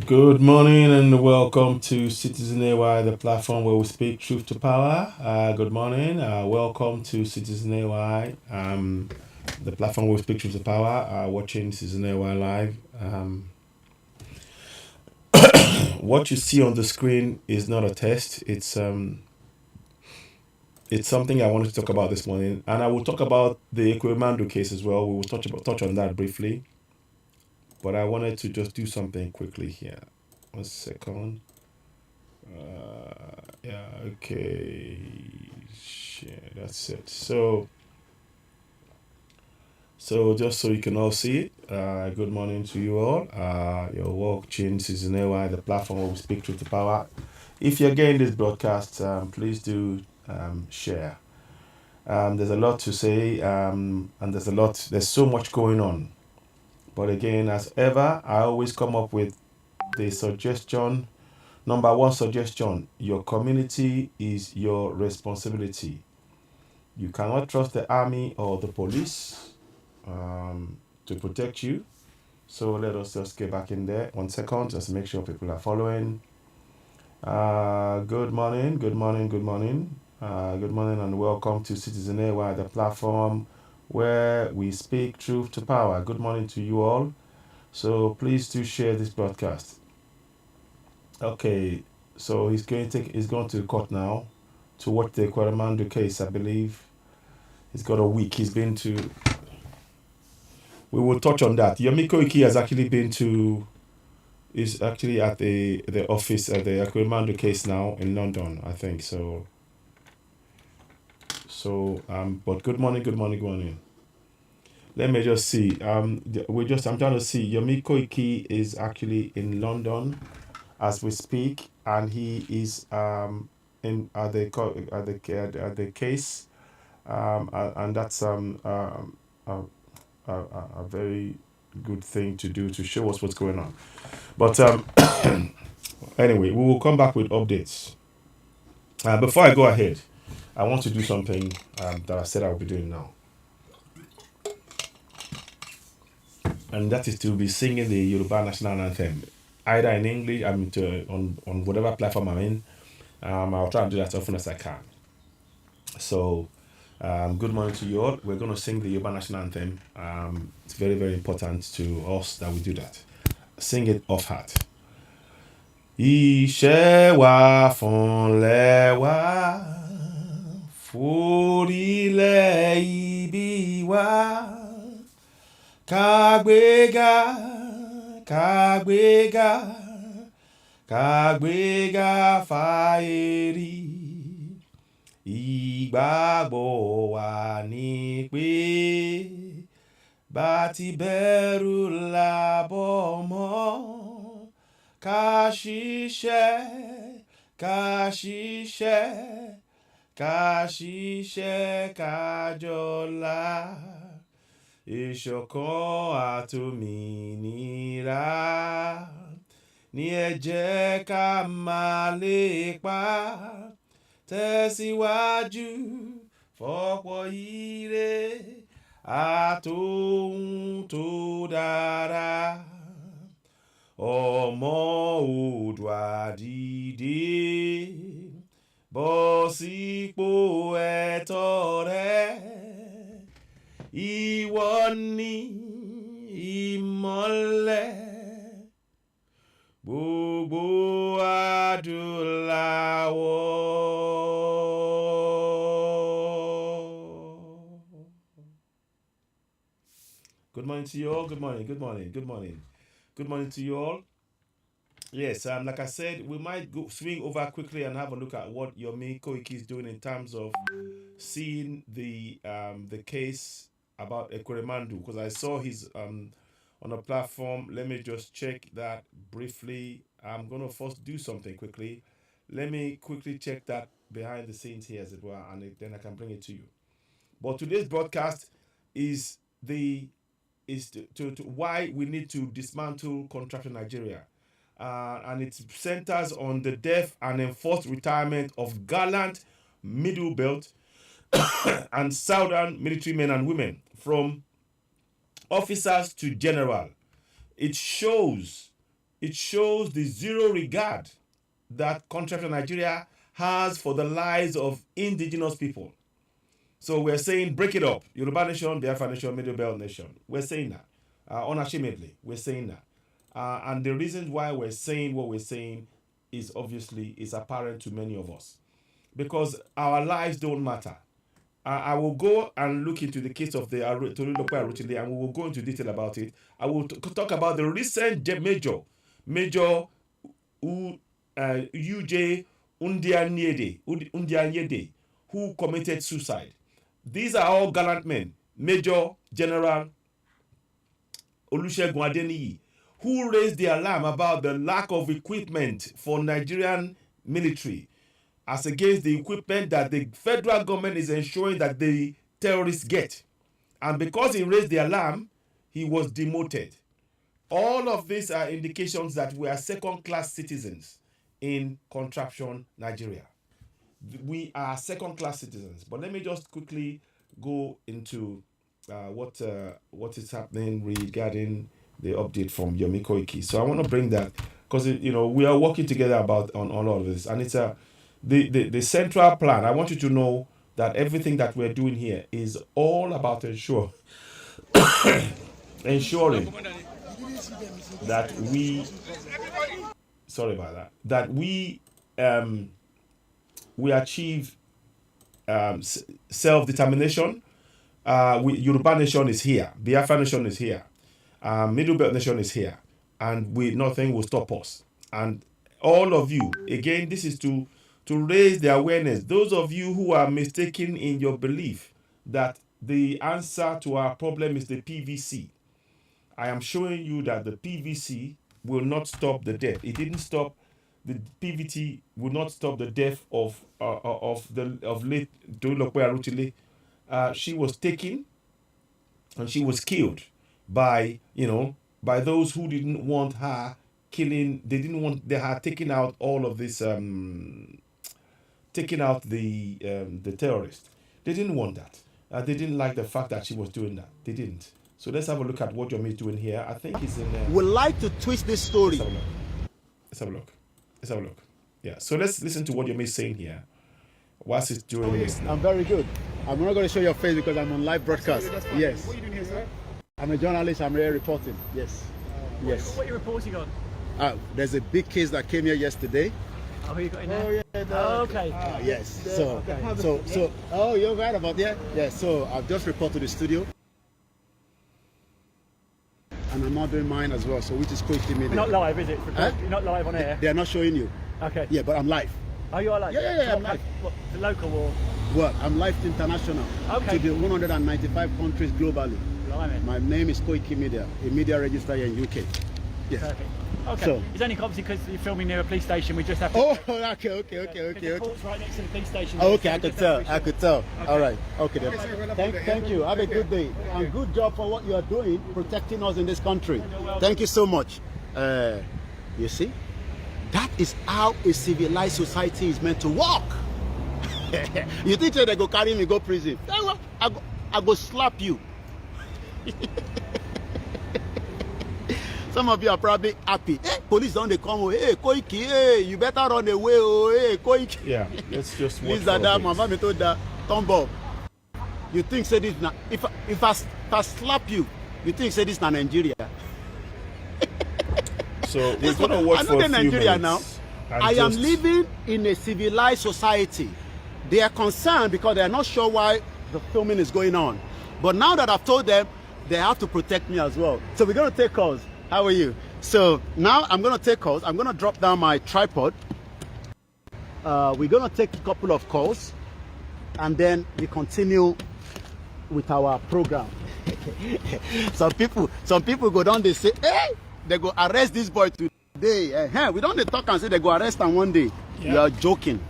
Good morning and welcome to Citizen AY, the platform where we speak truth to power. Good morning. Welcome to Citizen AY, the platform where we speak truth to power. Watching Citizen AY live. What you see on the screen is not a test. It's something I wanted to talk about this morning, and I will talk about the Equimando case as well. We will touch on that briefly, but I wanted to just do something quickly here. 1 second. Yeah, okay. Share, that's it. So just so you can all see it, good morning to you all. Your watching Season AY, the platform where we speak truth to power. If you're getting this broadcast, please do share. There's a lot to say, and there's so much going on. But again, as ever, I always come up with the suggestion. Number one suggestion: your community is your responsibility. You cannot trust the army or the police to protect you. So let us just get back in there. 1 second, just make sure people are following. Good morning, good morning, good morning. Good morning and welcome to Citizen AY, the platform where we speak truth to power. Good morning to you all. So please do share this broadcast. Okay, so he's going to court now to watch the Kwaramando case, I believe. He's got a week. He's been to. We will touch on that. Yomiko Iki has actually been to. Is actually at the office at the Aquimando case now in London, I think. But good morning, good morning, good morning. Let me just see. I'm trying to see. Yomiko Iki is actually in London as we speak, and he is in at the case, and that's a very good thing to do to show us what's going on. But anyway, we will come back with updates. Before I go ahead, I want to do something that I said I will be doing now, and that is to be singing the Yoruba national anthem, either in English. On whatever platform I'm in. I'll try and do that as often as I can. So, good morning to you all. We're going to sing the Yoruba national anthem. It's very, very important to us that we do that. Sing it off heart. Iṣẹ́ wa fúnlẹ̀ wa, forílẹ̀ ibi wa, kàgbéga, kàgbéga, kàgbéga fáyẹ̀rí. Ìgbàgbọ́ wa ni pé bá ti bẹ̀rù làbọ̀ mọ́. Ká ṣiṣẹ́, ká ṣiṣẹ́, ká ṣiṣẹ́ kájọlá. Ìṣọ̀kan àtòmìnira ní ẹ jẹ́ ká máa lépa. Tẹ̀síwájú fọ́pọ̀ ire àtòhun tó dára. Ọmọ Oòduà dìde, bọ́ sípò ẹ̀tọ́ rẹ. Ìwọ ni ìmọ́lẹ̀ gbogbo adúláwọ̀. Good morning to you all. Good morning. Good morning. Good morning. Good morning to you all. Yes, like I said, we might go swing over quickly and have a look at what Yomi Koiki is doing in terms of seeing the case about Ekweremandu, because I saw he's on a platform. Let me just check that briefly. I'm gonna first do something quickly. Let me quickly check that behind the scenes here as it were, and then I can bring it to you. But today's broadcast is the is to why we need to dismantle Contraption Nigeria. And it centers on the death and enforced retirement of Galant, Middle Belt, and Southern military men and women, from officers to general. It shows it shows the zero regard that Contraption Nigeria has for the lives of indigenous people. So we're saying break it up. Yoruba Nation, Biafra Nation, Middle Belt Nation. We're saying that. Unashamedly, we're saying that. And the reason why we're saying what we're saying is obviously is apparent to many of us. Because our lives don't matter. I will go and look into the case of the Tolulope Arutile, and we will go into detail about it. I will talk about the recent Major UJ Undianyede, who committed suicide. These are all gallant men. Major General Olusegun Adeniyi, who raised the alarm about the lack of equipment for Nigerian military as against the equipment that the federal government is ensuring that the terrorists get. And because he raised the alarm, he was demoted. All of these are indications that we are second-class citizens in Contraption, Nigeria. We are second-class citizens. But let me just quickly go into what is happening regarding the update from Yomi Koiki. So I want to bring that because we are working together on all of this, and it's the central plan. I want you to know that everything that we're doing here is all about ensuring that we achieve self-determination. Yoruba Nation is here, Biafra Nation is here, Middle Belt Nation is here, and nothing will stop us. And all of you, again, this is to raise the awareness. Those of you who are mistaken in your belief that the answer to our problem is the PVC, I am showing you that the PVC will not stop the death. It didn't stop. The PVT will not stop the death of late Tolulope Arutile. She was taken and she was killed by those who didn't want her killing. They didn't want her taking out all of this, taking out the terrorists. They didn't want that. They didn't like the fact that she was doing that. They didn't. So let's have a look at what Yomi is doing here. I think it's in there. Would like to twist this story. Let's have a look. Yeah. So let's listen to what Yomi is saying here. Whilst he's doing this. I'm very good. I'm not going to show your face because I'm on live broadcast. Yes. What are you doing here, sir? I'm a journalist. I'm here reporting. Yes. Yes. What are you reporting on? There's a big case that came here yesterday. Oh, who you got in there? Oh, yeah. Okay. Yes. So, oh, you're right about that? Yeah. So I've just reported to the studio. And I'm not doing mine as well, so which is Koiki Media. Not live, is it? You're not live on air? They're not showing you. Okay. Yeah, but I'm live. Oh, you are live? Yeah, I'm live. What, the local or? Well, I'm live international. Okay. To the 195 countries globally. Blimey. My name is Koiki Media, a media register here in UK. Yes. Perfect. Okay. So, it's only obviously because you're filming near a police station. We just have to. oh, okay. The court's right next to the police station. Oh, okay, I could tell. Okay. All right. Okay, then. Thank you. Have a good day. And good job for what you are doing, protecting us in this country. Thank you so much. You see, that is how a civilized society is meant to work. You think they go carry me, go prison? I go slap you. Some of you are probably happy. Hey, police don't they come? Hey, Koiki, hey, you better run away. Oh, hey, Koiki. Yeah, let's just watch. Mama me told that Tombo. You think say this na if I slap you, you think say this na Nigeria? So we're gonna watch for a few Nigeria minutes. Now. I am living in a civilized society. They are concerned because they are not sure why the filming is going on. But now that I've told them, they have to protect me as well. So we're going to take calls. How are you? So now I'm going to take calls. I'm going to drop down my tripod. We're going to take a couple of calls. And then we continue with our program. Some people go down, they say, hey, they go arrest this boy today. We don't talk and say they go arrest him one day. Yeah. You are joking.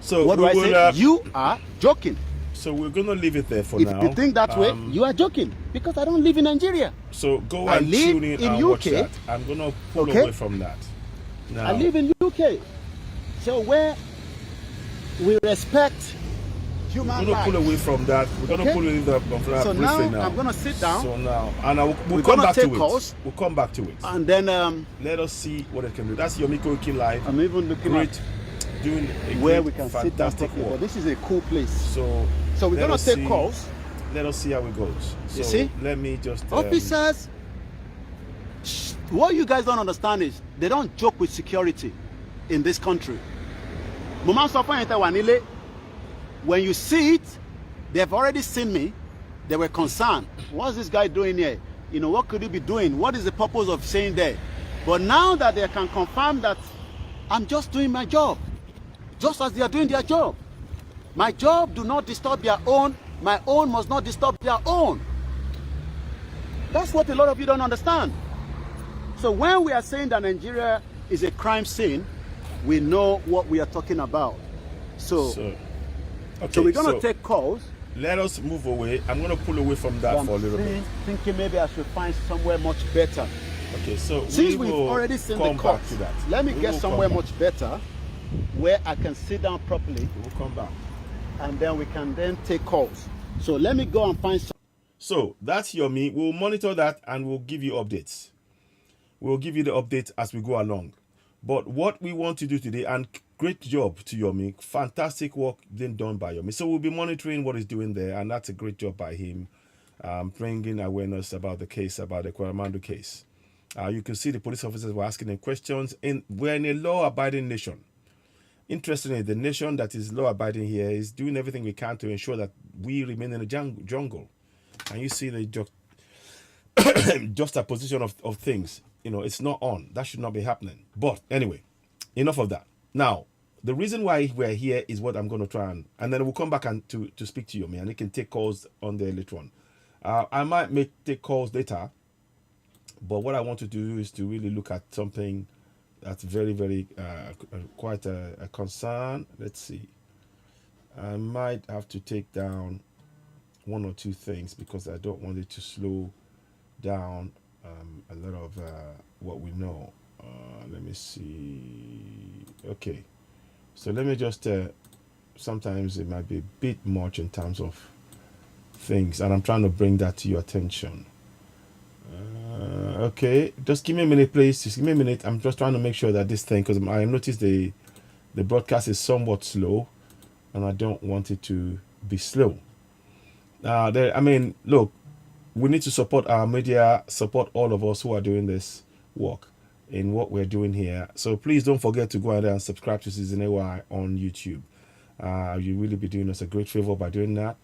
So what do I say? You are joking. So we're going to leave it there for now. If you think that way, you are joking. Because I don't live in Nigeria. So go and tune in and watch that. I'm going to pull away from that. Now, I live in UK. So where we respect human We're gonna pull lives. away from that. We're gonna Okay. pull away from that So briefly now I'm gonna sit down. So now, and we'll We're come gonna back take to calls. it. We'll come back to it. And then Let us see what it can do. That's Yomi Koiki Live. I'm even looking Great, at doing a where great, we can sit down. fantastic But work. this is a cool place. So So we're let gonna us take see- calls. Let us see how it goes. So see? let me just Officers, what you guys don't understand is they don't joke with security in this country. When you see it, they've already seen me. They were concerned. What's this guy doing here? You know, what could he be doing? What is the purpose of saying that? But now that they can confirm that I'm just doing my job, just as they are doing their job. My job do not disturb their own. My own must not disturb their own. That's what a lot of you don't understand. So when we are saying that Nigeria is a crime scene, we know what we are talking about. So we're going to take calls. Let us move away. I'm going to pull away from that for a little bit. Thinking maybe I should find somewhere much better. Okay, so Since we we've will already seen come the back calls, to that. let me We get will somewhere come back. much better where I can sit down properly, We will come back. and then we can then take calls. So let me go and find some. So that's Yomi. We'll monitor that and we'll give you updates. We'll give you the updates as we go along. But what we want to do today, and great job to Yomi, fantastic work being done by Yomi. So we'll be monitoring what he's doing there, and that's a great job by him, bringing awareness about the case, about the Kwaramando case. You can see the police officers were asking him questions. We're in a law-abiding nation. Interestingly, the nation that is law-abiding here is doing everything we can to ensure that we remain in the jungle. And you see the juxtaposition of things. You know, it's not on. That should not be happening. But anyway, enough of that. Now, the reason why we're here is what I'm going to try and then we'll come back and to speak to you, man. You can take calls on there later on. I might take calls later, but what I want to do is to really look at something that's very, very quite a concern. Let's see. I might have to take down one or two things because I don't want it to slow down a lot of what we know. Let me see. Okay, so let me just sometimes it might be a bit much in terms of things, and I'm trying to bring that to your attention. Okay, just give me a minute, please. Just give me a minute. I'm just trying to make sure that this thing, because I noticed the broadcast is somewhat slow, and I don't want it to be slow. I mean, look, we need to support our media, support all of us who are doing this work in what we're doing here. So please don't forget to go ahead and subscribe to Season AY on YouTube. You really be doing us a great favor by doing that.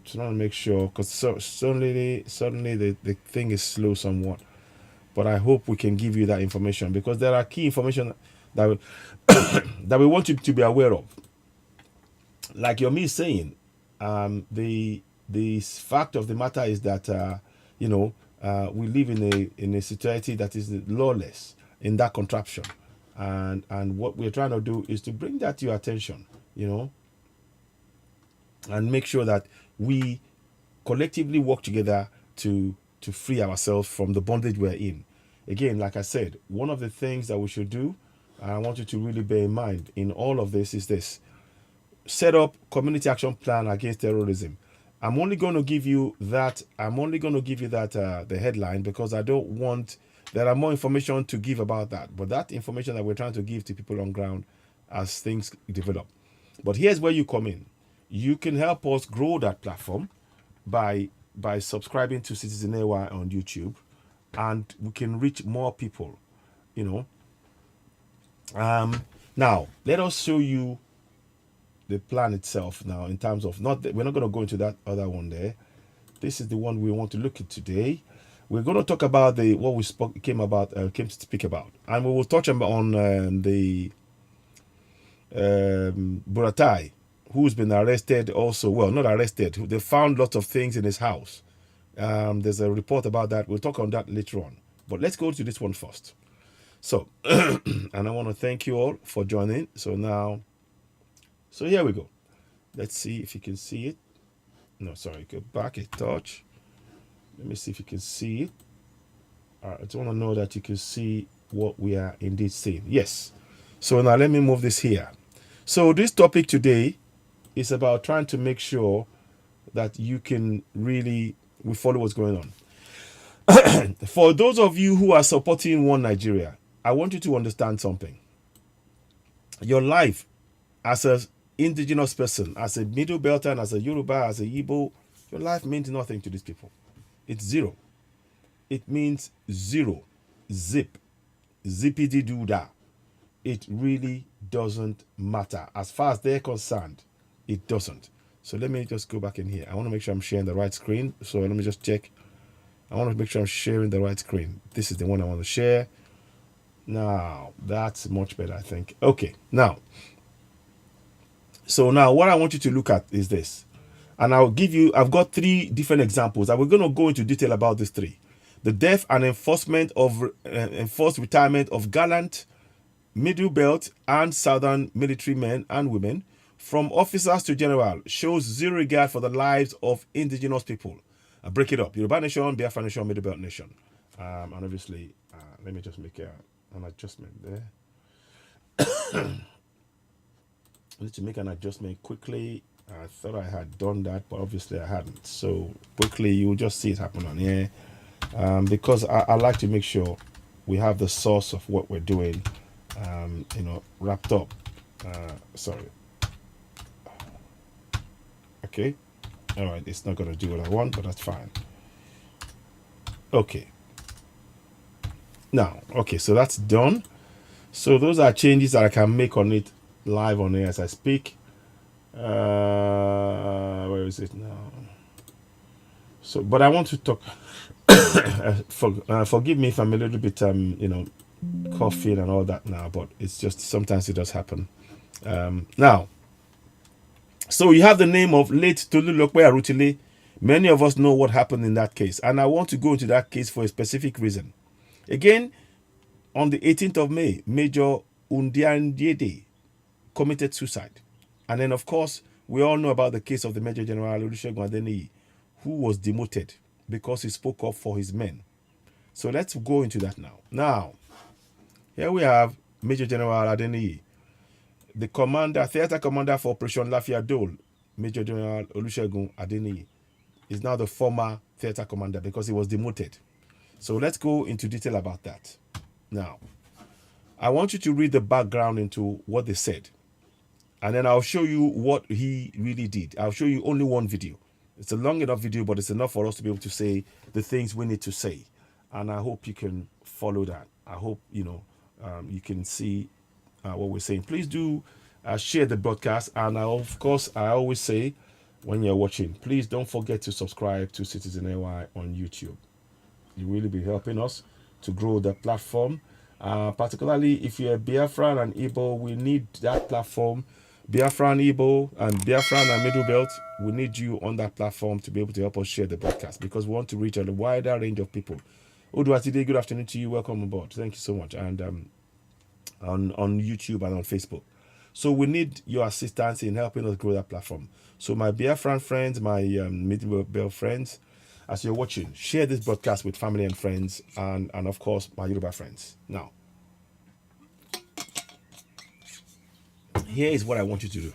Just want to make sure, because suddenly the thing is slow somewhat. But I hope we can give you that information, because there are key information that we, that we want you to be aware of. Like Yomi is saying, the fact of the matter is that we live in a society that is lawless in that contraption, and what we're trying to do is to bring that to your attention, and make sure that we collectively work together to free ourselves from the bondage we're in. Again, like I said, one of the things that we should do, and I want you to really bear in mind in all of this, is this: set up community action plan against terrorism. I'm only going to give you that. The headline, because I don't want. There are more information to give about that, but that information that we're trying to give to people on ground as things develop. But here's where you come in. You can help us grow that platform by subscribing to Citizen AY on YouTube, and we can reach more people. Now let us show you the plan itself now, in terms of we're not going to go into that other one there. This is the one we want to look at today. We're going to talk about what we came to speak about, and we will touch on the Buratai, who's been arrested also. Well, not arrested. They found lots of things in his house. There's a report about that. We'll talk on that later on. But let's go to this one first. So, and I want to thank you all for joining. So here we go. Let's see if you can see it. No, sorry, go back a touch. Let me see if you can see it. All right, I just want to know that you can see what we are indeed seeing. Yes. So now let me move this here. So this topic today It's about trying to make sure that you can really we follow what's going on. For those of you who are supporting One Nigeria, I want you to understand something. Your life as an indigenous person, as a Middle Belter, as a Yoruba, as a Igbo, your life means nothing to these people. It's zero. It means zero. Zip. Zippity doo da. It really doesn't matter. As far as they're concerned, it doesn't. So let me just go back in here. I want to make sure I'm sharing the right screen. So let me just check. I want to make sure I'm sharing the right screen. This is the one I want to share. Now, that's much better, I think. Okay, now. So now what I want you to look at is this. And I've got 3 different examples. And we're going to go into detail about these 3. The death and enforced retirement of Galant, Middle Belt, and Southern military men and women, from officers to general, shows zero regard for the lives of indigenous people. I break it up. Yoruba Nation, Biafra Nation, Middle Belt Nation. And obviously, let me just make an adjustment there. I need to make an adjustment quickly. I thought I had done that, but obviously I hadn't. So quickly, you'll just see it happen on here. Because I like to make sure we have the source of what we're doing, wrapped up. Sorry. Okay. All right. It's not going to do what I want, but that's fine. Okay. Now, okay. So that's done. So those are changes that I can make on it live on here as I speak. Where is it now? So, but I want to talk. Forgive me if I'm a little bit, coughing and all that now, but it's just sometimes it does happen. Now, so you have the name of late Tolulokpe Arutile. Many of us know what happened in that case, and I want to go into that case for a specific reason. Again, on the 18th of May, Major Undiandiede committed suicide. And then, of course, we all know about the case of the Major General Olusegun Adeniyi, who was demoted because he spoke up for his men. So let's go into that now. Now, here we have Major General Adeniyi, the theater commander for Operation Lafia Dole. Major General Olusegun Adeniyi is now the former theater commander because he was demoted. So let's go into detail about that. Now, I want you to read the background into what they said. And then I'll show you what he really did. I'll show you only one video. It's a long enough video, but it's enough for us to be able to say the things we need to say. And I hope you can follow that. I hope, you can see what we're saying. Please do share the broadcast. And of course, I always say when you're watching, please don't forget to subscribe to Citizen AY on YouTube. You really be helping us to grow the platform. Particularly if you're Biafran and Igbo, we need that platform. Biafran, Igbo, and Biafran and Middle Belt, we need you on that platform to be able to help us share the broadcast because we want to reach a wider range of people. Oduatide, good afternoon to you. Welcome aboard. Thank you so much. And on YouTube and on Facebook. So we need your assistance in helping us grow that platform. So my Biafran friends, my Middle Belt friends, as you're watching, share this broadcast with family and friends and of course, my Yoruba friends. Now, here is what I want you to do,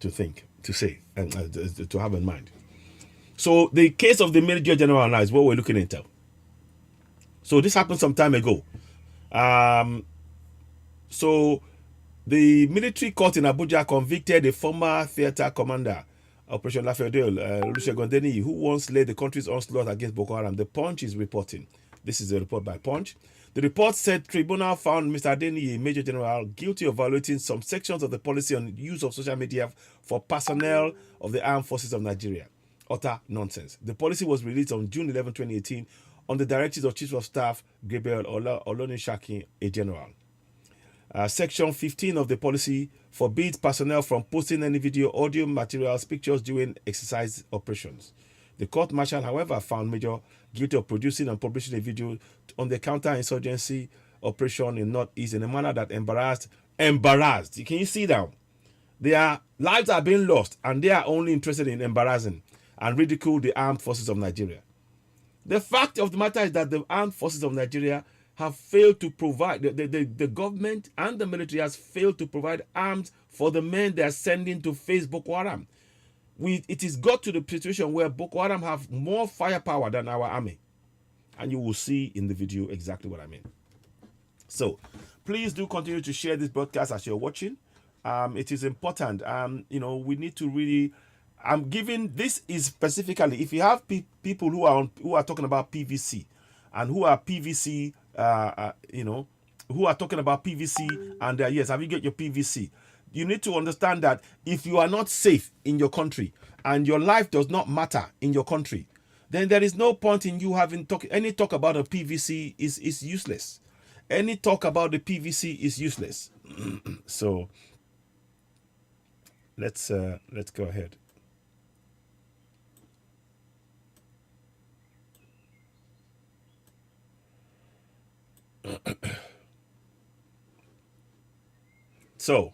to think, to say, and to have in mind. So the case of the Major General now is what we're looking into. So this happened some time ago. So the military court in Abuja convicted a former theater commander, Operation Lafia Dole, Olusegun Adeniyi, who once led the country's onslaught against Boko Haram. The Punch is reporting. This is a report by Punch. The report said tribunal found Mr. Adeniyi, Major General, guilty of violating some sections of the policy on use of social media for personnel of the armed forces of Nigeria. Utter nonsense. The policy was released on June 11, 2018 on the directives of Chief of Staff Gabriel Olonishakin, a general. Section 15 of the policy forbids personnel from posting any video, audio materials, pictures during exercise operations. The court-martial, however, found Major guilty of producing and publishing a video on the counter-insurgency operation in Northeast in a manner that embarrassed. Can you see that? Their lives are being lost, and they are only interested in embarrassing and ridicule the armed forces of Nigeria. The fact of the matter is that the armed forces of Nigeria have failed to provide, the government and the military has failed to provide arms for the men they are sending to face Boko Haram. it is got to the situation where Boko Haram have more firepower than our army. And you will see in the video exactly what I mean. So please do continue to share this broadcast as you're watching. It is important. We need to really. I'm giving this is specifically if you have people who are talking about PVC and who are PVC, who are talking about PVC and yes, have you got your PVC? You need to understand that if you are not safe in your country and your life does not matter in your country, then there is no point in you having any talk about a PVC is useless. Any talk about the PVC is useless. So let's go ahead. So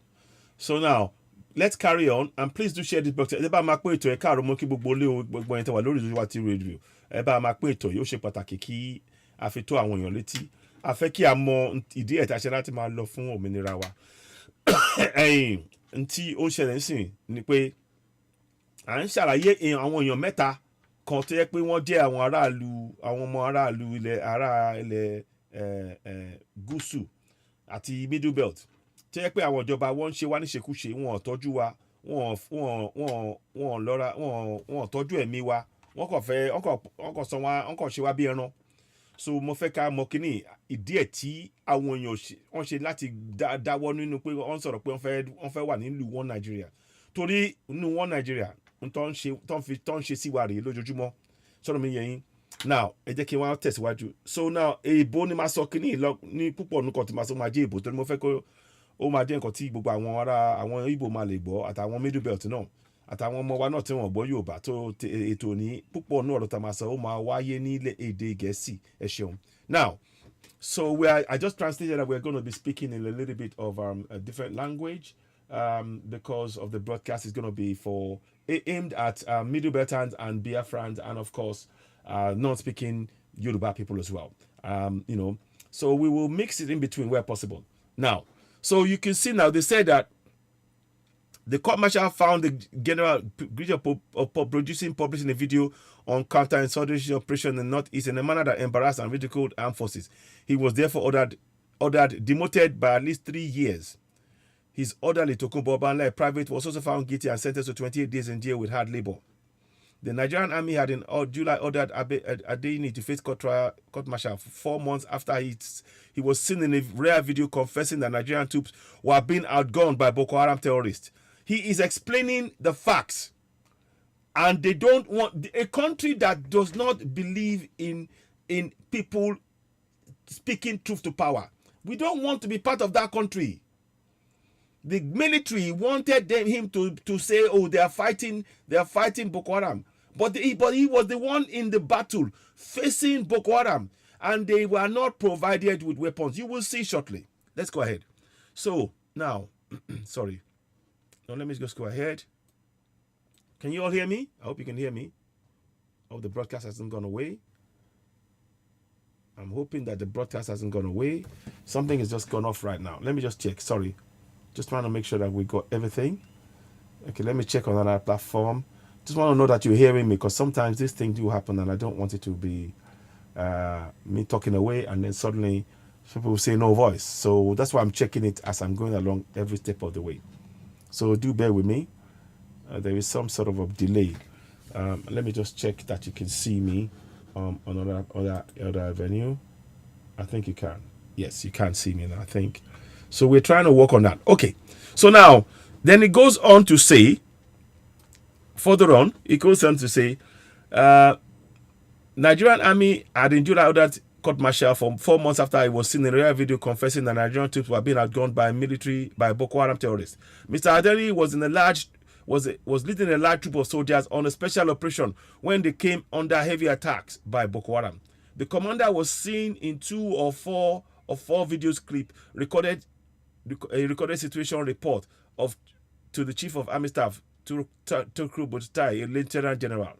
now let's carry on, and please do share this book. Ẹ bá máa pé ètò ẹ káàárọ̀ mọ́ kí gbogbo ilé o gbogbo ẹni tẹ́ wà lórí ìdúró àti rédíò. Ẹ bá máa pé ètò yìí ó ṣe pàtàkì kí a fi tó àwọn èèyàn létí. A fẹ́ kí a mọ ìdí ẹ̀ tá a ṣe láti máa lọ fún òmìnira wa. Ntí ó ṣẹlẹ̀ nísìn ni pé à ń ṣàlàyé àwọn èèyàn mẹ́ta kan tó yẹ pé wọ́n jẹ́ àwọn ọmọ aráàlú ilẹ̀ gúúsù àti middle belt tó yẹ pé àwọn ìjọba wọn ń ṣe wá níṣekúṣe, wọn ò tọ́jú wa, wọn ò tọ́jú ẹ̀mí wa, wọn kàn ṣe wá bí ẹran. So mo fẹ́ ká mọ kíní ìdí ẹ̀ tí àwọn èèyàn wọ́n ṣe láti dáwọ́ nínú pé wọ́n sọ̀rọ̀ pé wọ́n fẹ́ wà nílùú One Nigeria, torí nínú One Nigeria tó ń ṣe sí wa rèé lójoojúmọ́. Sọ̀rọ̀ mi yẹn yín. Now ẹ jẹ́ kí wọ́n tẹ̀síwájú. So now èèbó ni máa sọ kíní ní púpọ̀ nǹkan tí máa sọ máa jẹ́ èèbó, torí mo fẹ́ kó ó máa jẹ́ nǹkan tí gbogbo àwọn Ìgbò máa lè gbọ́ àtàwọn middle belt náà àtàwọn ọmọ wa náà tí wọ́n gbọ́ Yorùbá tó ètò ní púpọ̀ náà ọ̀rọ̀ tá a máa sọ ó máa wáyé ní èdè Gẹ̀ẹ́sì. Ẹ ṣeun. Now, so I just translated that we're going to be speaking in a little bit of a different language because of the broadcast is going to be aimed at middle beltans and Biafrans and of course non-speaking Yoruba people as well. So we will mix it in between where possible. Now, so you can see now they said that the court martial found the general of publishing a video on counter-insurgency operation in the Northeast in a manner that embarrassed and ridiculed armed forces. He was therefore ordered demoted by at least 3 years. His orderly Tokunbo Obanla, a private, was also found guilty and sentenced to 28 days in jail with hard labor. The Nigerian army had in July ordered Adeyini to face court martial 4 months after he was seen in a rare video confessing that Nigerian troops were being outgunned by Boko Haram terrorists. He is explaining the facts, and they don't want a country that does not believe in people speaking truth to power. We don't want to be part of that country. The military wanted him to say, "Oh, they are fighting Boko Haram," but he was the one in the battle facing Boko Haram, and they were not provided with weapons. You will see shortly. Let's go ahead. So now, sorry. Now let me just go ahead. Can you all hear me? I hope you can hear me. I hope the broadcast hasn't gone away. I'm hoping that the broadcast hasn't gone away. Something has just gone off right now. Let me just check. Sorry. Just trying to make sure that we got everything. Okay, let me check on another platform. Just want to know that you're hearing me, because sometimes this thing do happen and I don't want it to be me talking away and then suddenly people will say no voice. So that's why I'm checking it as I'm going along every step of the way. So do bear with me. There is some sort of a delay. Let me just check that you can see me on other venue. I think you can. Yes, you can see me now, I think. So we're trying to work on that. Okay. So now, then it goes on to say, further on, it goes on to say, Nigerian army had in July ordered court martial for 4 months after he was seen in a rare video confessing that Nigerian troops were being outgunned by Boko Haram terrorists. Mr. Adeni was leading a large troop of soldiers on a special operation when they came under heavy attacks by Boko Haram. The commander was seen in 2 or 4 videos clip recorded situation report to the chief of army staff Tukru Butai, a lieutenant general.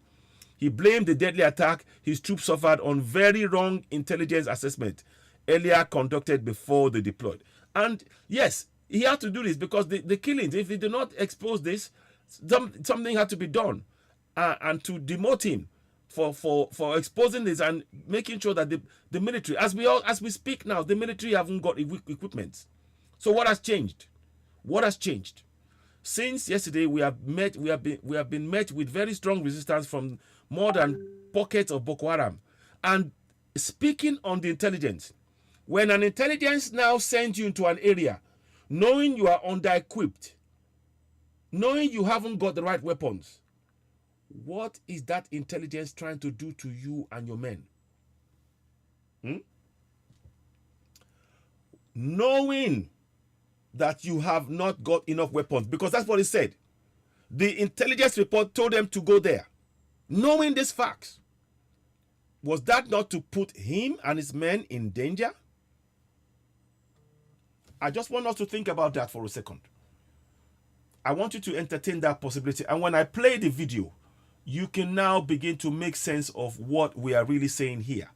He blamed the deadly attack his troops suffered on very wrong intelligence assessment earlier conducted before they deployed. And yes, he had to do this because the killings, if they do not expose this, something had to be done, and to demote him for exposing this and making sure that the military, as we speak now, the military haven't got equipment. So what has changed? What has changed? Since yesterday, we have been met with very strong resistance from more than pockets of Boko Haram. And speaking on the intelligence, when an intelligence now sends you into an area, knowing you are under-equipped, knowing you haven't got the right weapons, what is that intelligence trying to do to you and your men? Knowing that you have not got enough weapons, because that's what he said. The intelligence report told them to go there. Knowing these facts, was that not to put him and his men in danger? I just want us to think about that for a second. I want you to entertain that possibility. And when I play the video, you can now begin to make sense of what we are really saying here.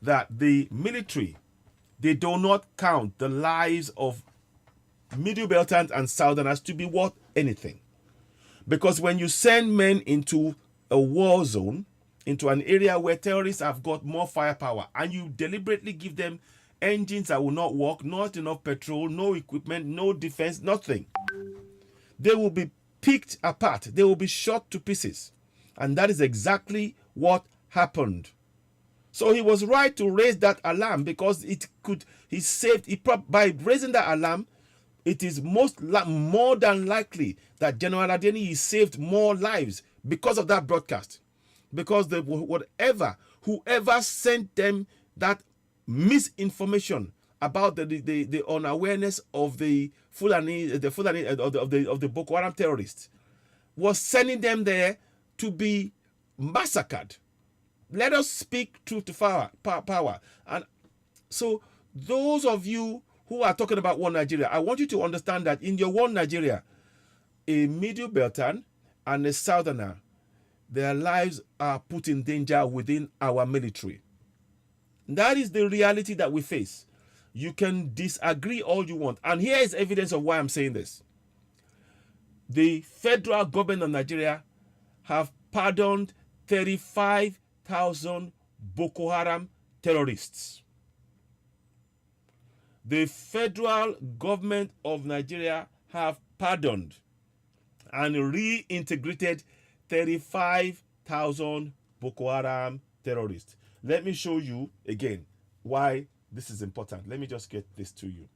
That the military, they do not count the lives of Middle Beltans and Southerners to be worth anything. Because when you send men into a war zone, into an area where terrorists have got more firepower, and you deliberately give them engines that will not work, not enough petrol, no equipment, no defense, nothing, they will be picked apart. They will be shot to pieces. And that is exactly what happened. So he was right to raise that alarm, because by raising that alarm, it is more than likely that General Adeni saved more lives because of that broadcast. Because whoever sent them that misinformation about the unawareness of the Fulani of the Boko Haram terrorists was sending them there to be massacred. Let us speak truth to power. And so those of you who are talking about one Nigeria, I want you to understand that in your one Nigeria, a Middle Beltan and a Southerner, their lives are put in danger within our military. That is the reality that we face. You can disagree all you want. And here is evidence of why I'm saying this. The federal government of Nigeria have pardoned 35,000 Boko Haram terrorists. The federal government of Nigeria have pardoned and reintegrated 35,000 Boko Haram terrorists. Let me show you again why this is important. Let me just get this to you.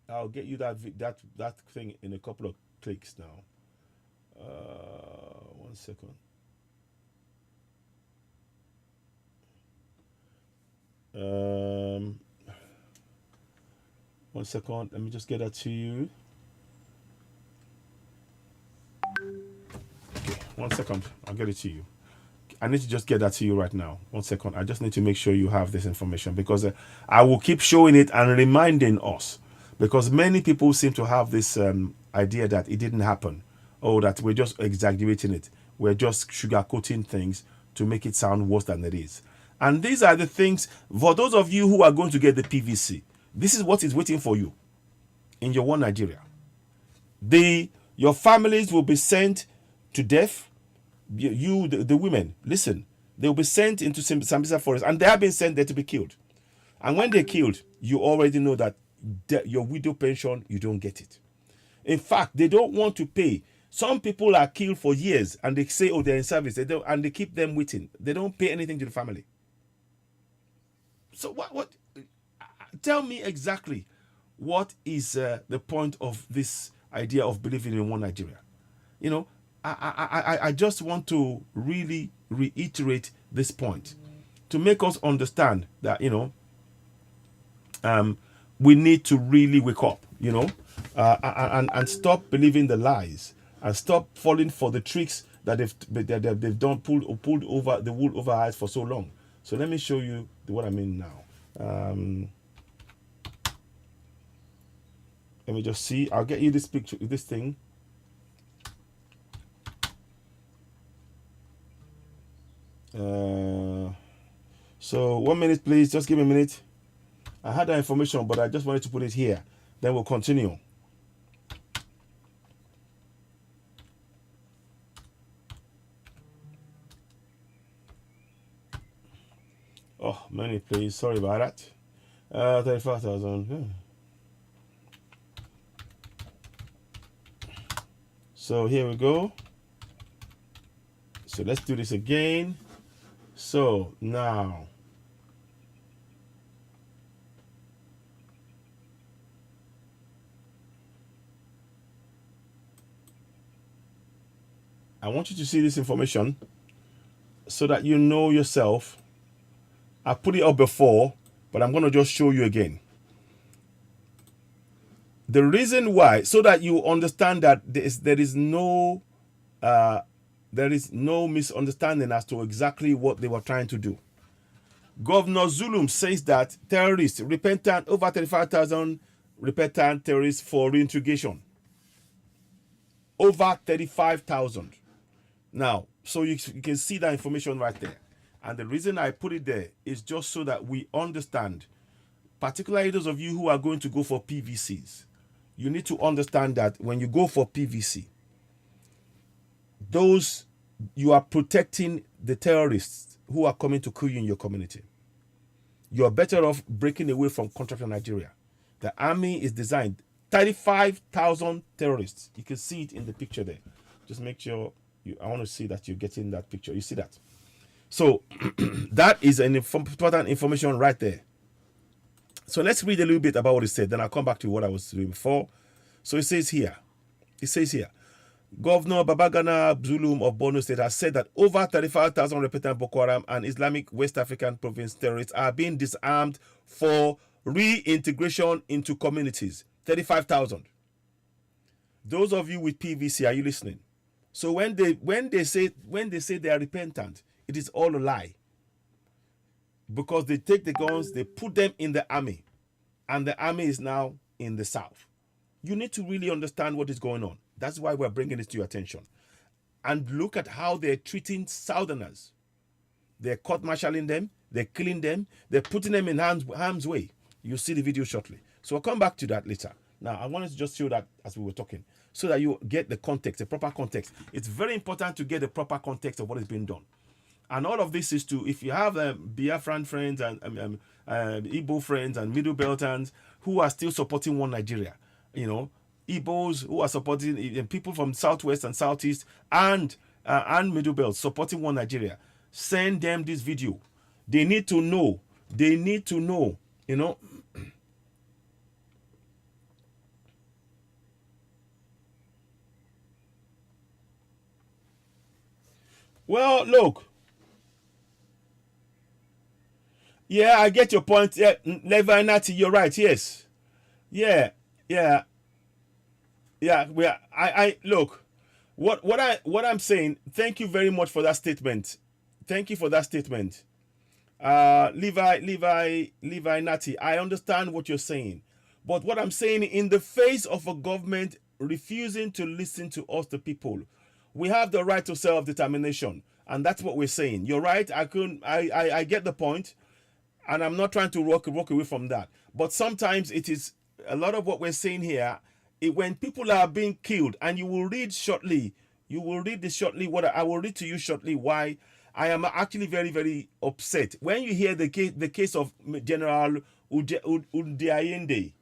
I'll get you that thing in a couple of clicks now. 1 second. One second. Let me just get that to you. Okay, 1 second. I'll get it to you. I need to just get that to you right now. 1 second. I just need to make sure you have this information, because I will keep showing it and reminding us, because many people seem to have this idea that it didn't happen, or that we're just exaggerating it. We're just sugarcoating things to make it sound worse than it is. And these are the things, for those of you who are going to get the PVC, this is what is waiting for you in your one Nigeria. Your families will be sent to death. The women, listen, they will be sent into Sambisa forest, and they have been sent there to be killed. And when they're killed, you already know that your widow pension, you don't get it. In fact, they don't want to pay. Some people are killed for years, and they say, oh, they're in service, and they keep them waiting. They don't pay anything to the family. So what tell me exactly what is the point of this idea of believing in one Nigeria? You know, I just want to really reiterate this point to make us understand that, you know, we need to really wake up, you know, and stop believing the lies, and stop falling for the tricks that they've done, pulled over the wool over our eyes for so long. So let me show you what I mean now. Let me just see. I'll get you this picture, this thing. So 1 minute, please. Just give me a minute. I had that information, but I just wanted to put it here. Then we'll continue. Oh, many please. Sorry about that. 35,000. Yeah. So here we go. So let's do this again. So now, I want you to see this information so that you know yourself. I put it up before, but I'm going to just show you again. The reason why, so that you understand that there is no misunderstanding as to exactly what they were trying to do. Governor Zulum says that terrorists, repentant, over 35,000 repentant terrorists for reintegration. Over 35,000. Now, so you can see that information right there. And the reason I put it there is just so that we understand, particularly those of you who are going to go for PVCs, you need to understand that when you go for PVC, you are protecting the terrorists who are coming to kill you in your community. You're better off breaking away from Contraption Nigeria. The army is designed 35,000 terrorists. You can see it in the picture there. Just make sure I want to see that you're getting that picture. You see that? So that is an important information right there. So let's read a little bit about what it said. Then I'll come back to what I was doing before. So it says here, Governor Babagana Zulum of Borno State has said that over 35,000 repentant Boko Haram and Islamic West African province terrorists are being disarmed for reintegration into communities. 35,000. Those of you with PVC, are you listening? So when they say they are repentant, it is all a lie. Because they take the guns, they put them in the army, and the army is now in the south. You need to really understand what is going on. That's why we're bringing this to your attention. And look at how they're treating Southerners. They're court-martialing them, they're killing them, they're putting them in harm's way. You'll see the video shortly. So I'll come back to that later. Now, I wanted to just show that as we were talking, so that you get the context, the proper context. It's very important to get the proper context of what is being done. And all of this is if you have Biafran friends and Igbo friends and Middle Beltans who are still supporting one Nigeria, Igbos who are supporting people from Southwest and Southeast and Middle Belt supporting one Nigeria, send them this video. They need to know. Well, look. Yeah, I get your point. Yeah, Levi Nati, you're right. Yes. Yeah. I look. What I'm saying. Thank you very much for that statement. Thank you for that statement. Levi Nati, I understand what you're saying. But what I'm saying, in the face of a government refusing to listen to us, the people, we have the right to self-determination. And that's what we're saying. You're right. I get the point. And I'm not trying to walk away from that. But sometimes it is a lot of what we're saying here. When people are being killed, and you will read this shortly, what I will read to you shortly why I am actually very, very upset. When you hear the case of General Udianyende,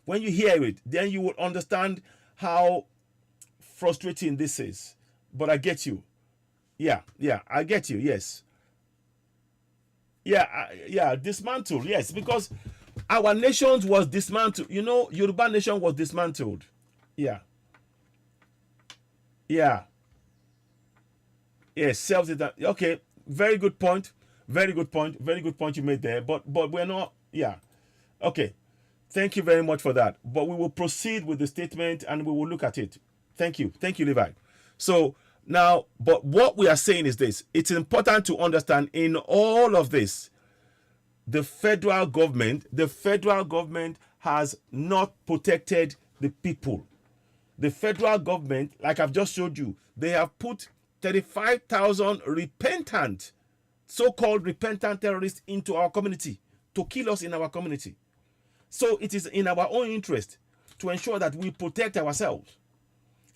when you hear it, then you will understand how frustrating this is. But I get you. Yeah, I get you, yes. Yeah, dismantle, yes, because our nation was dismantled. Yoruba nation was dismantled. Yeah. Yes, okay, very good point you made there, but we're not, yeah. Okay, thank you very much for that. But we will proceed with the statement and we will look at it. Thank you, Levi. So now, but what we are saying is this: it's important to understand in all of this, the federal government has not protected the people. The federal government, like I've just showed you, they have put 35,000 so-called repentant terrorists into our community to kill us in our community. So it is in our own interest to ensure that we protect ourselves.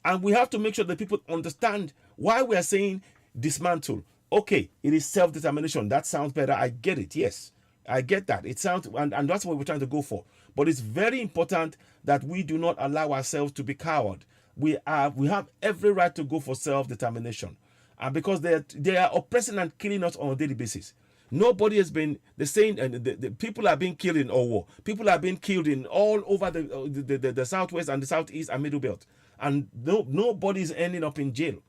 And we have to make sure that people understand why we are saying dismantle. Okay, it is self-determination. That sounds better. I get it. Yes, I get that. It sounds, and that's what we're trying to go for. But it's very important that we do not allow ourselves to be coward. We have every right to go for self-determination, and because they are oppressing and killing us on a daily basis. Nobody has been the same, and the people are being killed in Owo. People are being killed in all over the southwest and the southeast and middle belt, and nobody is ending up in jail.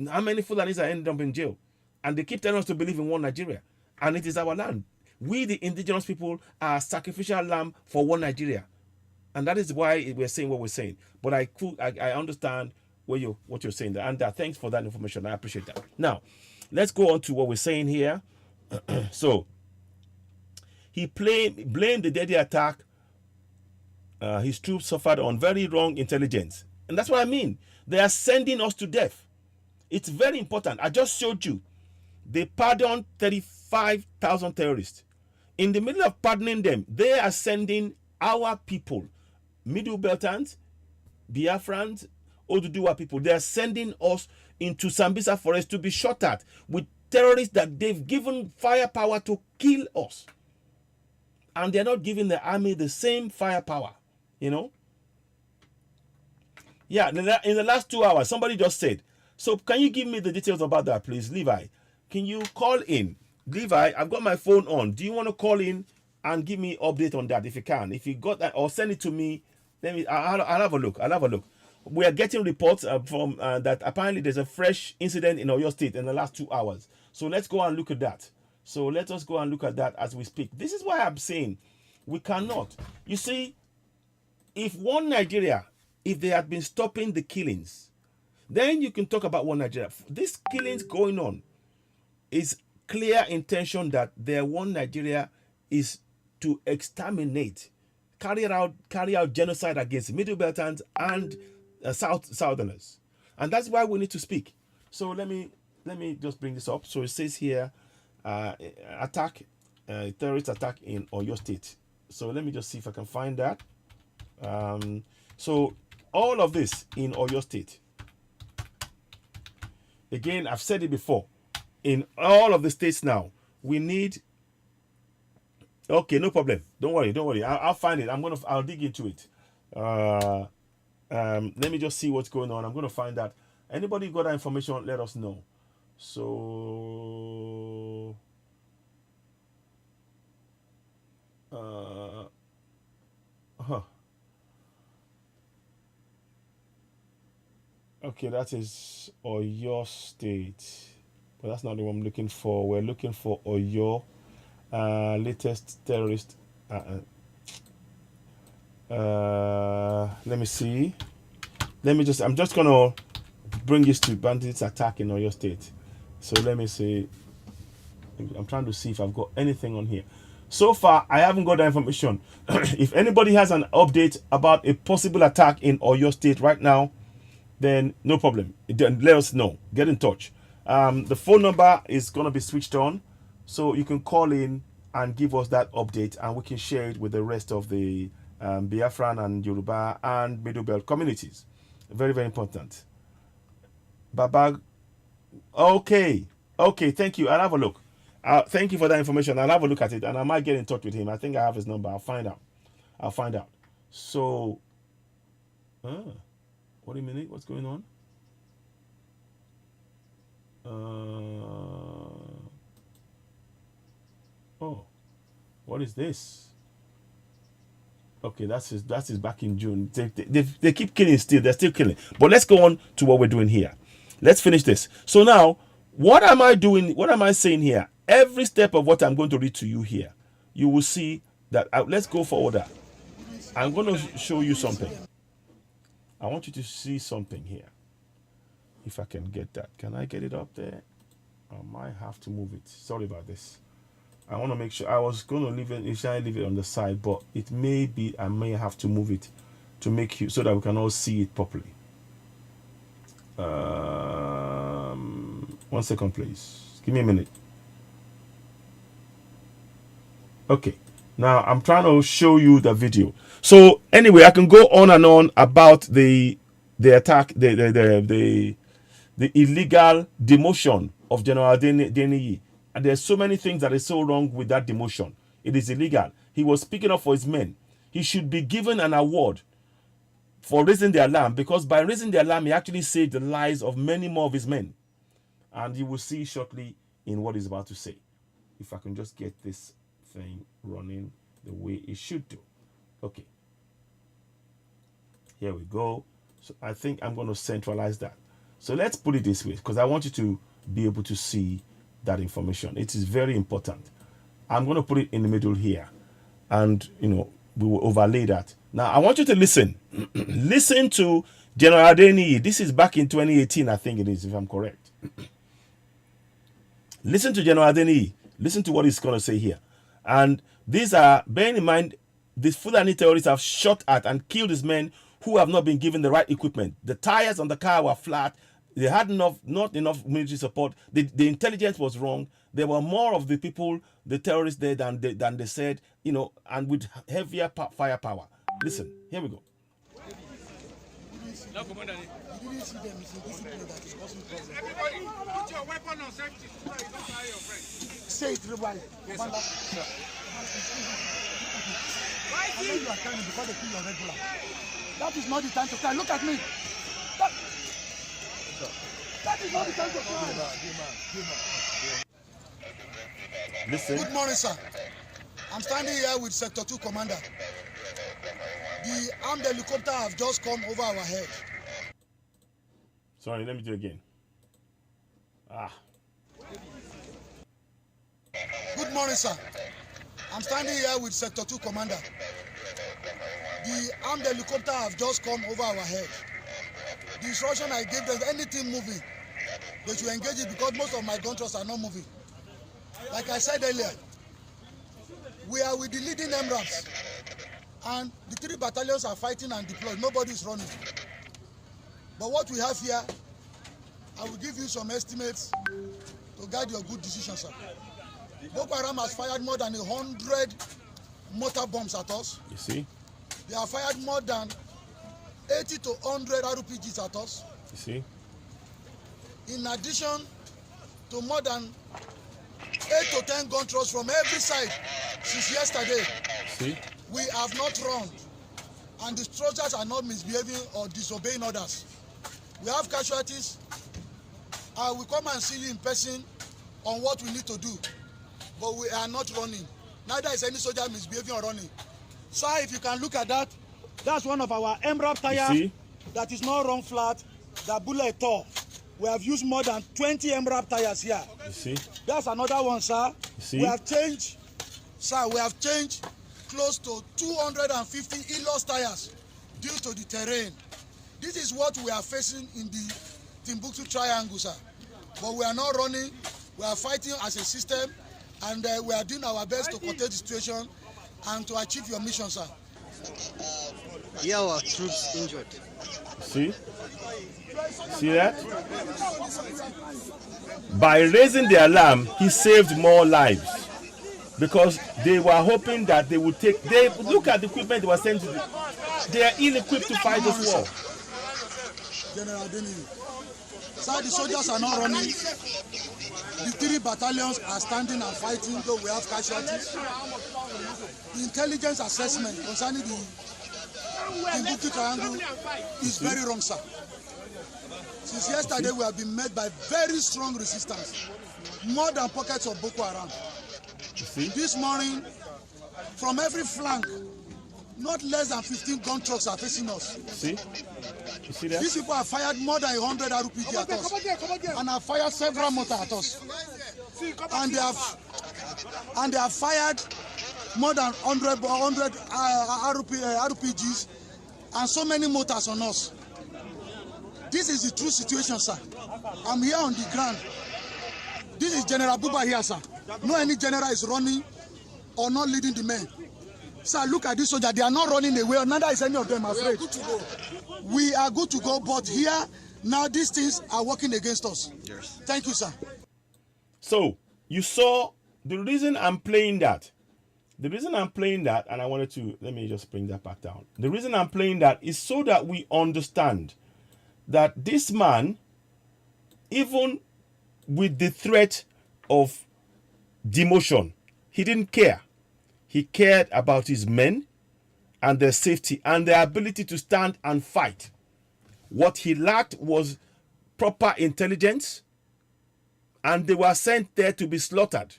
How many Fulanis are ending up in jail? And they keep telling us to believe in one Nigeria. And it is our land. We, the indigenous people, are sacrificial lamb for one Nigeria. And that is why we're saying what we're saying. But I understand what you're saying there. And thanks for that information. I appreciate that. Now, let's go on to what we're saying here. So, he blamed the deadly attack his troops suffered on very wrong intelligence. And that's what I mean. They are sending us to death. It's very important. I just showed you. They pardoned 35,000 terrorists. In the middle of pardoning them, they are sending our people, Middle Beltans, Biafrans, Oduduwa people. They are sending us into Sambisa forest to be shot at with terrorists that they've given firepower to kill us. And they're not giving the army the same firepower, you know? Yeah, in the last 2 hours, somebody just said, so can you give me the details about that, please, Levi? Can you call in? Levi, I've got my phone on. Do you want to call in and give me update on that if you can? If you got that, or send it to me. I'll have a look. I'll have a look. We are getting reports from that apparently there's a fresh incident in Oyo State in the last 2 hours. So let's go and look at that. So let us go and look at that as we speak. This is why I'm saying we cannot. You see, if one Nigeria, if they had been stopping the killings, then you can talk about one Nigeria. This killings going on is clear intention that their one Nigeria is to exterminate, carry out genocide against Middle Beltans and Southerners, and that's why we need to speak. So let me just bring this up. So it says here, terrorist attack in Oyo State. So let me just see if I can find that. So all of this in Oyo State. Again, I've said it before. In all of the states now, we need. Okay, no problem. Don't worry. I'll find it. I'll dig into it. Let me just see what's going on. I'm gonna find that. Anybody got that information? Let us know. So, okay, that is Oyo State. But that's not the one I'm looking for. We're looking for Oyo, latest terrorist. Let me see. I'm just gonna bring this to bandits attack in Oyo State. So let me see. I'm trying to see if I've got anything on here. So far, I haven't got that information. If anybody has an update about a possible attack in Oyo State right now, then no problem. Then let us know. Get in touch. The phone number is going to be switched on, so you can call in and give us that update, and we can share it with the rest of the Biafran and Yoruba and Middle Belt communities. Very, very important. Babag. Okay, thank you. I'll have a look. Thank you for that information. I'll have a look at it, and I might get in touch with him. I think I have his number. I'll find out. So, what a minute. What's going on? Oh, what is this? Okay, that's his back in June. They keep killing still. They're still killing. But let's go on to what we're doing here. Let's finish this. So now, what am I doing? What am I saying here? Every step of what I'm going to read to you here, you will see that. Let's go for order. I'm going to show you something. I want you to see something here. If I can get that. Can I get it up there? I might have to move it. Sorry about this. I want to make sure. I was going to leave it on the side, but it may be I may have to move it to make you so that we can all see it properly. 1 second, please. Give me a minute. Okay. Now I'm trying to show you the video. So anyway, I can go on and on about the attack, the illegal demotion of General Deniyi. And there's so many things that is so wrong with that demotion. It is illegal. He was speaking up for his men. He should be given an award for raising the alarm, because by raising the alarm, he actually saved the lives of many more of his men. And you will see shortly in what he's about to say. If I can just get this thing running the way it should do. Okay. Here we go. So I think I'm going to centralize that. So let's put it this way, because I want you to be able to see that information. It is very important. I'm going to put it in the middle here. And, we will overlay that. Now, I want you to listen. Listen to General Adeniyi. This is back in 2018, I think it is, if I'm correct. Listen to General Adeniyi. Listen to what he's going to say here. And these are, bearing in mind, these Fulani terrorists have shot at and killed these men who have not been given the right equipment. The tires on the car were flat. They had not enough military support. The intelligence was wrong. There were more of the people, the terrorists there than they said, and with heavier firepower. Listen, here we go. No, Commander. You didn't see them. It's a discipline that is causing problems. Everybody, put your weapon on safety so that you don't fire your friend. Say it, everybody. Yes, Commander. Why I know you are crying because they kill your regular. That is not the time to cry. Look at me. That is not the time to cry. Listen. Good morning, sir. I'm standing here with Sector 2 Commander. The armed helicopter have just come over our head. Sorry, let me do it again. Good morning, sir. I'm standing here with Sector 2 Commander. The armed helicopter have just come over our head. The instruction I gave them, anything moving, they should engage it because most of my gun trucks are not moving. Like I said earlier, we are with the leading MRAPs, and the 3 battalions are fighting and deployed. Nobody is running. But what we have here, I will give you some estimates to guide your good decision, sir. Boko Haram has fired more than 100 mortar bombs at us. You see? They have fired more than 80 to 100 RPGs at us. You see? In addition to more than 8 to 10 gun trucks from every side since yesterday. See? We have not run, and the soldiers are not misbehaving or disobeying orders. We have casualties. I will come and see you in person on what we need to do, but we are not running. Neither is any soldier misbehaving or running. Sir, if you can look at that, that's one of our MRAP tires that is not run flat, that bullet tore. We have used more than 20 MRAP tires here. You see? That's another one, sir. You see? We have changed, sir, we have changed close to 250 ELOS tires due to the terrain. This is what we are facing in the Timbuktu Triangle, sir. But we are not running. We are fighting as a system, and we are doing our best to contain the situation and to achieve your mission, sir. Here are our troops injured. See? See that? By raising the alarm, he saved more lives. Because they were hoping that they would take... look at the equipment they were sent to they are ill-equipped to fight this war. General Adeniyi. Sir, the soldiers are not running. The 3 battalions are standing and fighting, though we have casualties. The intelligence assessment concerning the Timbuktu Triangle is very wrong, sir. Since yesterday, we have been met by very strong resistance, more than pockets of Boko Haram. This morning, from every flank, not less than 15 gun trucks are facing us. See? You see that? These people have fired more than 100 RPG at us, and have fired several mortars at us. And they have fired more than 100 RPGs and so many mortars on us. This is the true situation, sir. I'm here on the ground. This is General Buba here, sir. No any general is running or not leading the men. Sir, look at this soldier. They are not running away. Neither is any of them afraid. We are good to go. But here, now these things are working against us. Yes. Thank you, sir. So, you saw the reason I'm playing that. The reason I'm playing that, and I wanted to, let me just bring that back down. The reason I'm playing that is so that we understand that this man, even with the threat of demotion. He didn't care. He cared about his men and their safety and their ability to stand and fight. What he lacked was proper intelligence, and they were sent there to be slaughtered.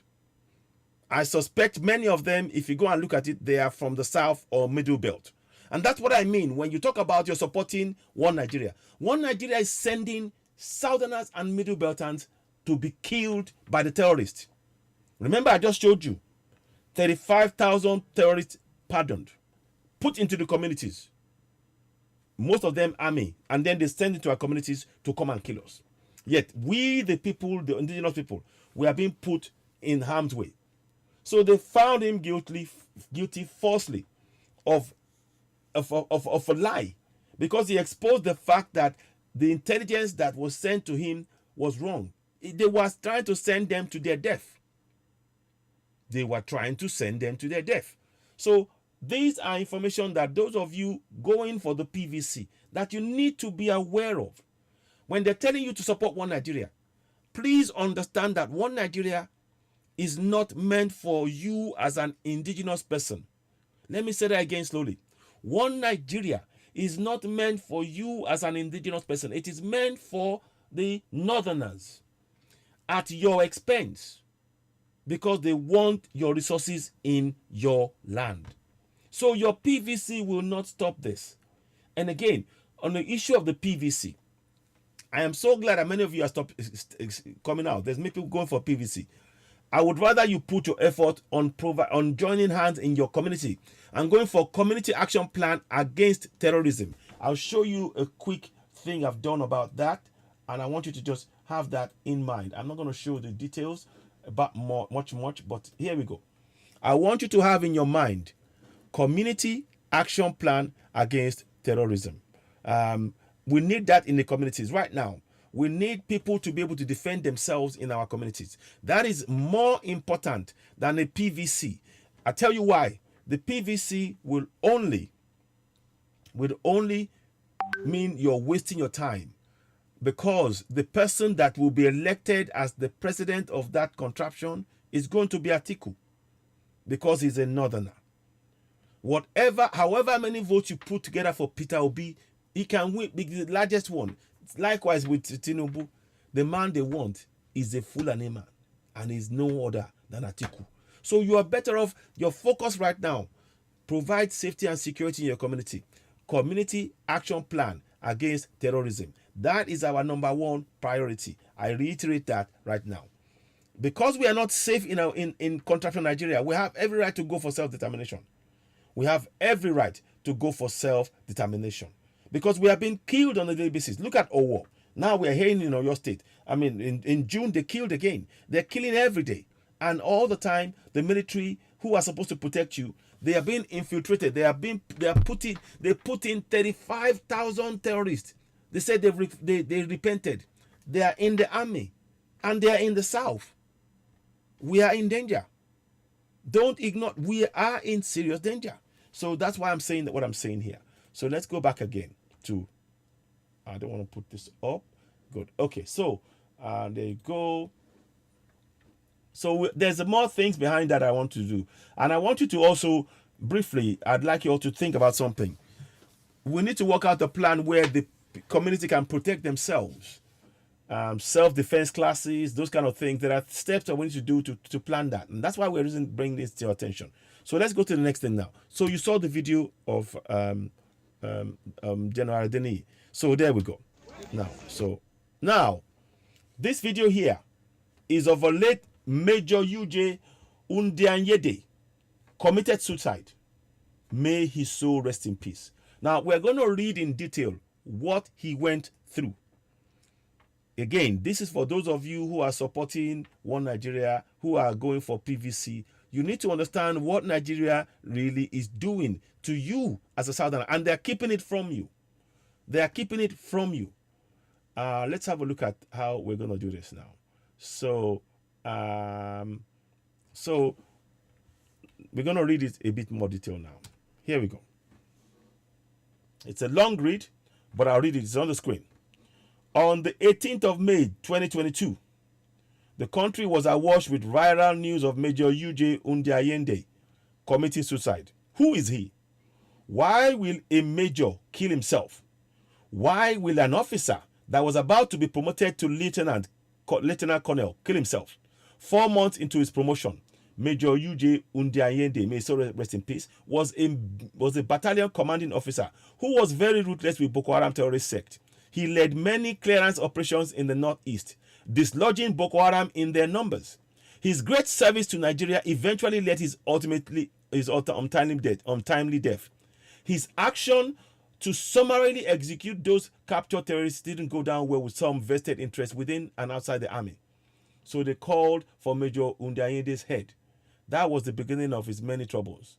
I suspect many of them, if you go and look at it, they are from the south or middle belt. And that's what I mean when you talk about you're supporting One Nigeria. One Nigeria is sending southerners and middle belters to be killed by the terrorists. Remember, I just showed you 35,000 terrorists pardoned, put into the communities. Most of them army, and then they send it to our communities to come and kill us. Yet we, the people, the indigenous people, we are being put in harm's way. So they found him guilty falsely of a lie, because he exposed the fact that the intelligence that was sent to him was wrong. They were trying to send them to their death. They were trying to send them to their death. So these are information that those of you going for the PVC, that you need to be aware of. When they're telling you to support One Nigeria, please understand that One Nigeria is not meant for you as an indigenous person. Let me say that again slowly. One Nigeria is not meant for you as an indigenous person. It is meant for the northerners at your expense, because they want your resources in your land. So your PVC will not stop this. And again, on the issue of the PVC, I am so glad that many of you are coming out. There's many people going for PVC. I would rather you put your effort on joining hands in your community and going for community action plan against terrorism. I'll show you a quick thing I've done about that, and I want you to just have that in mind. I'm not going to show the details about much, but here we go. I want you to have in your mind community action plan against terrorism. We need that in the communities right now. We need people to be able to defend themselves in our communities. That is more important than a PVC. I tell you why. The PVC will only mean you're wasting your time, because the person that will be elected as the president of that contraption is going to be Atiku, because he's a northerner. However many votes you put together for Peter Obi, he can win, be the largest one. Likewise with Tinubu, the man they want is a Fulani man, and is no other than Atiku. So you are better off, your focus right now, provide safety and security in your community. Community action plan against terrorism. That is our number one priority. I reiterate that right now. Because we are not safe in Contraption Nigeria, we have every right to go for self-determination. We have every right to go for self-determination, because we have been killed on a daily basis. Look at Owo. Now we are hearing in Oyo State. I mean, in June, they killed again. They're killing every day. And all the time, the military, who are supposed to protect you, they are being infiltrated. They put in 35,000 terrorists. They said they repented. They are in the army, and they are in the south. We are in danger. Don't ignore, we are in serious danger. So that's why I'm saying what I'm saying here. So let's go back again to, I don't want to put this up. Good. Okay, so there you go. So there's more things behind that I want to do. And I want you to also, briefly, I'd like you all to think about something. We need to work out a plan where the community can protect themselves. Self-defense classes, those kind of things. There are steps that we need to do to plan that. And that's why we're bringing this to your attention. So let's go to the next thing now. So you saw the video of General Denis. So there we go. Now, this video here is of a late Major UJ Undianyede, committed suicide. May his soul rest in peace. Now, we're going to read in detail what he went through. Again, this is for those of you who are supporting One Nigeria, who are going for PVC. You need to understand what Nigeria really is doing to you as a Southerner, and they're keeping it from you. They are keeping it from you. Let's have a look at how we're going to do this now. So we're going to read it a bit more detail now. Here we go. It's a long read, but I'll read it. It's on the screen. On the 18th of May, 2022, The country was awash with viral news of Major UJ Undiayende committing suicide. Who is he? Why will a major kill himself? Why will an officer that was about to be promoted to lieutenant colonel kill himself? 4 months into his promotion, Major UJ Undiayende, may so rest in peace, was a battalion commanding officer who was very ruthless with Boko Haram terrorist sect. He led many clearance operations in the northeast, dislodging Boko Haram in their numbers. His great service to Nigeria eventually led his untimely death. His action to summarily execute those captured terrorists didn't go down well with some vested interests within and outside the army. So they called for Major Undiayende's head. That was the beginning of his many troubles.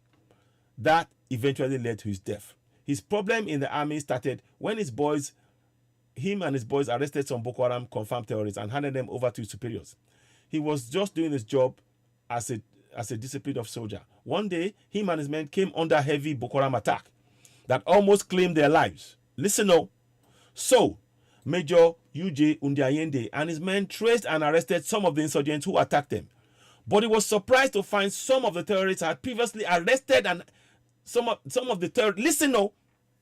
That eventually led to his death. His problem in the army started when him and his boys arrested some Boko Haram confirmed terrorists and handed them over to his superiors. He was just doing his job as a disciplined soldier. One day, him and his men came under heavy Boko Haram attack that almost claimed their lives. Listen now. So, Major UJ Undiayende and his men traced and arrested some of the insurgents who attacked them. But he was surprised to find some of the terrorists had previously arrested and some of the terrorists. Listen now.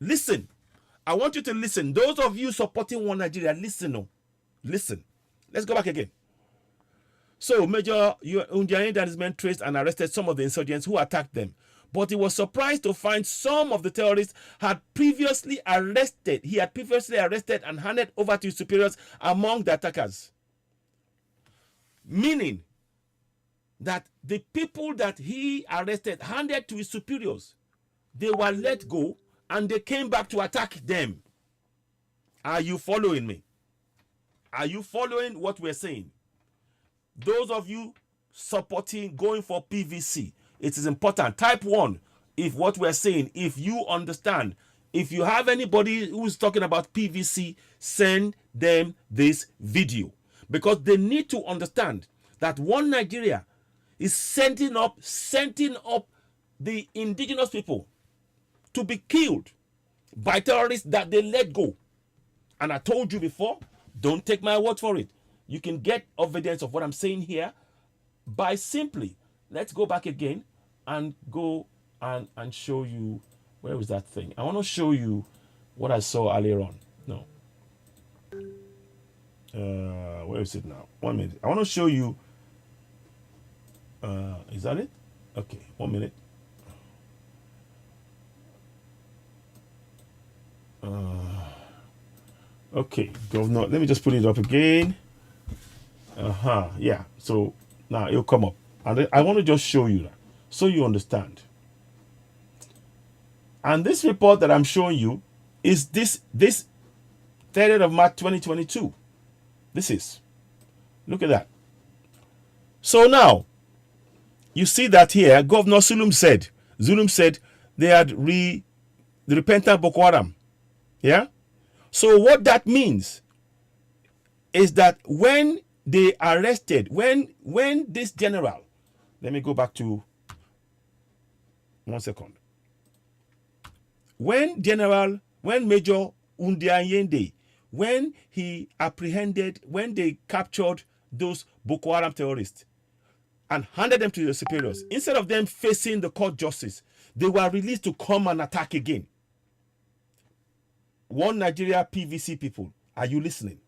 Listen. I want you to listen. Those of you supporting One Nigeria, listen now. Listen. Let's go back again. So, Major Undiayende and his men traced and arrested some of the insurgents who attacked them. But he was surprised to find some of the terrorists had previously arrested. He had previously arrested and handed over to his superiors among the attackers. Meaning that the people that he arrested handed to his superiors, they were let go and they came back to attack them. Are you following me? Are you following what we're saying? Those of you supporting going for PVC, it is important. Type 1 if what we're saying, if you understand. If you have anybody who's talking about PVC, send them this video. Because they need to understand that One Nigeria is sending up the indigenous people to be killed by terrorists that they let go. And I told you before, don't take my word for it. You can get evidence of what I'm saying here by simply, let's go back again and go and show you, where is that thing? I want to show you what I saw earlier on. No. Where is it now? 1 minute. I want to show you, is that it? Okay, 1 minute. Okay, Governor, let me just put it up again. Yeah, so now it'll come up. And I want to just show you that so you understand. And this report that I'm showing you is this 30th of March 2022. This is. Look at that. So now, you see that here, Governor Zulum said they had the repentant Boko Haram. Yeah? So what that means is that when they arrested, when this general, let me go back to 1 second. When Major Undiayende, when they captured those Boko Haram terrorists and handed them to their superiors, instead of them facing the court justice, they were released to come and attack again. One Nigeria PVC people, are you listening?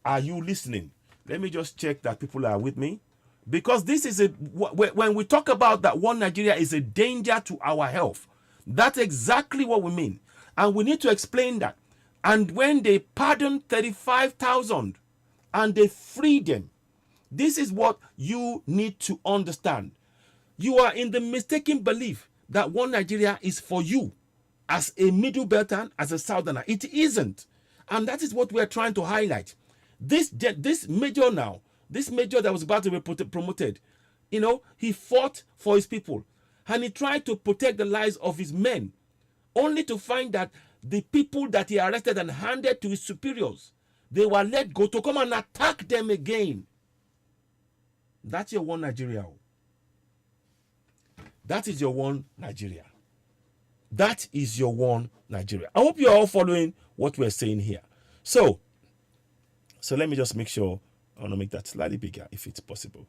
Are you listening? Let me just check that people are with me. Because this is when we talk about that One Nigeria is a danger to our health, that's exactly what we mean. And we need to explain that. And when they pardoned 35,000 and they freed them, this is what you need to understand. You are in the mistaken belief that One Nigeria is for you as a Middle Beltan, as a Southerner. It isn't. And that is what we are trying to highlight. This major now, this major that was about to be promoted, he fought for his people. And he tried to protect the lives of his men, only to find that the people that he arrested and handed to his superiors, they were let go to come and attack them again. That's your One Nigeria. That is your One Nigeria. That is your One Nigeria. I hope you're all following what we're saying here. So let me just make sure I want to make that slightly bigger if it's possible.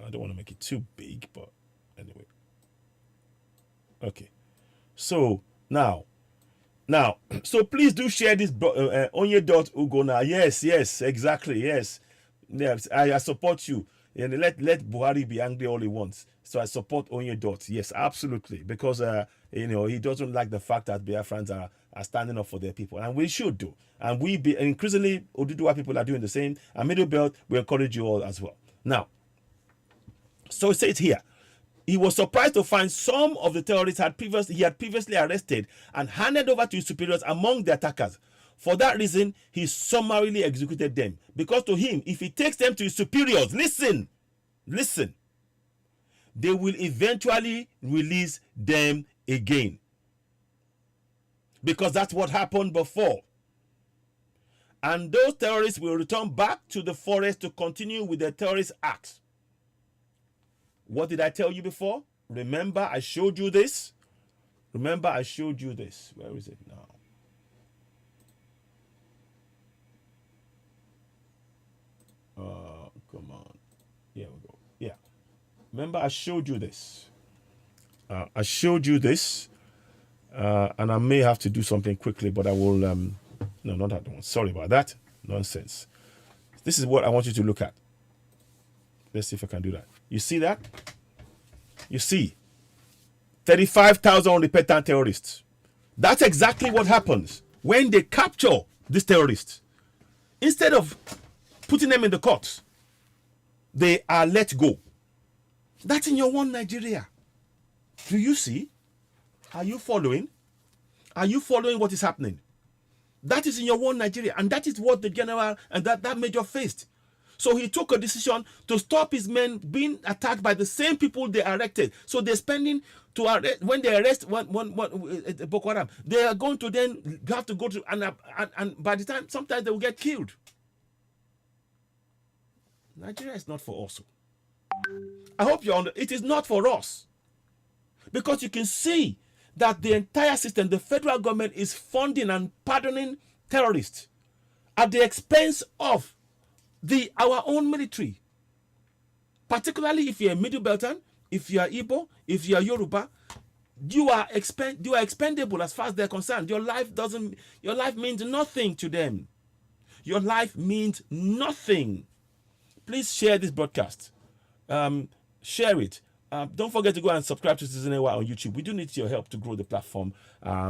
I don't want to make it too big, but anyway. Okay. So now, so please do share this onye.ugo now. Yes, exactly. Yes, I support you. And let Buhari be angry all he wants. So I support Onye Dot. Yes, absolutely, because he doesn't like the fact that Biafrans are standing up for their people, and we should do. And we be increasingly Oduduwa people are doing the same. And Middle Belt, we encourage you all as well. Now, so it says here. He was surprised to find some of the terrorists he had previously arrested and handed over to his superiors among the attackers. For that reason, he summarily executed them. Because to him, if he takes them to his superiors, listen, they will eventually release them again. Because that's what happened before. And those terrorists will return back to the forest to continue with their terrorist acts. What did I tell you before? Remember, I showed you this. Where is it now? Come on. Here we go. Yeah. Remember, I showed you this. And I may have to do something quickly, but I will. No, not that one. Sorry about that. Nonsense. This is what I want you to look at. Let's see if I can do that. You see that? You see 35,000 unrepentant terrorists. That's exactly what happens when they capture these terrorists. Instead of putting them in the courts, they are let go. That's in your one Nigeria. Do you see? Are you following? Are you following what is happening? That is in your one Nigeria. And that is what the general and that major faced. So he took a decision to stop his men being attacked by the same people they arrested. So they're spending to arrest, when they arrest one Boko Haram, they are going to then have to go to and by the time sometimes they will get killed. Nigeria is not for us. I hope you understand. It is not for us, because you can see that the entire system, the federal government, is funding and pardoning terrorists at the expense of our own military. Particularly if you're a Middle Belton, if you are Igbo, if you are Yoruba, you are expendable as far as they're concerned. Your life means nothing to them. Your life means nothing. Please share this broadcast. Share it. Don't forget to go and subscribe to Citizen AY on YouTube. We do need your help to grow the platform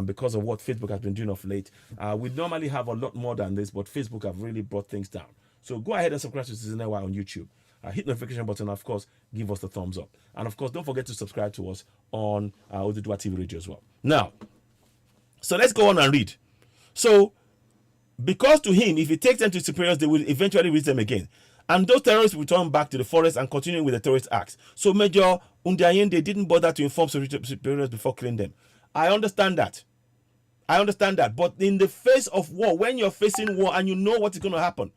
because of what Facebook has been doing of late. We normally have a lot more than this, but Facebook have really brought things down. So go ahead and subscribe to Citizen AY on YouTube. Hit the notification button, of course, give us the thumbs up. And of course, don't forget to subscribe to us on Oduduwa TV Radio as well. Now, so let's go on and read. So, because to him, if he takes them to superiors, they will eventually reach them again. And those terrorists will return back to the forest and continue with the terrorist acts. So Major Undiayende didn't bother to inform superiors before killing them. I understand that. But in the face of war, when you're facing war and you know what is going to happen,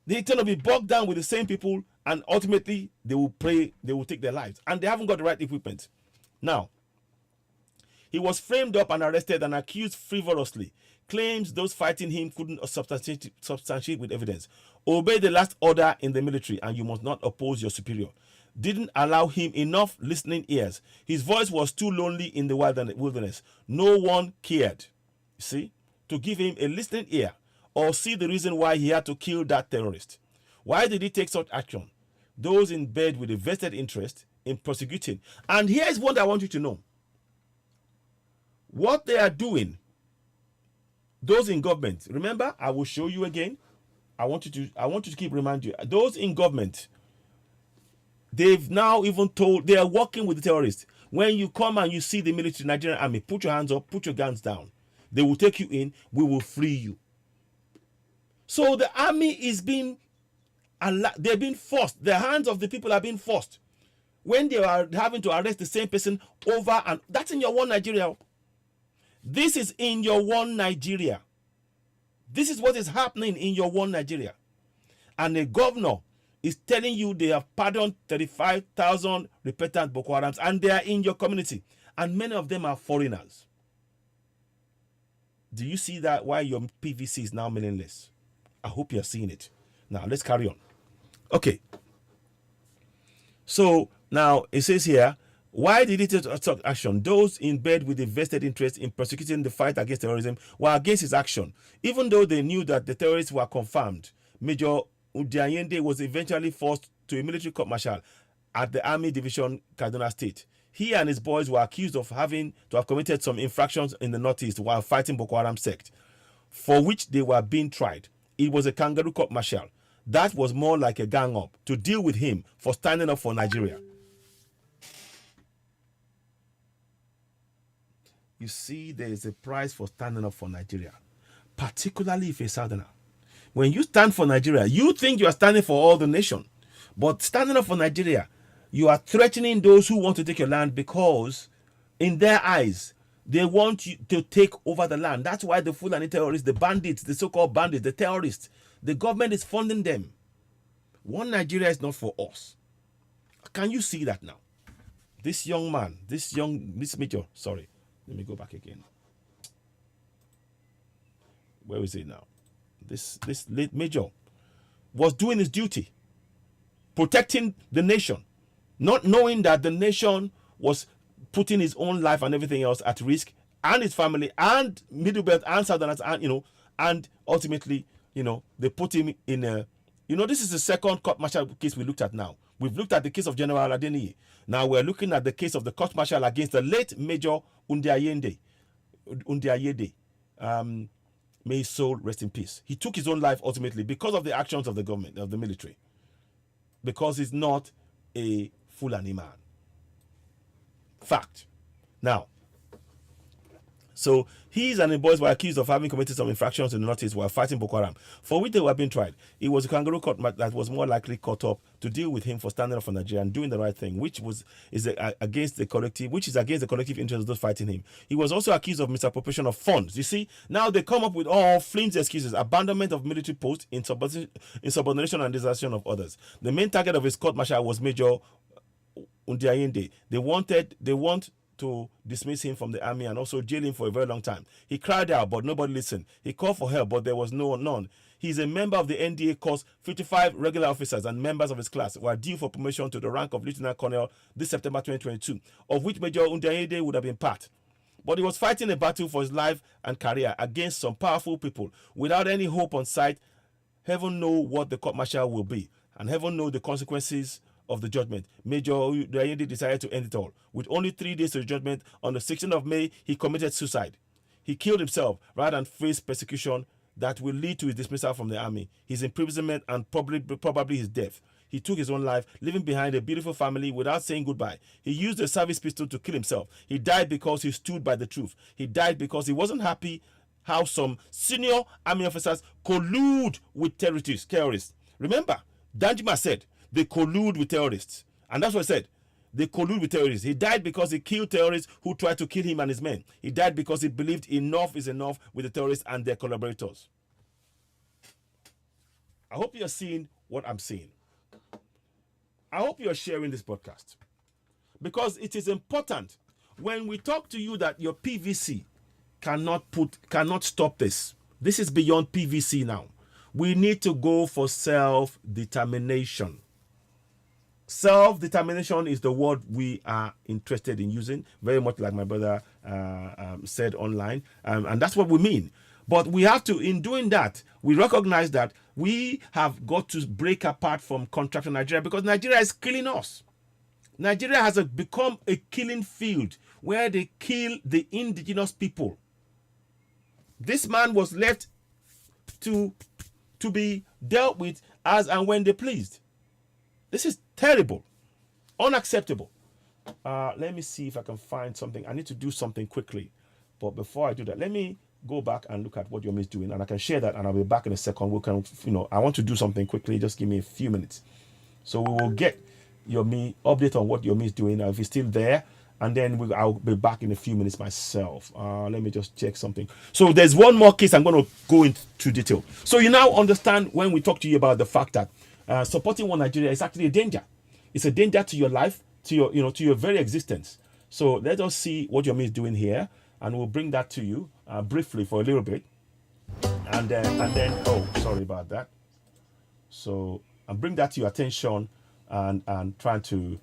they're going to be bogged down with the same people, and ultimately they will take their lives. And they haven't got the right equipment. Now, he was framed up and arrested and accused frivolously. Claims those fighting him couldn't substantiate with evidence. Obey the last order in the military and you must not oppose your superior. Didn't allow him enough listening ears. His voice was too lonely in the wilderness. No one cared, see, to give him a listening ear or see the reason why he had to kill that terrorist. Why did he take such action? Those in bed with a vested interest in prosecuting. And here's what I want you to know. What they are doing, those in government, remember, I will show you again. I want you to keep reminding you. Those in government, they've now even told, they are working with the terrorists. When you come and you see the military Nigerian army, put your hands up, put your guns down. They will take you in, we will free you. So the army is they're being forced. The hands of the people are being forced. When they are having to arrest the same person over, and that's in your one Nigeria. This is in your one Nigeria. This is what is happening in your one Nigeria. And the governor is telling you they have pardoned 35,000 repentant Boko Harams and they are in your community. And many of them are foreigners. Do you see that why your PVC is now meaningless? I hope you're seeing it. Now, let's carry on. Okay. So now it says here, why did it take action? Those in bed with a vested interest in prosecuting the fight against terrorism were against his action, even though they knew that the terrorists were confirmed. Major Udiayende was eventually forced to a military court-martial at the Army Division, Kaduna State. He and his boys were accused of having to have committed some infractions in the Northeast while fighting Boko Haram sect, for which they were being tried. It was a kangaroo court-martial. That was more like a gang-up to deal with him for standing up for Nigeria. You see, there is a price for standing up for Nigeria, particularly if you're a Southerner. When you stand for Nigeria, you think you are standing for all the nation. But standing up for Nigeria, you are threatening those who want to take your land because, in their eyes, they want you to take over the land. That's why the Fulani terrorists, the bandits, the so-called bandits, the terrorists, the government is funding them. One Nigeria is not for us. Can you see that now? This young man, this major, sorry. Let me go back again. Where is it now? This late major was doing his duty, protecting the nation, not knowing that the nation was putting his own life and everything else at risk, and his family, and Middle Belt, and Southerners, and and ultimately, they put him in a, this is the second court-martial case we looked at now. We've looked at the case of General Adeniyi. Now we're looking at the case of the court-martial against the late Major Undiayende. May his soul rest in peace. He took his own life ultimately because of the actions of the government, of the military. Because he's not a Fulani man. Fact. Now, so he and the boys were accused of having committed some infractions in the Northeast while fighting Boko Haram, for which they were being tried. It was a kangaroo court that was more likely caught up to deal with him for standing up for Nigeria and doing the right thing, which is against the collective interest of those fighting him. He was also accused of misappropriation of funds. You see, now they come up with all flimsy excuses: abandonment of military posts, insubordination and desertion of others. The main target of his court-martial was Major Undiayende. They want to dismiss him from the army and also jail him for a very long time. He cried out, but nobody listened. He called for help, but there was none. He is a member of the NDA Corps. 55 regular officers and members of his class were due for promotion to the rank of Lieutenant Colonel this September 2022, of which Major Undiayende would have been part. But he was fighting a battle for his life and career against some powerful people without any hope on sight. Heaven know what the court-martial will be, and heaven know the consequences of the judgment. Major Undiayende decided to end it all. With only 3 days to the judgment, on the 16th of May, he committed suicide. He killed himself rather than face persecution that will lead to his dismissal from the army, his imprisonment, and probably his death. He took his own life, leaving behind a beautiful family without saying goodbye. He used a service pistol to kill himself. He died because he stood by the truth. He died because he wasn't happy how some senior army officers collude with terrorists. Remember, Danjuma said, they collude with terrorists. And that's what I said. They collude with terrorists. He died because he killed terrorists who tried to kill him and his men. He died because he believed enough is enough with the terrorists and their collaborators. I hope you're seeing what I'm saying. I hope you're sharing this podcast. Because it is important when we talk to you that your PVC cannot stop this. This is beyond PVC now. We need to go for self-determination. Self-determination is the word we are interested in using, very much like my brother said online, and that's what we mean. But we have to, in doing that, we recognize that we have got to break apart from Contraption Nigeria, because Nigeria is killing us. Nigeria has become a killing field where they kill the indigenous people. This man was left to be dealt with as and when they pleased. This is terrible, unacceptable. Let me see if I can find something. I need to do something quickly. But before I do that, let me go back and look at what Yomi is doing, and I can share that, and I'll be back in a second. We can, I want to do something quickly. Just give me a few minutes. So we will get Yomi update on what Yomi is doing, if he's still there, and then I'll be back in a few minutes myself. Let me just check something. So there's one more case I'm going to go into detail. So you now understand when we talk to you about the fact that supporting One Nigeria is actually a danger. It's a danger to your life, to your, to your very existence. So let us see what Yomi is doing here, and we'll bring that to you briefly for a little bit, and then oh, sorry about that. So and bring that to your attention, and trying to,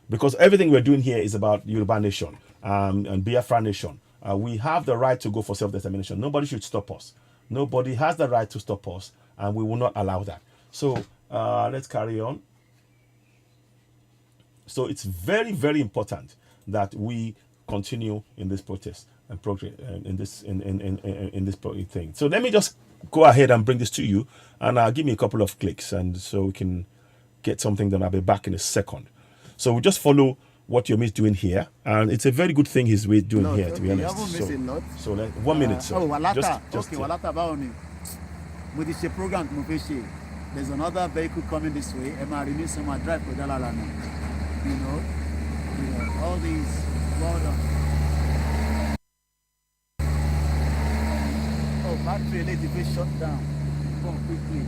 because everything we're doing here is about Yoruba Nation, and Biafra Nation. We have the right to go for self-determination. Nobody should stop us. Nobody has the right to stop us, and we will not allow that. So let's carry on. So it's very, very important that we continue in this protest and progress in this thing. So let me just go ahead and bring this to you, and give me a couple of clicks, and so we can get something done. I'll be back in a second. So we just follow what Yomi is doing here, and it's a very good thing he's doing here, to be honest. So 1 minute. So Walata. just Walata Baoni. With this program, there's another vehicle coming this way. Emma renew some drive for Dalalana. You know, all these. Oh, battery electric shut down. Come quickly.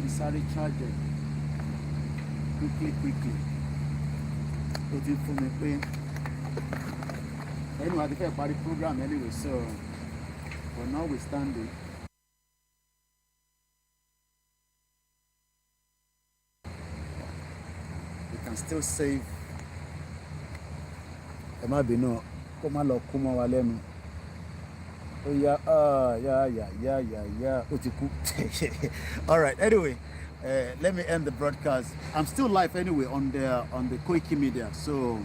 Sorry, charger. Quickly. Waiting for me. Anyway, I think about the program anyway, so for now we're standing. We can still save. There might be no. Come on, Walenu. Oh yeah, yeah. All right. Anyway, let me end the broadcast. I'm still live anyway on the Koiki Media. So,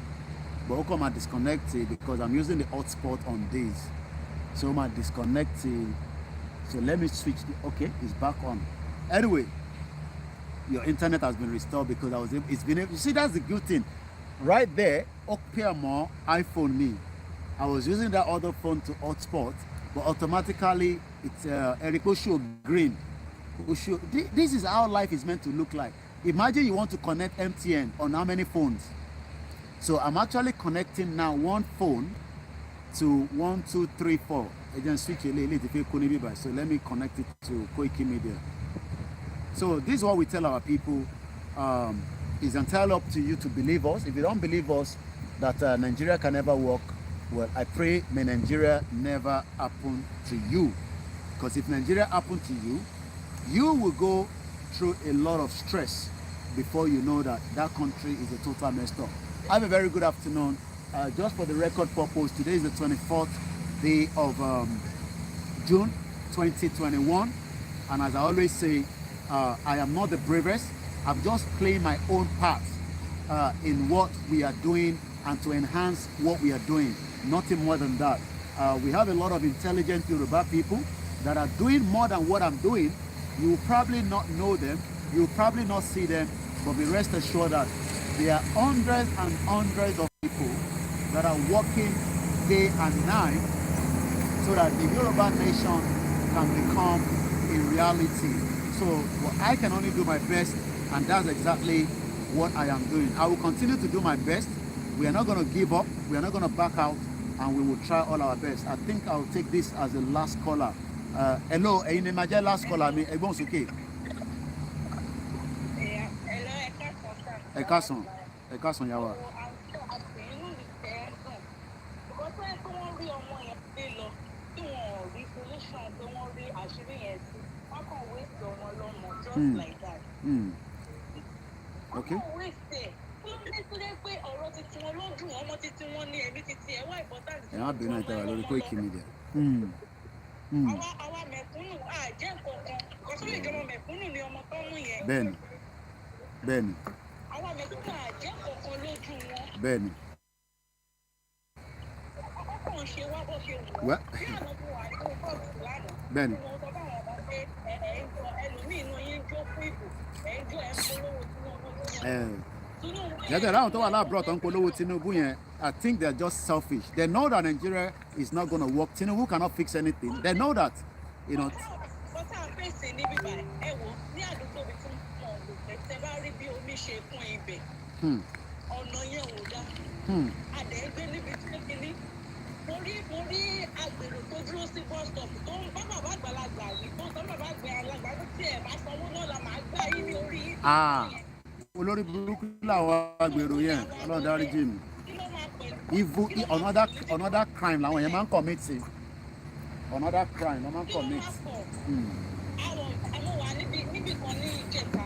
but how come I disconnected because I'm using the hotspot on this. So I'm disconnected. So let me switch. Okay, it's back on. Anyway, your internet has been restored because it's been. You see, that's the good thing. Right there, more iPhone me. I was using that other phone to hotspot, but automatically it's Eriko show green. This is how life is meant to look like. Imagine you want to connect MTN on how many phones? So I'm actually connecting now one phone to 1, 2, 3, 4. Again, switch a little bit. So let me connect it to Koiki Media. So this is what we tell our people. It's entirely up to you to believe us. If you don't believe us that Nigeria can never work, well, I pray may Nigeria never happen to you. Because if Nigeria happened to you, you will go through a lot of stress before you know that that country is a total messed up. Have a very good afternoon. Just for the record purpose, today is the 24th day of June 2021. And as I always say, I am not the bravest. I'm just playing my own part in what we are doing and to enhance what we are doing. Nothing more than that. We have a lot of intelligent Yoruba people that are doing more than what I'm doing. You will probably not know them. You will probably not see them. But be rest assured that there are hundreds and hundreds of people that are working day and night so that the Yoruba nation can become a reality. So well, I can only do my best, and that's exactly what I am doing. I will continue to do my best. We are not going to give up. We are not going to back out, and we will try all our best. I think I'll take this as the last caller. Hello, my last caller. Everyone's okay. Ekason, Yawa. Like that. Okay. I've been at the Koiki Media. Ben. What? Ben. I think they're just selfish. They know that Nigeria is not going to work. Tinubu cannot fix anything. They know that, you know. Olórí burúkú làwọn agbèrò yẹn Ọlọ́run dáríjì mi. Evil, another crime làwọn yẹn máa ń commit sí. Another crime làwọn máa ń commit. níbì kan ní ìjẹta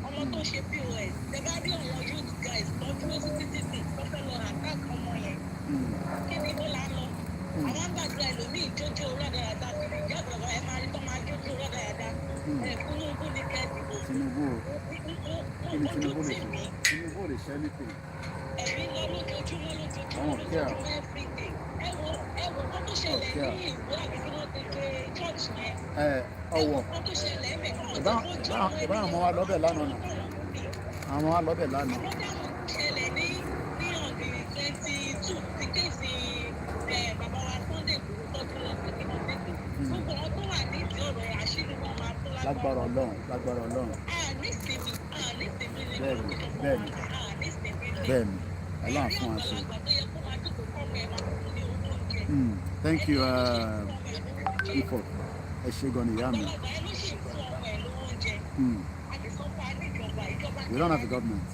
ọmọ tó ṣe pos tẹ bá rí àwọn youth guys tó dúró sí títì tó fẹ́ lọ attack ọmọ yẹn kí ni ó là ń lọ àwọn àgbàdo ẹlòmíì jójó rọ́dàràdà kiri ìjà àgbàdo ẹ máa rí tó máa jójó rọ́dàràdà Tinubu ní kẹ́ẹ̀dì Tinubu ojú tì mí Tinubu lè ṣe anything. ẹ̀mí lọ lójoojúmọ́ everyday ẹ wo kó tó ṣẹlẹ̀ ní ìlú àbí kí wọ́n ti ké church yẹn Ọwọ́ kó tó ṣẹlẹ̀ ẹ̀mẹ̀ náà ìbá àwọn ọmọ wa lọ́bẹ̀ lánàá nà àwọn ọmọ wa lọ́bẹ̀ lánàá. àwọn dáhùn ṣẹlẹ̀ ní ọ̀dì 22 ti kéèsì bàbá wa Sunday Igboho tó lọ sí kíkọ́ tẹ́kì gbogbo wọn tó wà ní ìdí ọ̀rọ̀ ẹ̀ àṣírí wọn máa tó Lágbára Ọlọ́run. nísìmí ní Bẹ́ẹ̀ni, olùkọ́ bẹ́ẹ̀ni. nísìmí Bẹ́ẹ̀ni, Ọlọ́run fún wa ṣe. àgbà tó yẹ kó máa dúró kọ́ ọmọ ẹ̀ máa fún ní owó oúnjẹ. Thank you, Ifo. Ẹ ṣé gan ni ìyá mi. Ọlọ́gbà ẹ ló ṣì ń fún ọmọ ẹ̀ lówó oúnjẹ. A ti sọ fún wa ní ìjọba We don't have a government.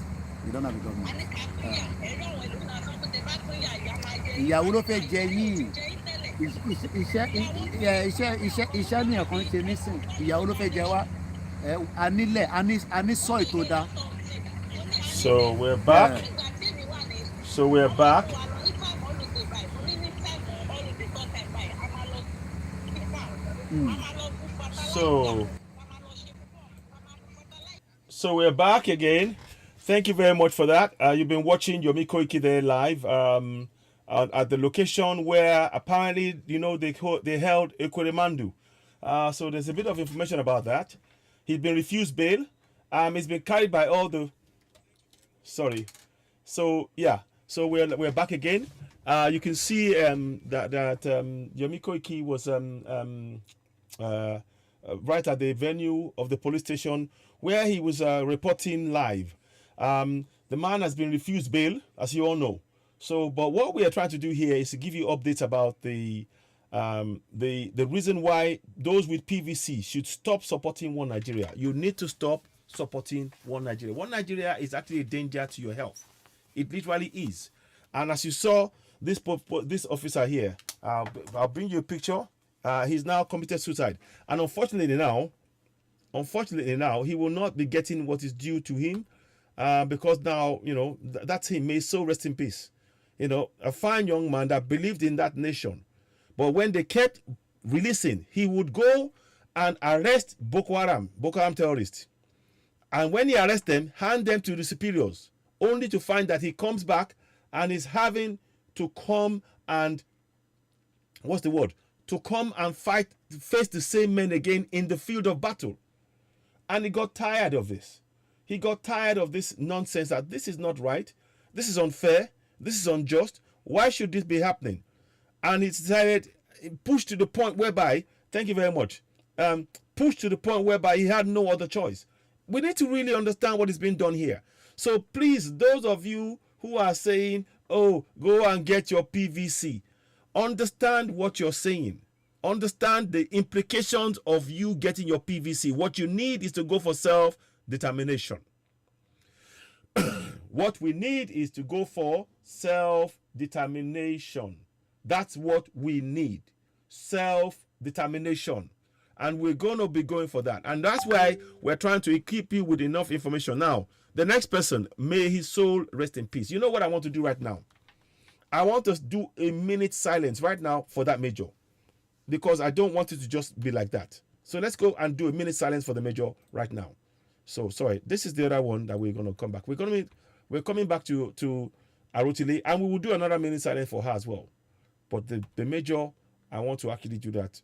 We don't have a a government. ní ká pínyà ẹ̀rọ àwọn ìlú náà sọ pé tẹ bá pínyà ìyá máa jẹ yín. Ìyàwó ló fẹ́ jẹ yín. Jẹ yín tẹ́lẹ̀. Iṣẹ́ nìyẹn kan ṣe nísìn. Ìyàwó ló fẹ́ jẹ wá. Anílẹ̀, aní sọ ètò dá. So we're back. Ìgbà tí èmi wà ní So we're back. wà lọ ní táìmù ọlùdè báyìí mo ní táìmù ọlùdè tó tẹ̀ báyìí a máa lọ sí fà a máa lọ fún fertilizer So a máa lọ ṣe púpọ̀ a máa fún fertilizer. So we're back again. Thank you very much for that. You've been watching Yomi Koiki there live at the location where apparently, they held Ekweremandu. So there's a bit of information about that. He's been refused bail. He's been carried by all the... Sorry. So, yeah. So we're back again. You can see that Yomi Koiki was right at the venue of the police station where he was reporting live. The man has been refused bail, as you all know. So, but what we are trying to do here is to give you updates about the reason why those with PVC should stop supporting One Nigeria. You need to stop supporting One Nigeria. One Nigeria is actually a danger to your health. It literally is. And as you saw, this officer here, I'll bring you a picture. He's now committed suicide. And unfortunately now, he will not be getting what is due to him because now, that's him. May his soul rest in peace. A fine young man that believed in that nation. But when they kept releasing, he would go and arrest Boko Haram terrorists. And when he arrests them, hand them to the superiors, only to find that he comes back and is having to come and, to come and face the same men again in the field of battle. And he got tired of this. He got tired of this nonsense that this is not right, this is unfair, this is unjust. Why should this be happening? And he decided, pushed to the point whereby, thank you very much, pushed to the point whereby he had no other choice. We need to really understand what is being done here. So please, those of you who are saying, oh, go and get your PVC, understand what you're saying. Understand the implications of you getting your PVC. What you need is to go for self-determination. What we need is to go for self-determination. That's what we need. Self-determination. And we're going to be going for that. And that's why we're trying to equip you with enough information. Now, the next person, may his soul rest in peace. You know what I want to do right now? I want us to do a minute silence right now for that major. Because I don't want it to just be like that. So let's go and do a minute silence for the major right now. So, sorry, this is the other one that we're going to come back. We're coming back to Arutile, and we will do another minute silence for her as well. But the major, I want to actually do that.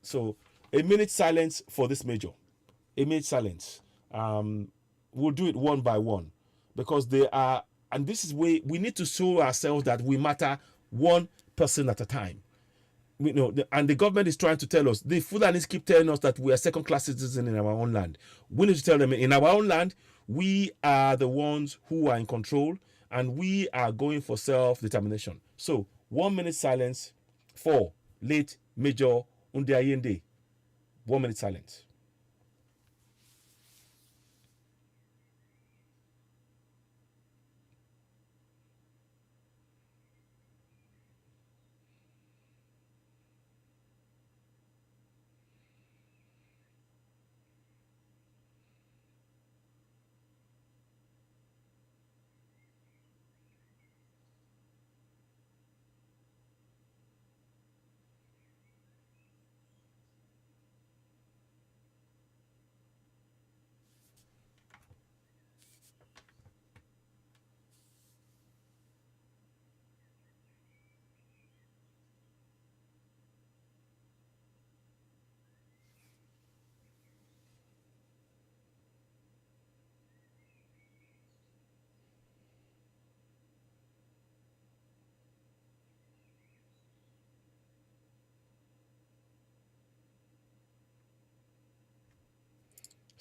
So a minute silence for this major. A minute silence. We'll do it one by one because they are, and this is where we need to show ourselves that we matter one person at a time. And the government is trying to tell us, the Fulanis keep telling us that we are second-class citizens in our own land. We need to tell them in our own land, we are the ones who are in control and we are going for self-determination. So 1 minute silence for late Major Undiayende. 1 minute silence.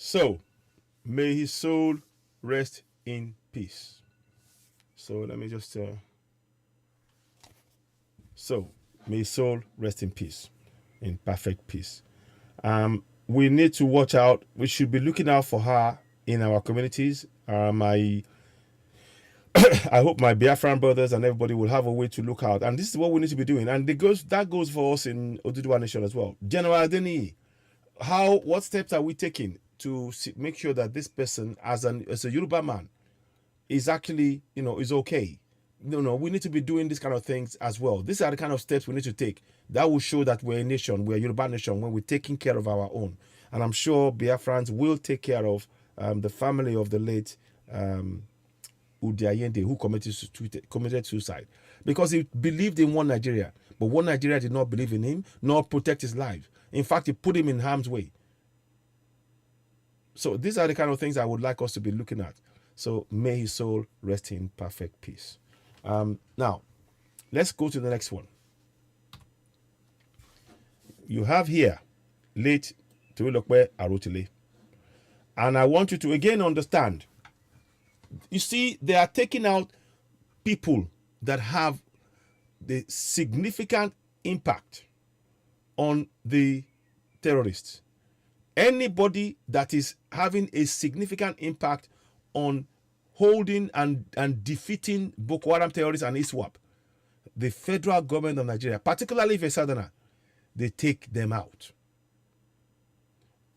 So, may his soul rest in peace. So let me just so may his soul rest in peace, in perfect peace. We need to watch out. We should be looking out for her in our communities. I hope my Biafran brothers and everybody will have a way to look out. And this is what we need to be doing. And that goes for us in Oduduwa Nation as well. General Adeni, what steps are we taking to make sure that this person, as a Yoruba man, is actually, is okay? We need to be doing these kind of things as well. These are the kind of steps we need to take that will show that we're a nation, we're a Yoruba nation, when we're taking care of our own. And I'm sure Biafrans will take care of the family of the late Udiayende, who committed suicide, because he believed in one Nigeria, but one Nigeria did not believe in him nor protect his life. In fact, it put him in harm's way. So these are the kind of things I would like us to be looking at. So may his soul rest in perfect peace. Now, let's go to the next one. You have here late Tuilokwe Arotile. And I want you to again understand. You see, they are taking out people that have the significant impact on the terrorists. Anybody that is having a significant impact on holding and defeating Boko Haram terrorists and ISWAP, the federal government of Nigeria, particularly if a southerner, they take them out.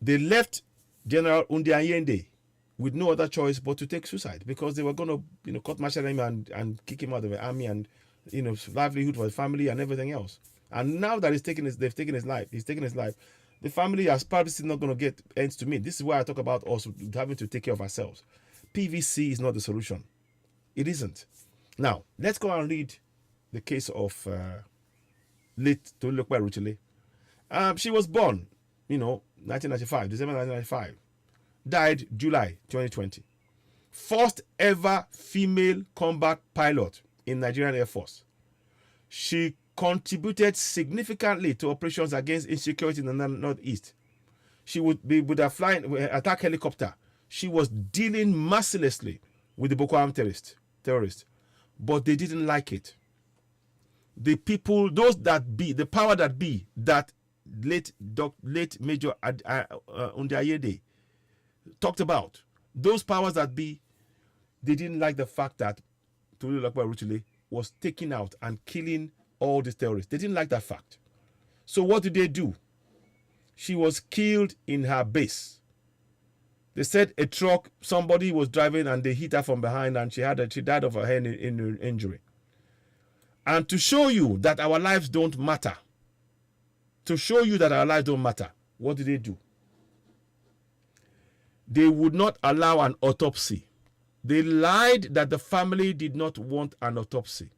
They left General Undiayende with no other choice but to take suicide, because they were going to court-martial him and kick him out of the army, and livelihood for his family and everything else. And now that they've taken his life. The family is probably still not going to get ends to meet. This is why I talk about also having to take care of ourselves. PVC is not the solution. It isn't. Now, let's go and read the case of late Tolokwe Aruchile. She was born, 1995, December 1995. Died July 2020. First ever female combat pilot in Nigerian Air Force. She contributed significantly to operations against insecurity in the Northeast. She would be with a flying attack helicopter. She was dealing mercilessly with the Boko Haram terrorists, but they didn't like it. The people, the power that be, that late Major Undiayede talked about, those powers that be, they didn't like the fact that Tolulokpe Aruchile was taking out and killing all these terrorists. They didn't like that fact. So what did they do? She was killed in her base. They said a truck, somebody was driving and they hit her from behind, and she died of her head injury. And to show you that our lives don't matter, what did they do? They would not allow an autopsy. They lied that the family did not want an autopsy.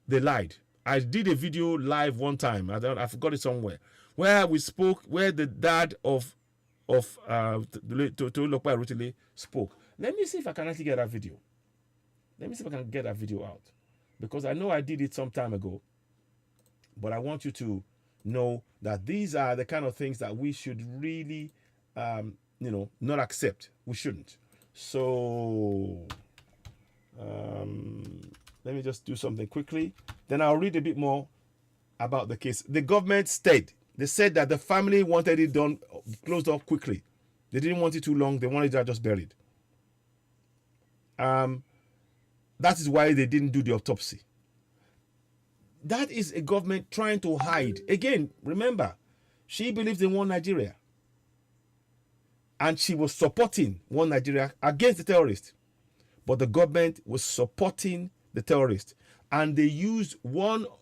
They lied. I did a video live one time. I forgot it somewhere, where the dad of Tolulokpe Aruchile spoke. Let me see if I can actually get that video. Let me see if I can get that video out, because I know I did it some time ago, but I want you to know that these are the kind of things that we should really, not accept. We shouldn't. So, let me just do something quickly. Then I'll read a bit more about the case. The government stayed. They said that the family wanted it done, closed up quickly. They didn't want it too long. They wanted it just buried. That is why they didn't do the autopsy. That is a government trying to hide. Again, remember, she believes in one Nigeria. And she was supporting one Nigeria against the terrorists. But the government was supporting the terrorists. And they used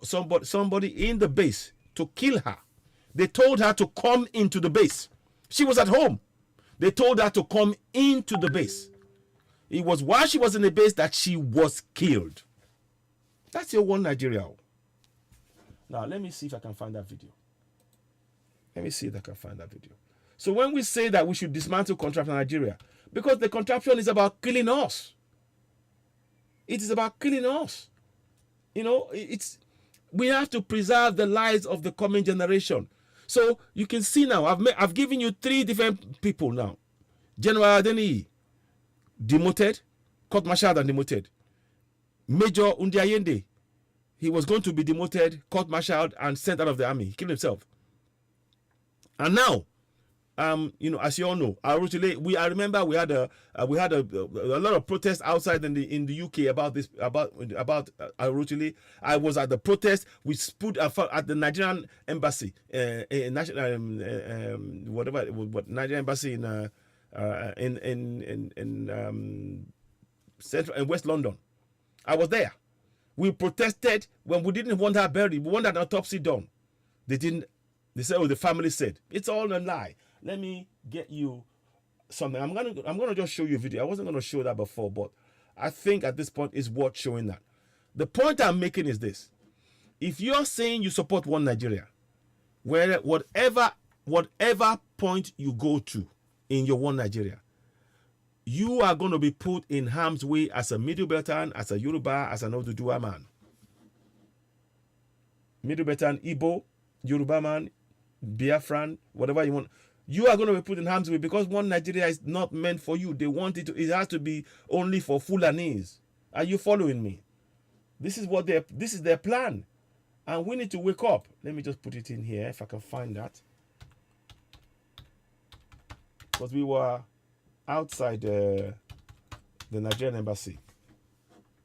somebody in the base to kill her. They told her to come into the base. She was at home. They told her to come into the base. It was while she was in the base that she was killed. That's your one Nigeria. Now, let me see if I can find that video. So when we say that we should dismantle Contraption Nigeria, because the Contraption is about killing us. It is about killing us. We have to preserve the lives of the coming generation. So you can see now, I've given you 3 different people now. General Adeniyi, demoted, court-martialed and demoted. Major Undiayende, he was going to be demoted, court-martialed, and sent out of the army. He killed himself. And now, as you all know, I remember we had a lot of protests outside in the UK about this, about Arutile. I was at the protest. We stood at the Nigerian embassy, Nigerian embassy in Central and West London. I was there. We protested when we didn't want her buried. We wanted an autopsy done. They didn't. They said, the family said it's all a lie. Let me get you something. I'm gonna just show you a video. I wasn't gonna show that before, but I think at this point it's worth showing that. The point I'm making is this: if you're saying you support one Nigeria, whatever point you go to in your one Nigeria, you are going to be put in harm's way as a Middle Beltan, as a Yoruba, as an Oduduwa man. Middle Beltan, Igbo, Yoruba man, Biafran, whatever you want. You are going to be put in harm's way because one Nigeria is not meant for you. They want it has to be only for Fulanese. Are you following me? This is their plan. And we need to wake up. Let me just put it in here if I can find that. Because we were outside the Nigerian embassy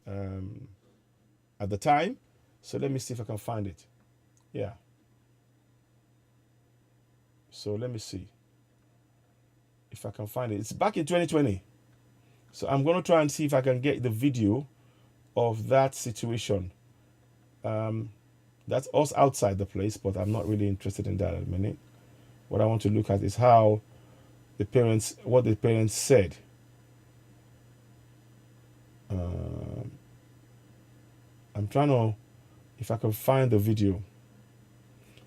at the time. So let me see if I can find it. Yeah. So let me see if I can find it. It's back in 2020. So I'm going to try and see if I can get the video of that situation. That's us outside the place, but I'm not really interested in that at the minute. What I want to look at is what the parents said. I'm trying to, if I can find the video.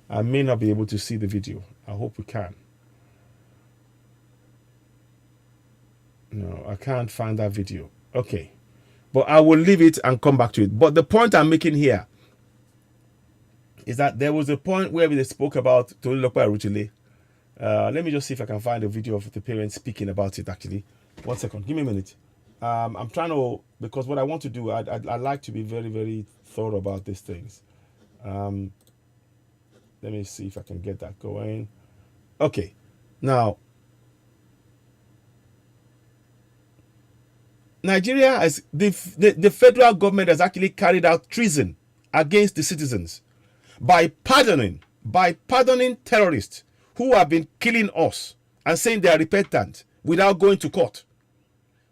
I may not be able to see the video. I hope we can. No, I can't find that video. Okay. But I will leave it and come back to it. But the point I'm making here is that there was a point where they spoke about Tolulope Arutile. Let me just see if I can find a video of the parents speaking about it, actually. 1 second. Give me a minute. I'm trying to, because what I want to do, I like to be very, very thorough about these things. Let me see if I can get that going. Okay. Now, Nigeria has, the federal government has actually carried out treason against the citizens by pardoning terrorists who have been killing us and saying they are repentant without going to court.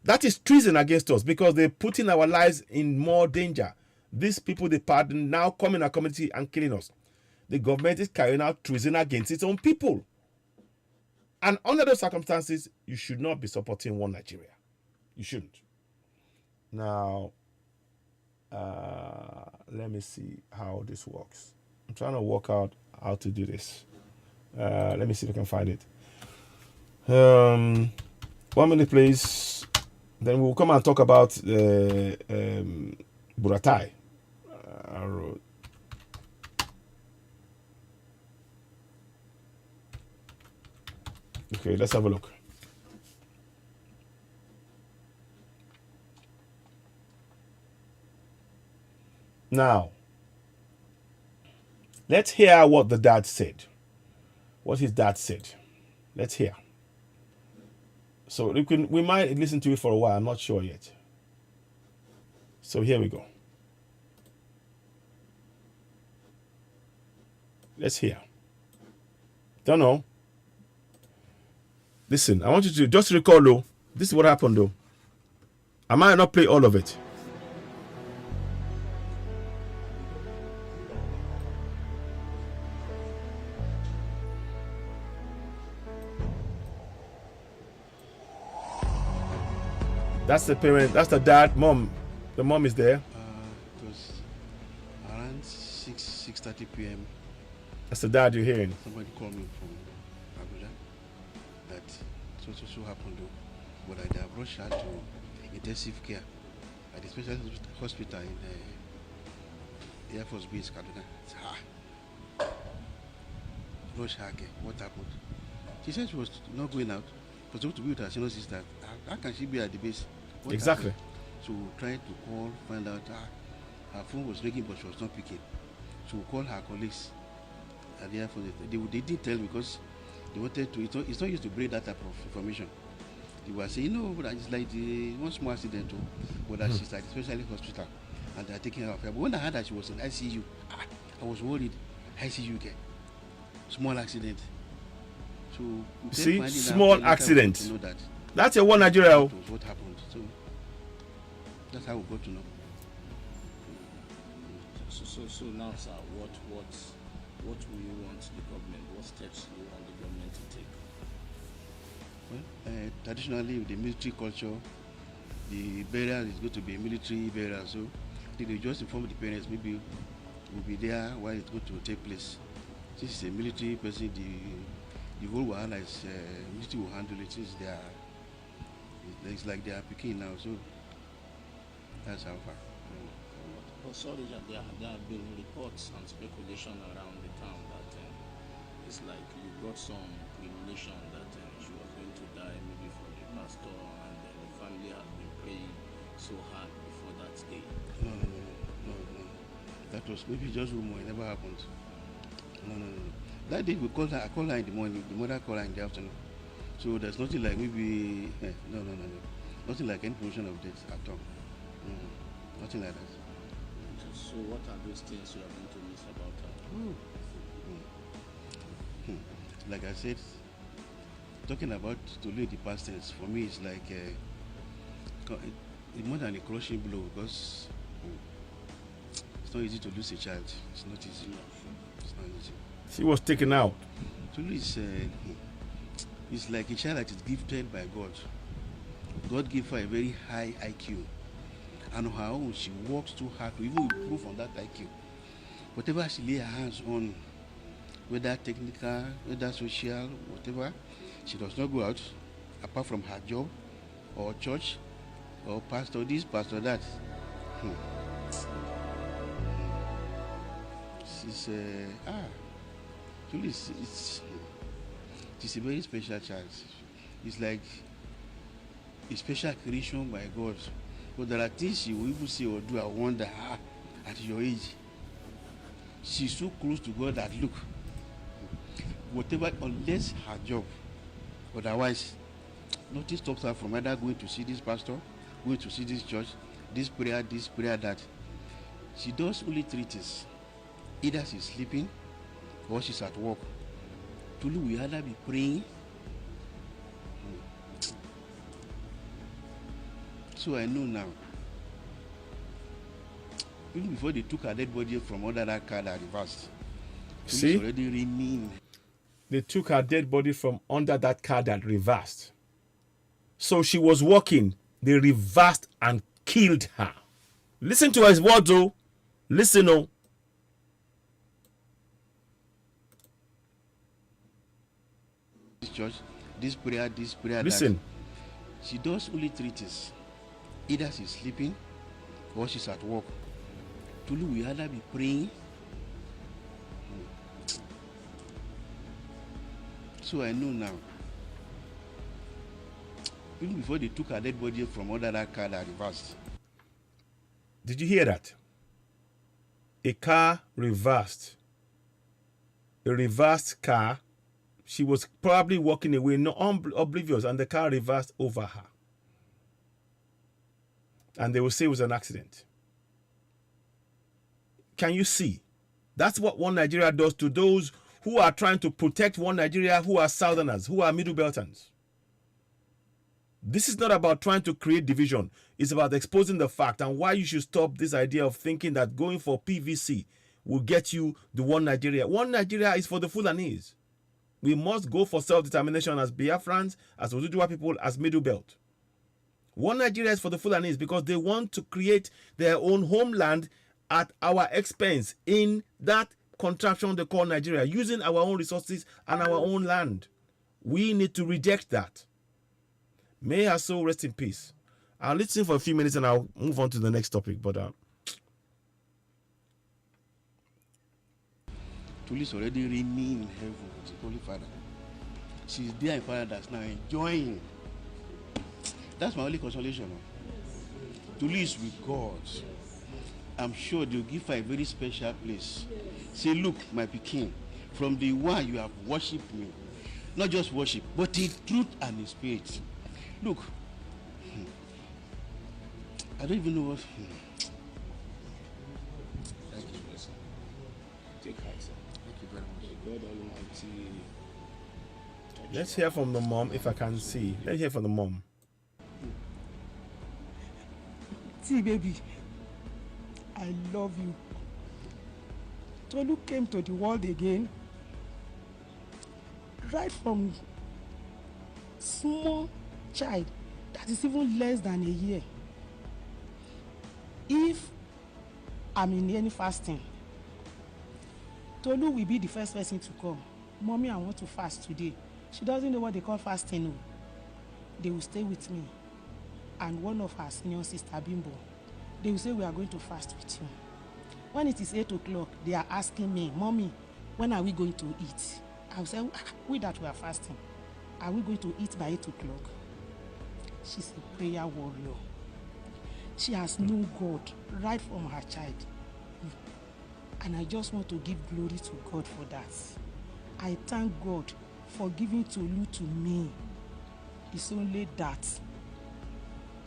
That is treason against us because they're putting our lives in more danger. These people they pardon now come in our community and killing us. The government is carrying out treason against its own people. And under those circumstances, you should not be supporting one Nigeria. You shouldn't. Now, let me see how this works. I'm trying to work out how to do this. Let me see if I can find it. 1 minute, please. Then we'll come and talk about Buratai. Okay, let's have a look. Now, let's hear what the dad said. What his dad said. Let's hear. So we might listen to it for a while. I'm not sure yet. So here we go. Let's hear. Don't know. Listen, I want you to just recall though. This is what happened though. I might not play all of it. That's the parent, that's the dad, mom. The mom is there. It was around 6:30 p.m. That's the dad you're hearing. Somebody called me from Abuja that so happened though. But I have rushed her to intensive care at the special hospital in the Air Force Base, Kaduna. Rush her, okay. What happened? She said she was not going out, was supposed to be with her senior sister. How can she be at the base? What Exactly. happened? So we tried to call, find out. Her phone was ringing, but she was not picking. So we called her colleagues. And therefore, they didn't tell because they wanted to. It's not used to break that type of information. They were saying, no, but it's like the one small accident, but that she's at the specialist hospital and they're taking her off. But when I heard that she was in ICU, I was worried. ICU, okay. Small accident. So, see, small accident. To know that. That's a one Nigeria. That was what happened. So, that's how we got to know. So now, sir, what will you want the government? What steps do you want the government to take? Well, traditionally, with the military culture, the burial is going to be a military burial. So, I think they just inform the parents maybe we'll be there while it's going to take place. Since it's a military person, the whole wahala is military will handle it. Since it's like they are picking now. So, that's how far. But sorry, there have been reports and speculation around the town that it's like you got some premonition that she was going to die maybe from the pastor, and the family has been praying so hard before that day. No. That was maybe just rumor. It never happened. No. That day I called her in the morning. The mother called her in the afternoon. So there's nothing like maybe no. Nothing like any promotion of death at all. Nothing like that. So what are those things you are going to miss about her? Like I said, talking about to lead the past tense for me is like it's more than a crushing blow because it's not easy to lose a child. It's not easy. It's not easy. She was taken out. To lose it's like a child that is gifted by God. God gave her a very high IQ. And on her own, she works too hard to even improve on that IQ. Whatever she lay her hands on, whether technical, whether social, whatever, she does not go out, apart from her job, or church, or pastor this, pastor that. It's a very special child. It's like a special creation by God. But there are things you will even say or do, I wonder, at your age. She's so close to God that, look, whatever, unless her job, otherwise, nothing stops her from either going to see this pastor, going to see this church, this prayer, that. She does only 3 things. Either she's sleeping or she's at work. Tulu will either be praying. So I know now. Even before they took her dead body from under that car that reversed. See? Already raining. They took her dead body from under that car that reversed. So she was walking. They reversed and killed her. Listen to his words, oh. Listen, oh. This church, this prayer, Listen. that. She does only 3 things. Either she's sleeping or she's at work. Tulu will either be praying. So I know now. Even before they took her dead body from under that car that reversed. Did you hear that? A car reversed. A reversed car. She was probably walking away, not oblivious, and the car reversed over her. And they will say it was an accident. Can you see? That's what One Nigeria does to those who are trying to protect One Nigeria, who are Southerners, who are Middle Beltons. This is not about trying to create division. It's about exposing the fact and why you should stop this idea of thinking that going for PVC will get you the One Nigeria. One Nigeria is for the Fulanese. We must go for self-determination as Biafrans, as Oduduwa people, as Middle Belt. One Nigeria is for the Fulanese because they want to create their own homeland at our expense in that contraption they call Nigeria, using our own resources and our own land. We need to reject that. May her soul rest in peace. I'll listen for a few minutes and I'll move on to the next topic. But Tulu is already reigning in heaven with the Holy Father. she's there in paradise now, enjoying. That's my only consolation. Tolu is with God. I'm sure they'll give her a very special place. Say, look, my Peking, from the one you have worshipped me, not just worship, but in truth and in spirit. Look, I don't even know what. Thank you, sir. Take heart, sir. Thank you very much. God Almighty. Let's hear from the mom if I can see. Let's hear from the mom. See, baby, I love you. Tolu came to the world again right from small child that is even less than a year. If I'm in any fasting, Tolu will be the first person to come. Mommy, I want to fast today. She doesn't know what they call fasting. No. They will stay with me. And one of her senior sister, Bimbo, they will say, we are going to fast with you. When it is 8 o'clock, they are asking me, Mommy, when are we going to eat? I will say, we that we are fasting, are we going to eat by 8 o'clock? She's a prayer warrior. She has known God right from her child. And I just want to give glory to God for that. I thank God for giving Tolu to me. It's only that.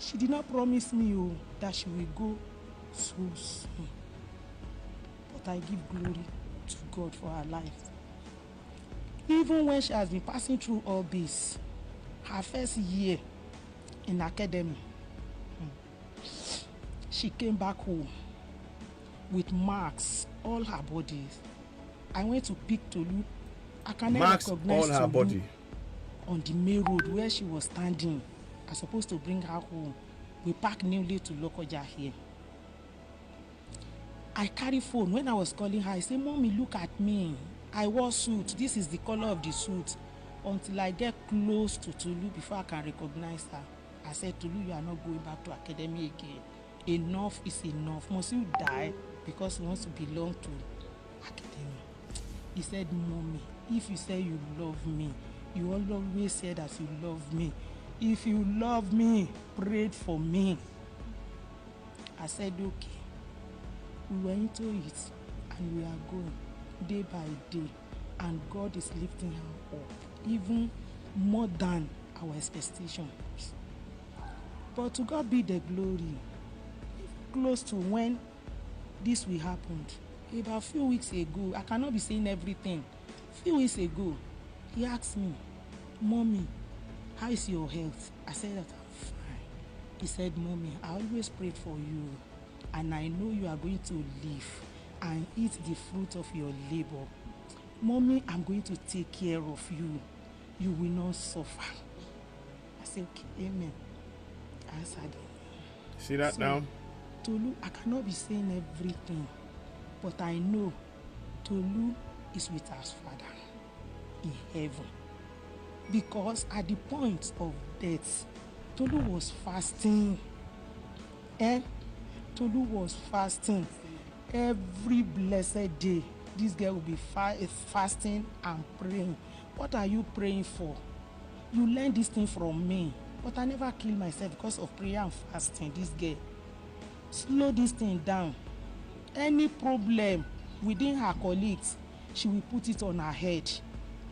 She did not promise me that she will go so soon. But I give glory to God for her life. Even when she has been passing through all this, her first year in academy, she came back home with marks all her body. I went to pick Tolu. I cannot recognize all her Tolu body on the main road where she was standing. I was supposed to bring her home. We parked newly to Lokoja here. I carry phone. When I was calling her, I say, Mommy, look at me. I wore suit. This is the color of the suit. Until I get close to Tolu before I can recognize her. I said, Tolu, you are not going back to academy again. Enough is enough. Must you die because you want to belong to academy? He said, Mommy, if you say you love me, you always say that you love me. If you love me, pray for me. I said, okay. We were into it and we are going day by day. And God is lifting her up, even more than our expectations. But to God be the glory. Close to when this will happen, about a few weeks ago, I cannot be saying everything. A few weeks ago, he asked me, Mommy, how is your health? I said that I'm fine. He said, Mommy, I always prayed for you, and I know you are going to live and eat the fruit of your labor. Mommy, I'm going to take care of you. You will not suffer. I said, okay, amen. I answered him. See that now? Tolu, I cannot be saying everything, but I know Tolu is with us, Father, in heaven. Because at the point of death, Tolu was fasting. Tolu was fasting. Every blessed day, this girl will be fasting and praying. What are you praying for? You learn this thing from me. But I never kill myself because of prayer and fasting, this girl. Slow this thing down. Any problem within her colleagues, she will put it on her head.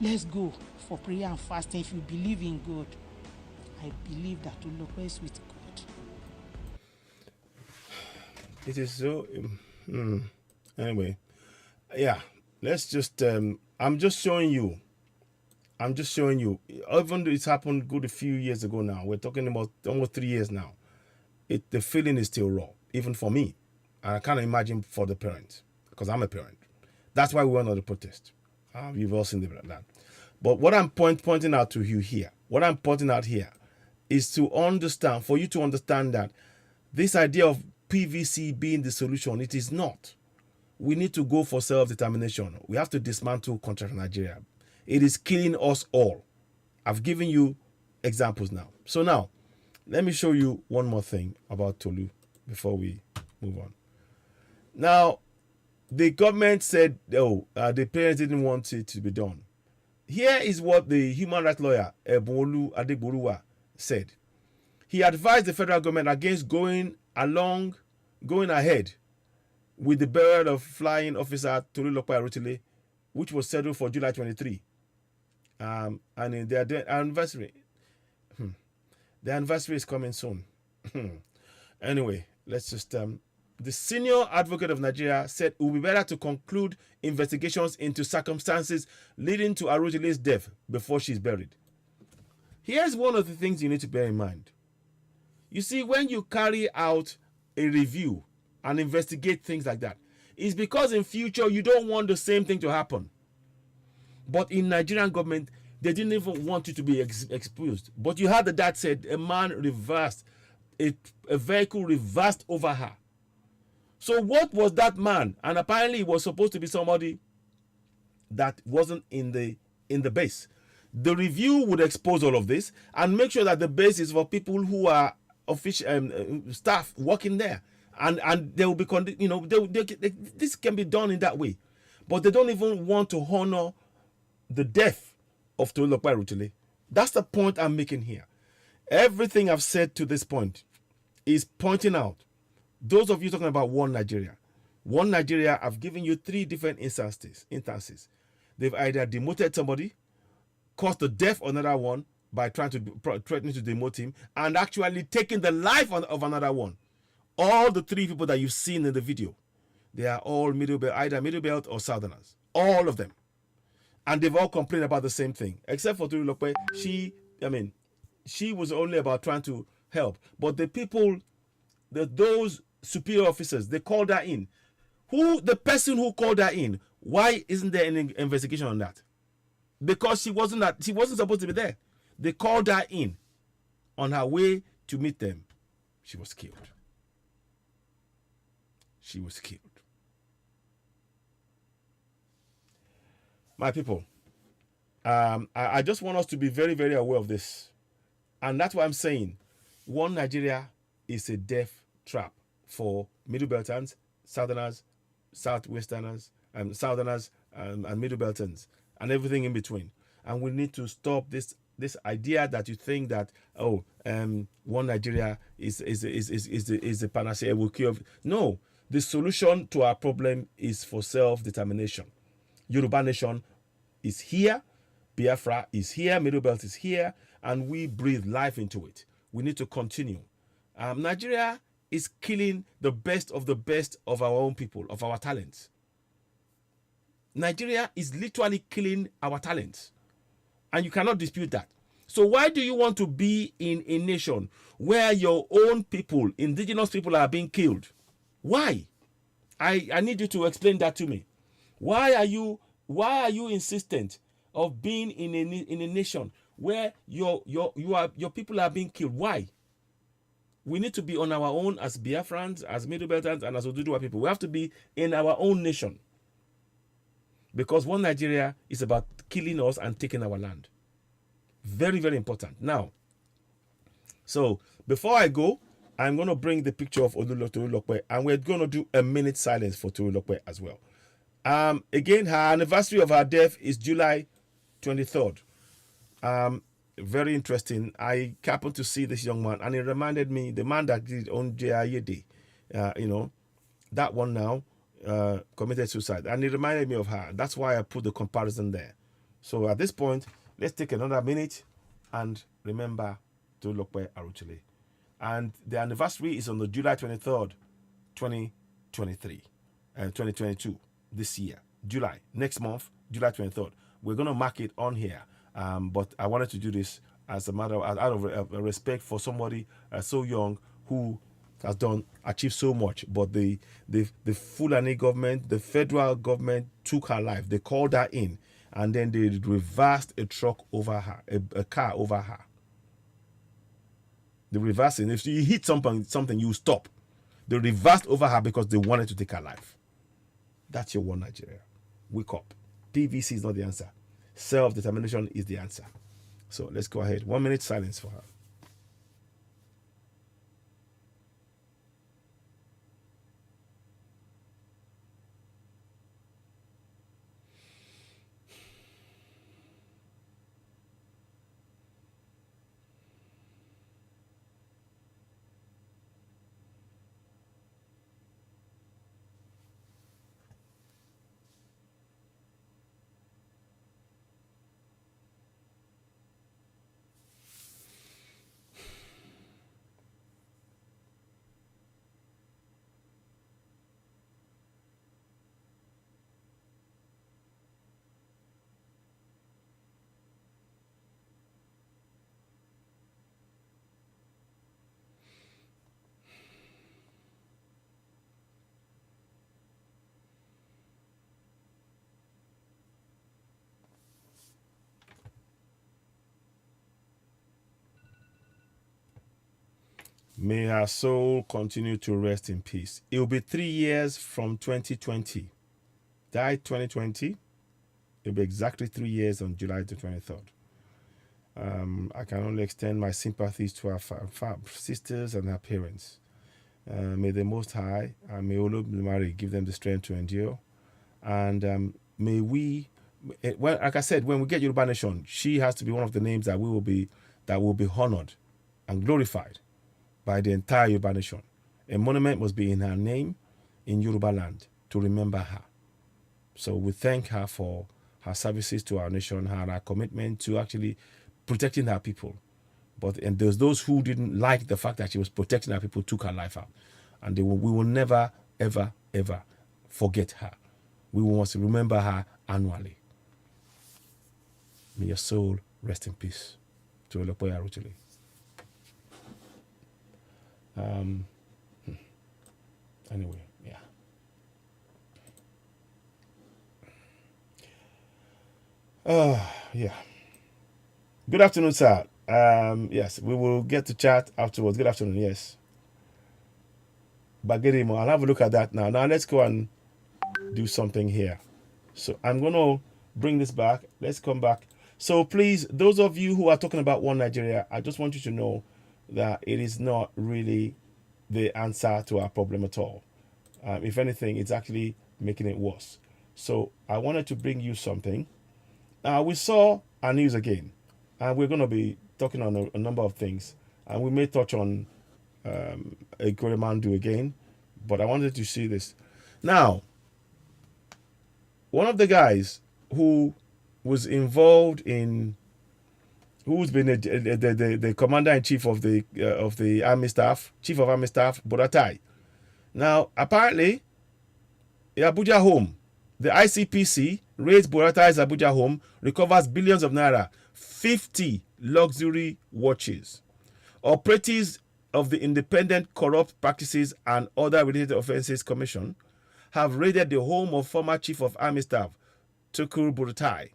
Let's go for prayer and fasting. If you believe in God, I believe that Olokwe is with God. It is so. Anyway, yeah. Let's just. I'm just showing you. Even though it's happened good a few years ago now, we're talking about almost 3 years now. The feeling is still raw, even for me. And I can't imagine for the parents, because I'm a parent. That's why we went on the protest. You've all seen that. But what I'm pointing out to you here, is to understand, for you to understand that this idea of PVC being the solution, it is not. We need to go for self-determination. We have to dismantle Contraption Nigeria. It is killing us all. I've given you examples now. So now, let me show you one more thing about Tolu before we move on. Now, the government said, the parents didn't want it to be done. Here is what the human rights lawyer Ebolu Adegboruwa said. He advised the federal government against going ahead with the burial of flying officer Tolulope Arotile, which was scheduled for July 23. And in their anniversary, the anniversary is coming soon. Anyway, let's just the senior advocate of Nigeria said it will be better to conclude investigations into circumstances leading to Arotile's death before she's buried. Here's one of the things you need to bear in mind. You see, when you carry out a review and investigate things like that, it's because in future you don't want the same thing to happen. But in Nigerian government, they didn't even want you to be exposed. But you heard the dad said a man reversed, a vehicle reversed over her. So what was that man? And apparently it was supposed to be somebody that wasn't in the base. The review would expose all of this and make sure that the base is for people who are official staff working there, and they will be this can be done in that way. But they don't even want to honor the death of Tolulope Arotile. That's the point I'm making here. Everything I've said to this point is pointing out those of you talking about one Nigeria. One Nigeria, I've given you 3 different instances. They've either demoted somebody, caused the death of another one by threatening to demote him, and actually taking the life of another one. All the 3 people that you've seen in the video, they are all either middle belt or southerners. All of them. And they've all complained about the same thing. Except for Tolulope, she was only about trying to help. But the people, those superior officers, they called her in. The person who called her in, why isn't there any investigation on that? Because she wasn't supposed to be there. They called her in. On her way to meet them, she was killed. She was killed. My people, I just want us to be very, very aware of this. And that's why I'm saying one Nigeria is a death trap for Middle Beltons, Southerners, Southwesterners, Southerners, and Middle Beltons, and everything in between. And we need to stop this idea that you think that one Nigeria is the panacea will cure. No, the solution to our problem is for self-determination. Yoruba nation is here, Biafra is here, Middle Belt is here, and we breathe life into it. We need to continue. Nigeria is killing the best of our own people, of our talents. Nigeria is literally killing our talents. And you cannot dispute that. So why do you want to be in a nation where your own people, indigenous people, are being killed? Why? I need you to explain that to me. Why are you insistent of being in a nation where your people are being killed? Why? We need to be on our own as Biafrans, as Middle Beltans, and as Oduduwa people. We have to be in our own nation. Because one Nigeria is about killing us and taking our land. Very, very important. Now, so before I go, I'm going to bring the picture of Tolulope, and we're going to do a minute silence for Tolulope as well. Again, her anniversary of her death is July 23rd. Very interesting. I happened to see this young man, and it reminded me, the man that did on Jayede, that one now committed suicide, and it reminded me of her. That's why I put the comparison there. So at this point, let's take another minute and remember Tolulope Arotile. And the anniversary is on the July 23rd, 2023, and 2022. This year, July, next month, July 23rd. We're going to mark it on here. But I wanted to do this as a matter out of respect for somebody so young who has achieved so much. But the Fulani government, the federal government took her life. They called her in, and then they reversed a truck over her, a car over her. They reversed it. If you hit something, you stop. They reversed over her because they wanted to take her life. That's your one Nigeria. Wake up. PVC is not the answer. Self-determination is the answer. So let's go ahead. 1 minute silence for her. May her soul continue to rest in peace. It will be 3 years from 2020. Died 2020. It'll be exactly 3 years on July the 23rd. I can only extend my sympathies to her sisters and her parents. May the Most High and may Olodumare give them the strength to endure. And may we, well, like I said, when we get Yoruba Nation, she has to be one of the names that will be honored and glorified by the entire Yoruba Nation. A monument must be in her name in Yoruba land to remember her. So we thank her for her services to our nation, her commitment to actually protecting her people. And there's those who didn't like the fact that she was protecting her people, took her life out. And we will never, ever, ever forget her. We want to remember her annually. May your soul rest in peace. To Olopoya Rotule. Anyway, yeah. Yeah. Good afternoon, sir. Yes, we will get to chat afterwards. Good afternoon, yes. Bagedimo, I'll have a look at that now. Now let's go and do something here. So I'm going to bring this back. Let's come back. So please, those of you who are talking about One Nigeria, I just want you to know that it is not really the answer to our problem at all. If anything, it's actually making it worse. So I wanted to bring you something. We saw our news again, and we're going to be talking on a number of things, and we may touch on a Goremandu again, but I wanted to see this. Now, one of the guys who was involved in, who's been the commander-in-chief of the army staff, chief of army staff, Buratai. Now, apparently, in Abuja home, the ICPC raids Buratai's Abuja home, recovers billions of naira, 50 luxury watches. Operatives of the Independent Corrupt Practices and Other Related Offences Commission have raided the home of former Chief of Army Staff, Tukur Buratai.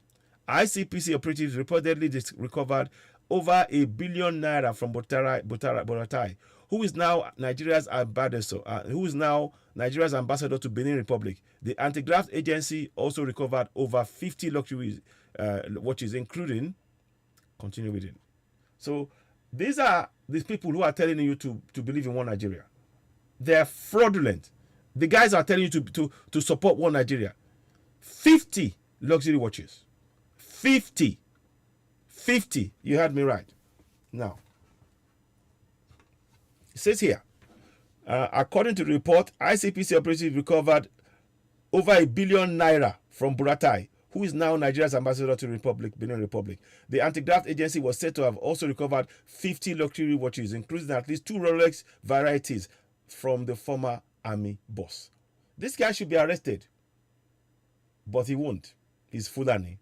ICPC operatives reportedly recovered over 1 billion naira from Buratai, who is now Nigeria's ambassador to Benin Republic. The anti-graft agency also recovered over 50 luxury watches, including. Continue reading. So these are these people who are telling you to believe in One Nigeria. They're fraudulent. The guys are telling you to support One Nigeria. 50 luxury watches. 50. You heard me right. Now, it says here, according to the report, ICPC operatives recovered over 1 billion naira from Buratai, who is now Nigeria's ambassador to Benin Republic. The anti-graft agency was said to have also recovered 50 luxury watches, including at least 2 Rolex varieties from the former army boss. This guy should be arrested, but he won't. He's Fulani.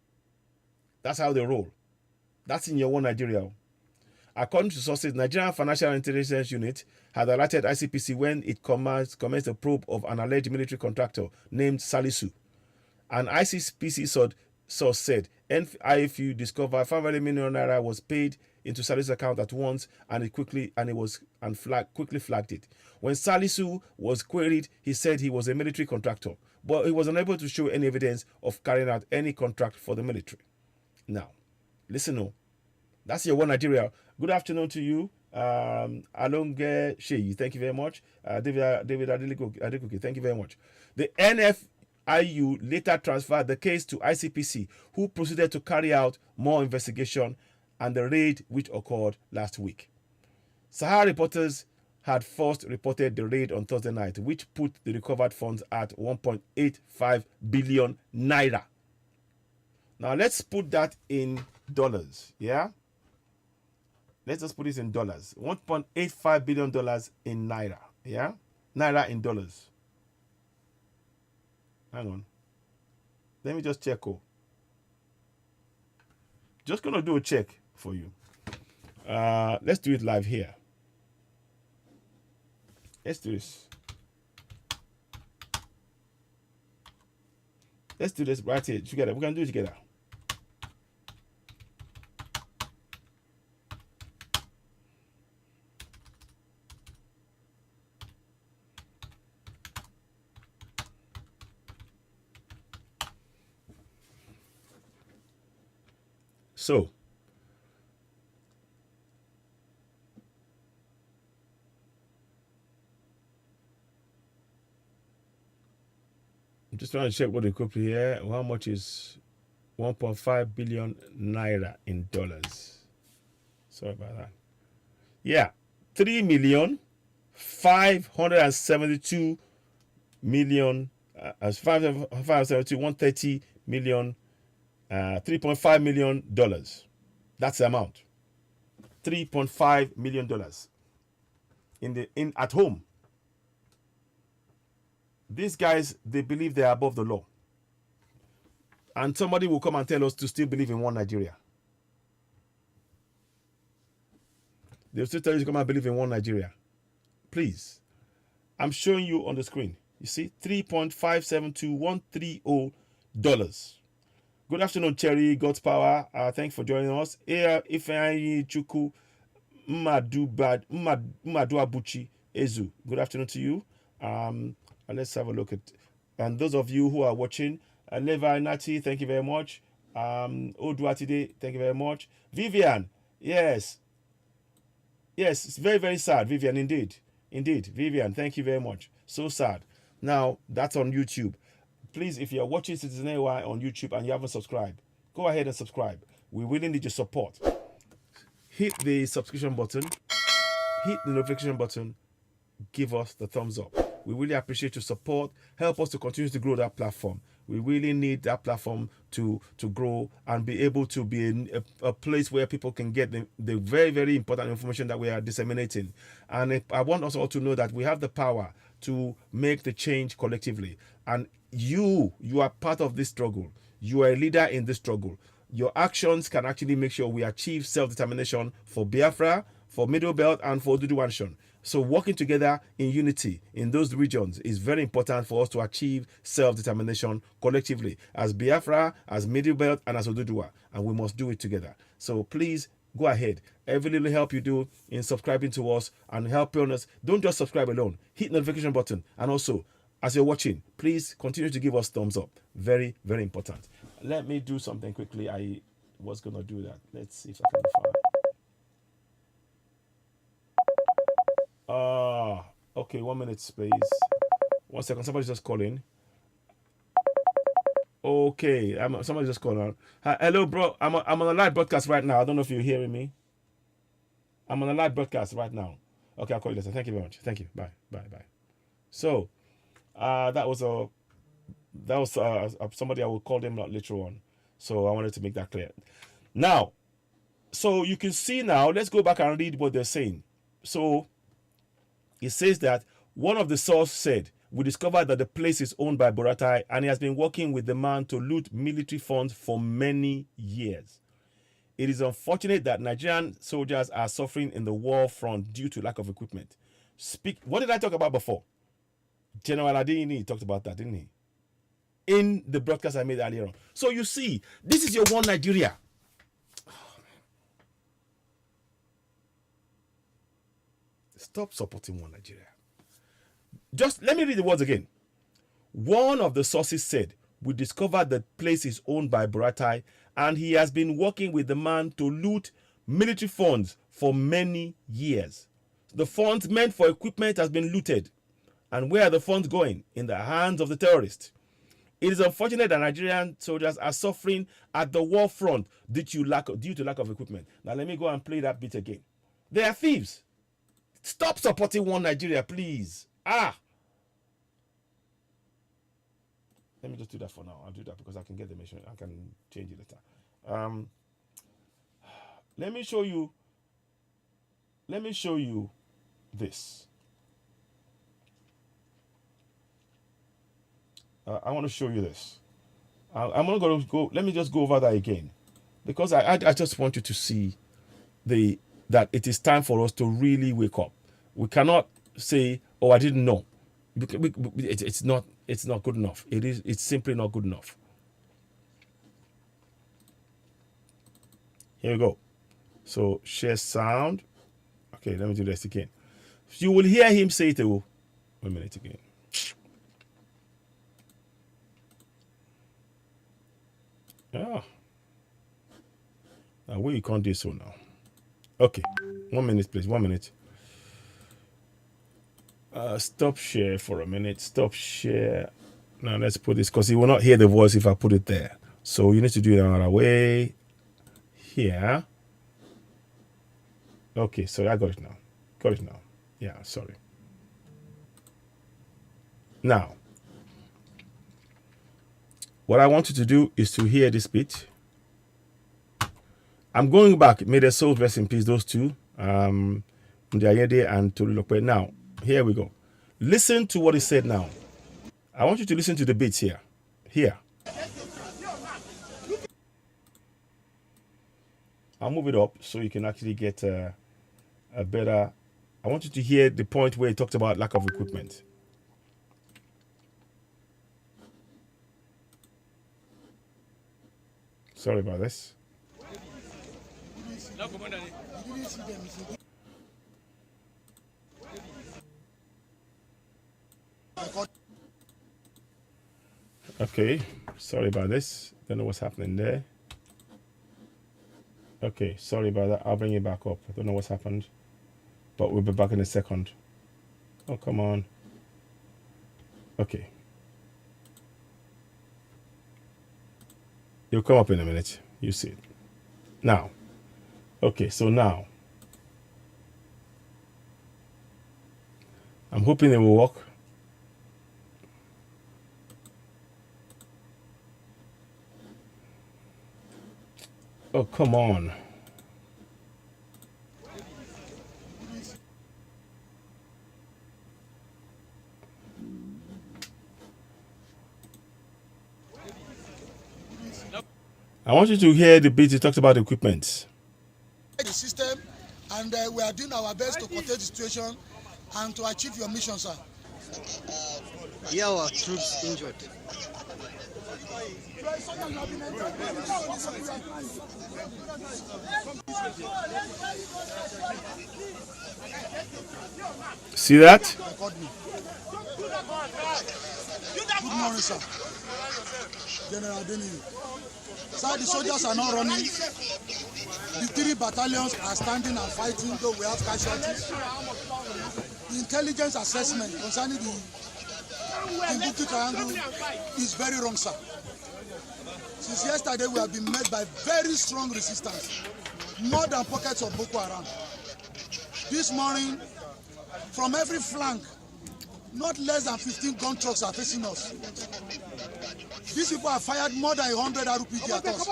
That's how they roll. That's in your One Nigeria. According to sources, Nigerian Financial Intelligence Unit had alerted ICPC when it commenced a probe of an alleged military contractor named Salisu. An ICPC source said IFU discovered 500 million naira was paid into Salisu's account at once, and it quickly flagged it. When Salisu was queried, he said he was a military contractor, but he was unable to show any evidence of carrying out any contract for the military. Now, listen, that's your One Nigeria. Good afternoon to you, Alonge Sheyi. Thank you very much, David Adekoke. Thank you very much. The NFIU later transferred the case to ICPC, who proceeded to carry out more investigation and the raid which occurred last week. Sahara reporters had first reported the raid on Thursday night, which put the recovered funds at 1.85 billion naira. Now let's put that in dollars, yeah? Let's just put this in dollars. $1.85 billion in naira, yeah? Naira in dollars. Hang on. Let me just check. Just gonna do a check for you. Let's do it live here. Let's do this. Let's do this right here together. We're gonna do it together. So, I'm just trying to check what they could be here. How much is 1.5 billion naira in dollars? Sorry about that. Yeah, 3,572,000,000 as 572 130 million, 3.5 million dollars. That's the amount. 3.5 million dollars in at home. These guys, they believe they are above the law. And somebody will come and tell us to still believe in one Nigeria. They'll still tell you to come and believe in one Nigeria. Please. I'm showing you on the screen. You see, $3.572130. Good afternoon, Cherry, God's Power. Thanks for joining us. Here, Ifeanyi Chuku Mmaduabuchi Ezu. Good afternoon to you. Let's have a look at, and those of you who are watching, Levi Nati, thank you very much. Oduatide, thank you very much. Vivian, yes, it's very, very sad, Vivian, indeed, Vivian, thank you very much. So sad. Now that's on YouTube. Please, if you are watching Citizen AY on YouTube and you haven't subscribed, go ahead and subscribe. We really need your support. Hit the subscription button, hit the notification button, give us the thumbs up. We really appreciate your support. Help us to continue to grow that platform. We really need that platform to grow and be able to be in a place where people can get the very, very important information that we are disseminating. And I want us all to know that we have the power to make the change collectively. And you are part of this struggle. You are a leader in this struggle. Your actions can actually make sure we achieve self-determination for Biafra, for Middle Belt, and for Oduduwa Nation. So working together in unity in those regions is very important for us to achieve self-determination collectively as Biafra, as Middle Belt, and as Oduduwa. And we must do it together. So please go ahead. Every little help you do in subscribing to us and helping us. Don't just subscribe alone. Hit the notification button. And also, as you're watching, please continue to give us thumbs up. Very, very important. Let me do something quickly. I was going to do that. Let's see if I can find. Okay, 1 minute, please. 1 second. Somebody's just calling. Okay, somebody just called on. Hi, hello, bro. I'm on a live broadcast right now. I don't know if you're hearing me. I'm on a live broadcast right now. Okay, I'll call you later. Thank you very much. Thank you. Bye. So, that was somebody I will call them not later on. So I wanted to make that clear. Now, so you can see now. Let's go back and read what they're saying. So it says that one of the sources said, we discovered that the place is owned by Buratai and he has been working with the man to loot military funds for many years. It is unfortunate that Nigerian soldiers are suffering in the war front due to lack of equipment. What did I talk about before? General Adeyini talked about that, didn't he? In the broadcast I made earlier on. So you see, this is your one Nigeria. Stop supporting one Nigeria. Just let me read the words again. One of the sources said, we discovered the place is owned by Buratai and he has been working with the man to loot military funds for many years. The funds meant for equipment has been looted. And where are the funds going? In the hands of the terrorists. It is unfortunate that Nigerian soldiers are suffering at the war front due to lack of equipment. Now let me go and play that bit again. They are thieves. Stop supporting one Nigeria, please. Let me just do that for now. I'll do that because I can get the mission. I can change it later. Let me show you this. I want to show you this. I'm not going to go. Let me just go over that again, because I just want you to see that it is time for us to really wake up. We cannot say, "Oh, I didn't know." It's not good enough. It's simply not good enough. Here we go. So share sound. Okay, let me do this again. You will hear him say it. 1 minute again. Yeah. Where you can't do so now. Okay. 1 minute, please. 1 minute. Stop share for a minute. Stop share. Now let's put this because he will not hear the voice if I put it there. So you need to do it another way. Here. Okay, sorry, I got it now. Got it now. Yeah, sorry. Now, what I want you to do is to hear this bit. I'm going back. May their souls rest in peace, those two. Ndiayede and Tolulope. Now, here we go. Listen to what he said now. I want you to listen to the bits here. Here. I'll move it up so you can actually get a better... I want you to hear the point where he talked about lack of equipment. Sorry about this. Okay, sorry about this. Don't know what's happening there. Okay, sorry about that. I'll bring it back up. I don't know what's happened, but we'll be back in a second. Oh, come on. Okay. You'll come up in a minute. You see it. Now. Okay, so now. I'm hoping it will work. Oh, come on. I want you to hear the bit he talks about equipment. The system, and we are doing our best to contain the situation and to achieve your mission, sir. Here our troops injured. See that? Good morning, sir. General Denny. Sir, the soldiers are not running. The 3 battalions are standing and fighting, though we have casualties. The intelligence assessment concerning the Timbuktu Triangle is very wrong, sir. Since yesterday, we have been met by very strong resistance, more than pockets of Boko Haram. This morning, from every flank, not less than 15 gun trucks are facing us. These people have fired more than 100 RPG at us,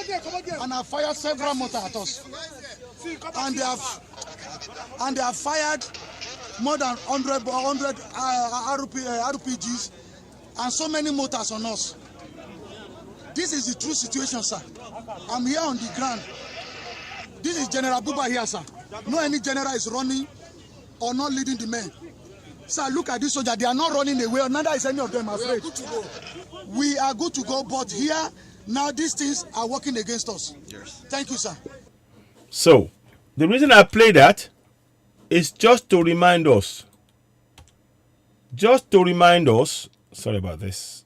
and have fired several mortars at us. And they have fired more than 100 RPGs and so many mortars on us. This is the true situation, sir. I'm here on the ground. This is General Buba here, sir. No any general is running or not leading the men. Sir, look at this soldier. They are not running away. Neither is any of them afraid. We are good to go, but here, now these things are working against us. Yes. Thank you, sir. So, the reason I play that is just to remind us. Just to remind us. Sorry about this.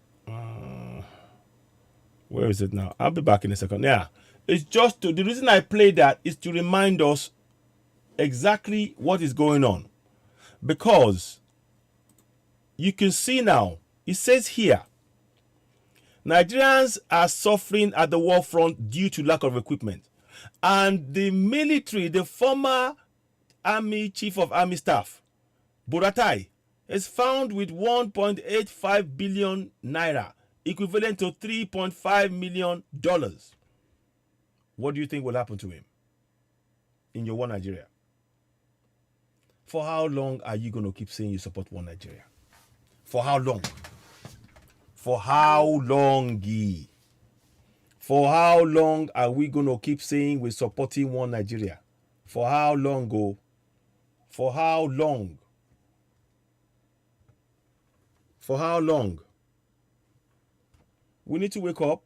Where is it now? I'll be back in a second. Yeah. It's just to, the reason I play that is to remind us exactly what is going on. Because you can see now, it says here, Nigerians are suffering at the war front due to lack of equipment. And the military, the former army chief of army staff, Buratai, is found with 1.85 billion naira, equivalent to $3.5 million. What do you think will happen to him in your One Nigeria? For how long are you going to keep saying you support One Nigeria? For how long? For how long, Guy? For how long are we going to keep saying we're supporting One Nigeria? For how long, go? For how long? For how long? We need to wake up.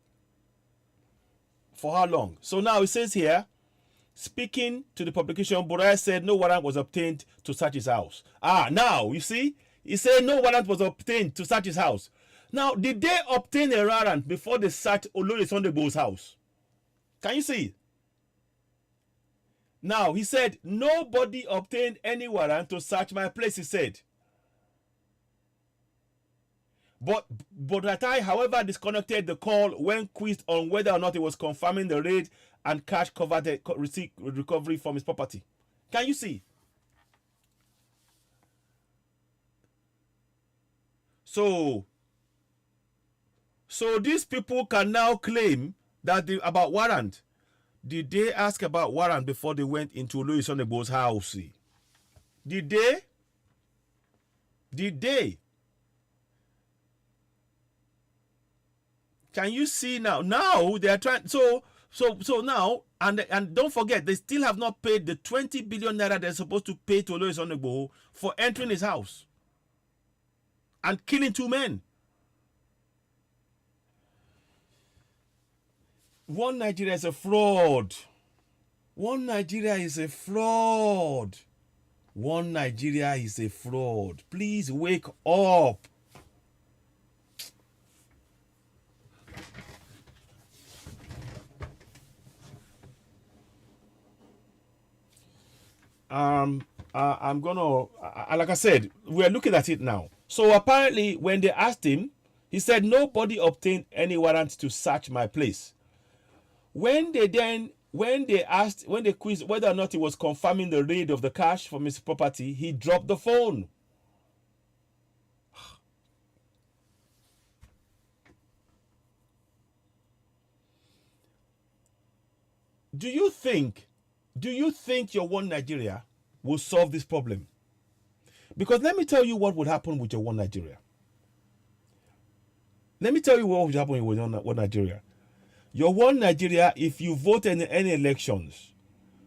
For how long? So now it says here, speaking to the publication, Burai said no warrant was obtained to search his house. Now, you see, he said no warrant was obtained to search his house. Now, did they obtain a warrant before they searched Olori Sunday's house? Can you see? Now, he said, nobody obtained any warrant to search my place, he said. But Bodatai, however, disconnected the call when quizzed on whether or not he was confirming the raid and cash covered the recovery from his property. Can you see? So these people can now claim that about warrant. Did they ask about warrant before they went into Louis Onegbo's house? Did they? Did they? Can you see now? Now they are trying. So now, and don't forget, they still have not paid the 20 billion naira they're supposed to pay to Louis Onegbo for entering his house and killing 2 men. One Nigeria is a fraud. One Nigeria is a fraud. One Nigeria is a fraud. Please wake up. I'm gonna, like I said, we're looking at it now. So apparently, when they asked him, he said nobody obtained any warrant to search my place. When they quizzed whether or not he was confirming the raid of the cash from his property, he dropped the phone. Do you think your One Nigeria will solve this problem? Because let me tell you what would happen with your One Nigeria. Let me tell you what would happen with One Nigeria. Your One Nigeria, if you vote in any elections,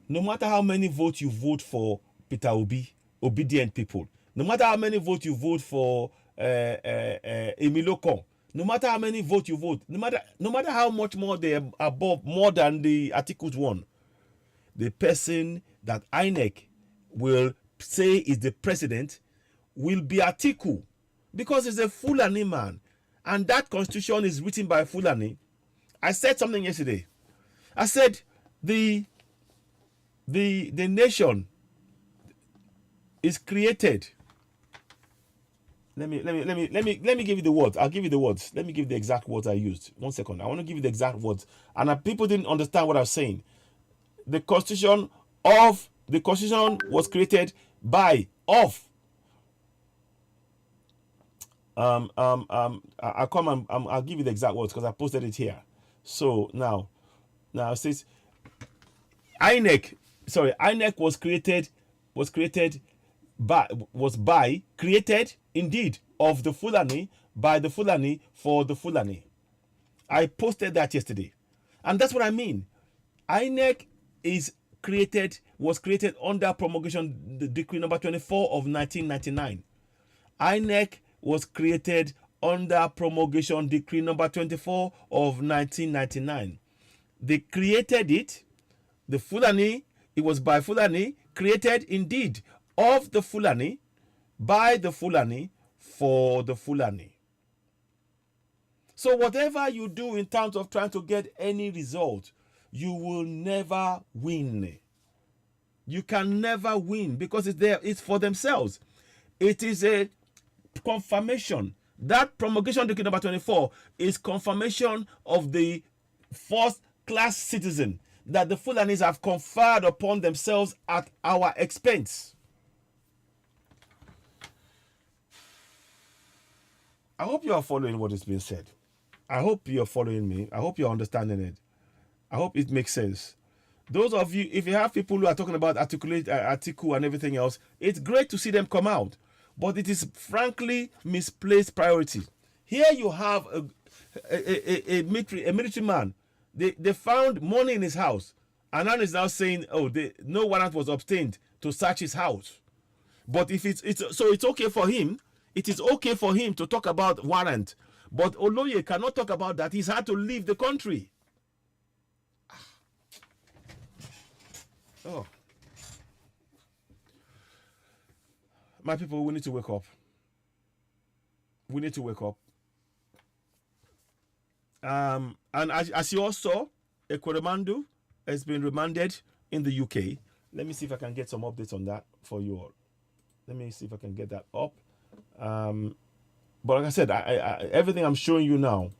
no matter how many votes you vote for Peter Obi, obedient people, no matter how many votes you vote for Emilio Kon, no matter how many votes you vote, no matter how much more they are above, more than the articles won, the person that INEC will say is the president will be Atiku, because he's a Fulani man, and that constitution is written by Fulani. I said something yesterday. I said the nation is created. Let me give you the words. I'll give you the words. Let me give the exact words I used. 1 second. I want to give you the exact words. And people didn't understand what I was saying. The constitution was created by I'll come and I'll give you the exact words because I posted it here. So now it says INEC was created indeed of the Fulani, by the Fulani, for the Fulani. I posted that yesterday. And that's what I mean. INEC was created under promulgation decree number 24 of 1999. INEC was created under promulgation decree number 24 of 1999. They created it, the Fulani, it was by Fulani, created indeed of the Fulani, by the Fulani, for the Fulani. So whatever you do in terms of trying to get any result, you will never win. You can never win because it's for themselves. It is a confirmation. That promulgation decree number 24 is confirmation of the first class citizen that the Fulanis have conferred upon themselves at our expense. I hope you are following what is being said. I hope you're following me. I hope you're understanding it. I hope it makes sense. Those of you, if you have people who are talking about Atiku and everything else, it's great to see them come out. But it is frankly misplaced priority. Here you have a military man. They found money in his house. And now is now saying, no warrant was obtained to search his house. But if it's okay for him, it is okay for him to talk about warrant. But Oloye cannot talk about that. He's had to leave the country. Oh. My people, we need to wake up. We need to wake up. And as you all saw, Ekweremandu has been remanded in the UK. Let me see if I can get some updates on that for you all. Let me see if I can get that up. But like I said, everything I'm showing you now.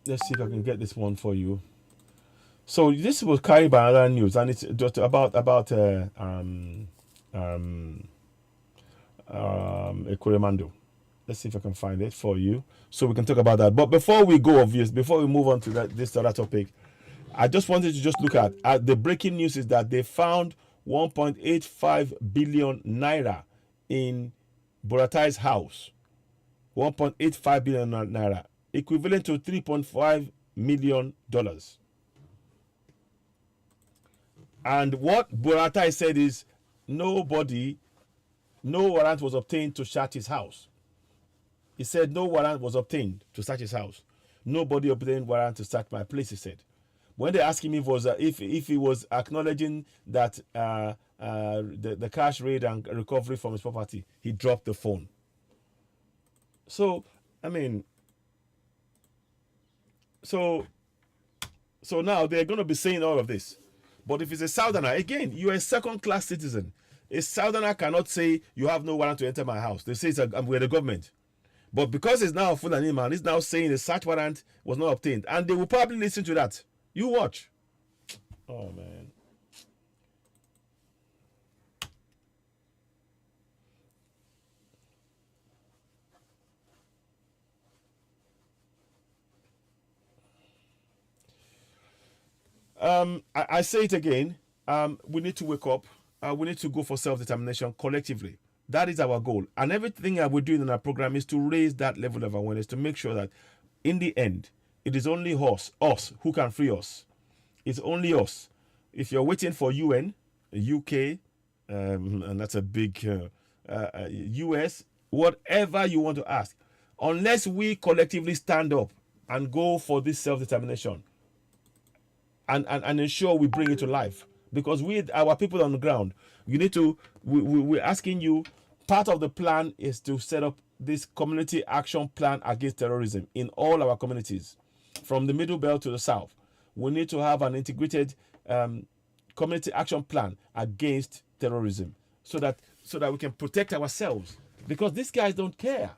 Let's see if I can get this one for you. So this was carried by other news, and it's just about Ekuremando. Let's see if I can find it for you, so we can talk about that. But before we go, before we move on to this other topic, I just wanted to just look at the breaking news is that they found 1.85 billion naira in Boratai's house. 1.85 billion naira, equivalent to $3.5 million. And what Boratai said is no warrant was obtained to search his house. He said no warrant was obtained to search his house. Nobody obtained warrant to search my place, he said. When they asked him if he was acknowledging that the cash raid and recovery from his property, he dropped the phone. So, I mean, so now they're going to be saying all of this. But if it's a Southerner, again, you're a second-class citizen. A Southerner cannot say you have no warrant to enter my house. They say we're the government. But because it's now a Fulani man, he's now saying a search warrant was not obtained. And they will probably listen to that. You watch. Oh, man. I say it again. We need to wake up. We need to go for self-determination collectively. That is our goal. And everything that we're doing in our program is to raise that level of awareness, to make sure that in the end, it is only us who can free us. It's only us. If you're waiting for UN, UK, and that's a big US, whatever you want to ask, unless we collectively stand up and go for this self-determination and ensure we bring it to life, because our people on the ground, you need to, we're asking you, part of the plan is to set up this community action plan against terrorism in all our communities, from the middle belt to the south. We need to have an integrated community action plan against terrorism, so that we can protect ourselves, because these guys don't care.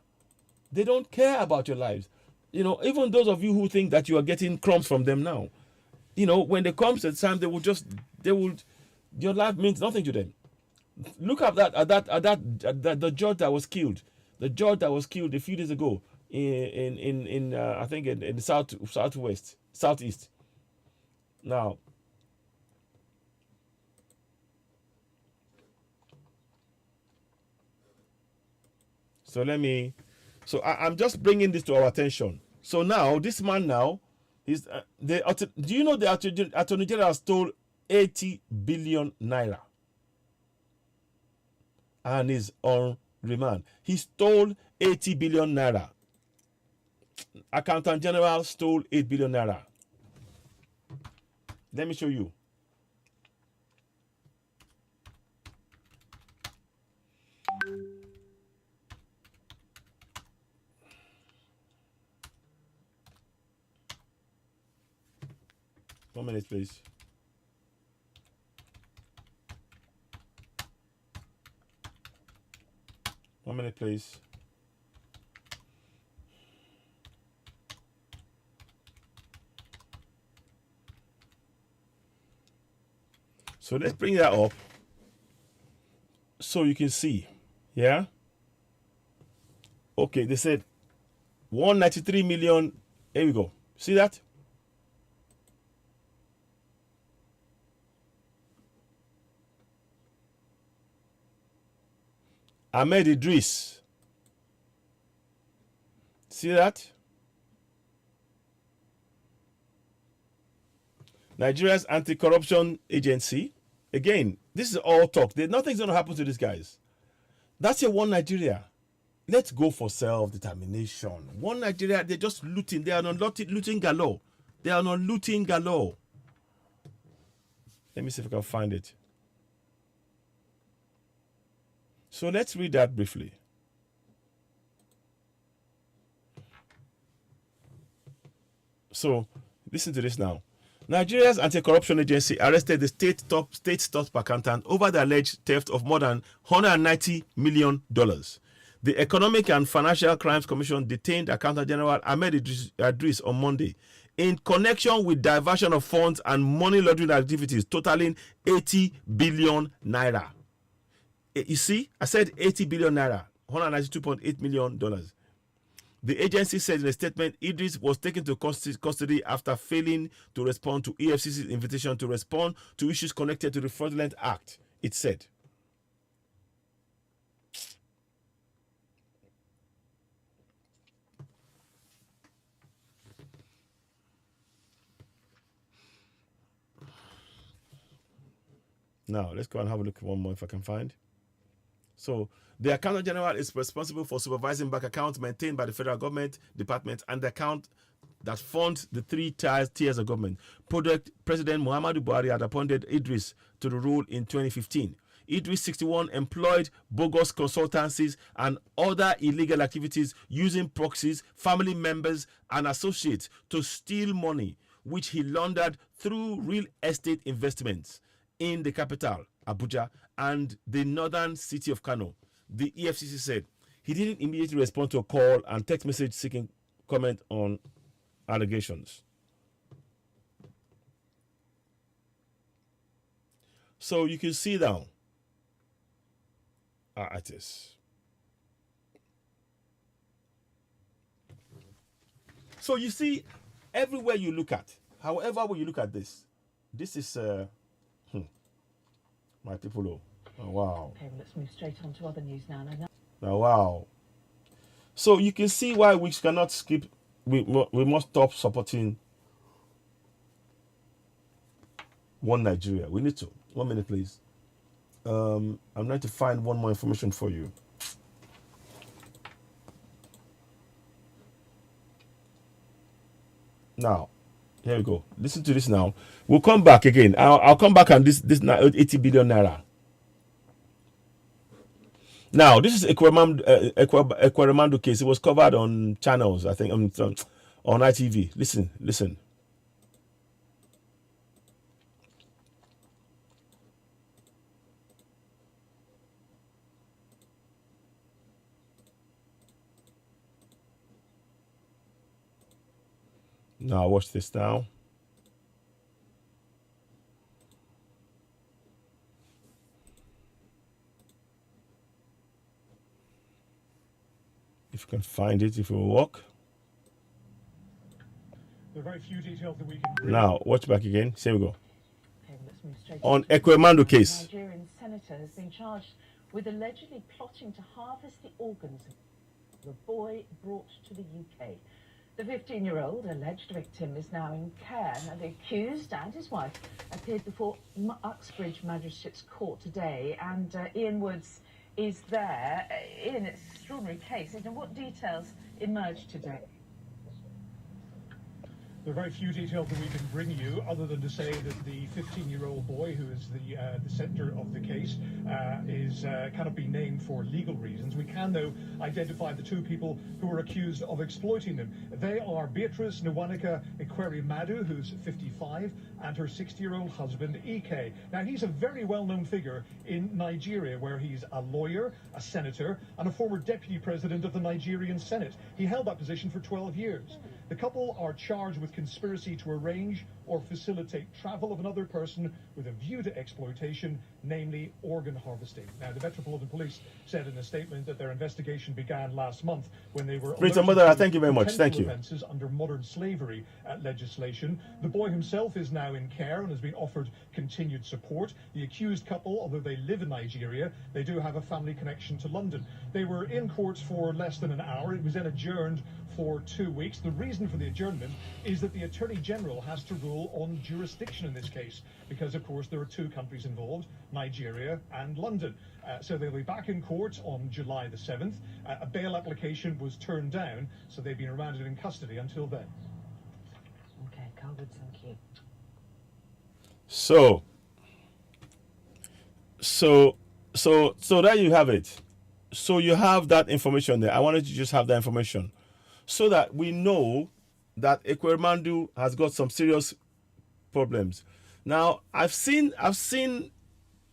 They don't care about your lives. You know, even those of you who think that you are getting crumbs from them now, you know, when they come to the time, your life means nothing to them. Look at the judge that was killed. The judge that was killed a few days ago in I think in the southeast. Now, I'm just bringing this to our attention. So now, this man now, do you know the Attorney General stole 80 billion naira and is on remand? He stole 80 billion naira. Accountant General stole 8 billion naira. Let me show you. One minute, please. One minute, please. So let's bring that up so you can see. Yeah? Okay, they said 193 million. Here we go. See that? Ahmed Idris. See that? Nigeria's anti-corruption agency. Again, this is all talk. Nothing's going to happen to these guys. That's a one Nigeria. Let's go for self-determination. One Nigeria, they're just looting. They are not looting galore. They are not looting galore. Let me see if I can find it. So let's read that briefly. So listen to this now. Nigeria's anti-corruption agency arrested the state's top accountant over the alleged theft of more than $190 million. The Economic and Financial Crimes Commission detained Accountant General Ahmed Idris on Monday in connection with diversion of funds and money laundering activities totaling 80 billion naira. You see, I said 80 billion naira, $192.8 million. The agency said in a statement, Idris was taken to custody after failing to respond to EFCC's invitation to respond to issues connected to the Fraudulent Act, it said. Now, let's go and have a look at one more if I can find. So, the Accountant General is responsible for supervising bank accounts maintained by the federal government department and the account that funds the three tiers of government. President Muhammadu Buhari had appointed Idris to the role in 2015. Idris 61 employed bogus consultancies and other illegal activities using proxies, family members, and associates to steal money, which he laundered through real estate investments in the capital, Abuja, and the northern city of Kano. The EFCC said he didn't immediately respond to a call and text message seeking comment on allegations. So you can see now it is. So you see, everywhere you look at, however you look at this is my people. Oh, wow. Okay, well, let's move straight on to other news now. Oh, wow. So you can see why we cannot skip. We must stop supporting one Nigeria. We need to. 1 minute, please. I'm trying to find one more information for you. Now, here we go. Listen to this now. We'll come back again. I'll come back on this now, 80 billion naira. Now, this is Ekweremadu case. It was covered on channels, I think, on ITV. Listen. Now, watch this now. If you can find it, if it will work. There are very few details that we can bring. Now, watch back again. Here we go. Okay, let's move straight on Ekweremadu case. A Nigerian senator has been charged with allegedly plotting to harvest the organs of a boy brought to the UK. The 15-year-old alleged victim is now in care. Now, the accused and his wife appeared before Uxbridge Magistrates Court today, and Ian Woods is there. Ian, it's an extraordinary case. And what details emerged today? There are very few details that we can bring you, other than to say that the 15-year-old boy, who is the centre of the case, cannot be named for legal reasons. We can, though, identify the two people who are accused of exploiting them. They are Beatrice Nwanika Ekweremadu, who's 55, and her 60-year-old husband, Ike. Now, he's a very well-known figure in Nigeria, where he's a lawyer, a senator, and a former deputy president of the Nigerian Senate. He held that position for 12 years. The couple are charged with conspiracy to arrange or facilitate travel of another person with a view to exploitation, namely organ harvesting. Now, the Metropolitan Police said in a statement that their investigation began last month when they were thank you very much. Thank you. Offences under modern slavery legislation. The boy himself is now in care and has been offered continued support. The accused couple, although they live in Nigeria, they do have a family connection to London. They were in court for less than an hour. It was then adjourned for 2 weeks. The reason for the adjournment is that the Attorney General has to rule on jurisdiction in this case, because of course there are two countries involved, Nigeria and London. So they'll be back in court on July the 7th. A bail application was turned down, so they've been remanded in custody until then. Okay, Calvert, thank you. So there you have it. So you have that information there. I wanted to just have that information so that we know that Ekweremadu has got some serious problems. Now I've seen Peter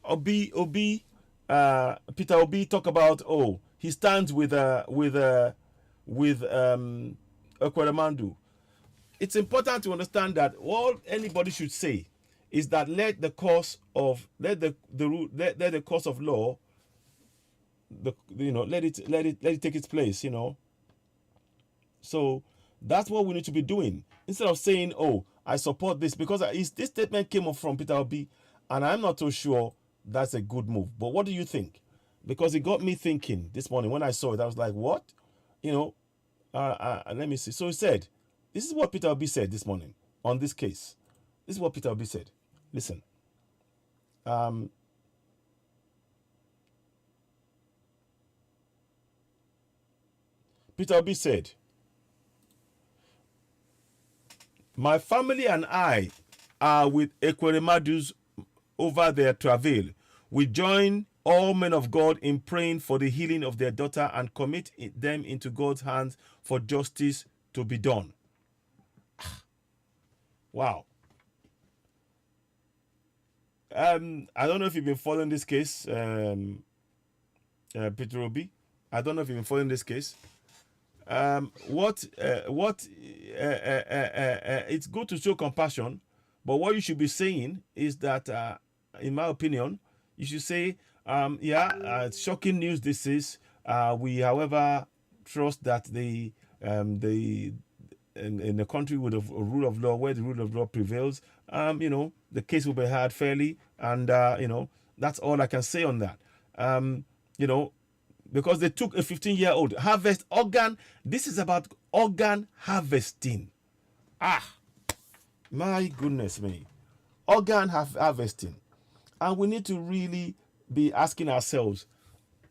Obi talk about, oh, he stands with Ekweremadu. It's important to understand that all anybody should say is that let the course of law, let it take its place, So that's what we need to be doing instead of saying, oh, I support this, because this statement came up from Peter Obi, and I'm not so sure that's a good move. But what do you think? Because it got me thinking this morning when I saw it. I was like, what? Let me see. So he said, this is what Peter Obi said this morning on this case. This is what Peter Obi said. Listen. Peter Obi said, my family and I are with Ekweremadu's over their travail. We join all men of God in praying for the healing of their daughter and commit them into God's hands for justice to be done. Wow. I don't know if you've been following this case, Peter Obi. I don't know if you've been following this case. It's good to show compassion, but what you should be saying is that, in my opinion, you should say, shocking news this is. We, however, trust that in a country with a rule of law, where the rule of law prevails, the case will be heard fairly, and that's all I can say on that. Because they took a 15-year-old harvest organ. This is about organ harvesting. My goodness me. Organ harvesting. And we need to really be asking ourselves,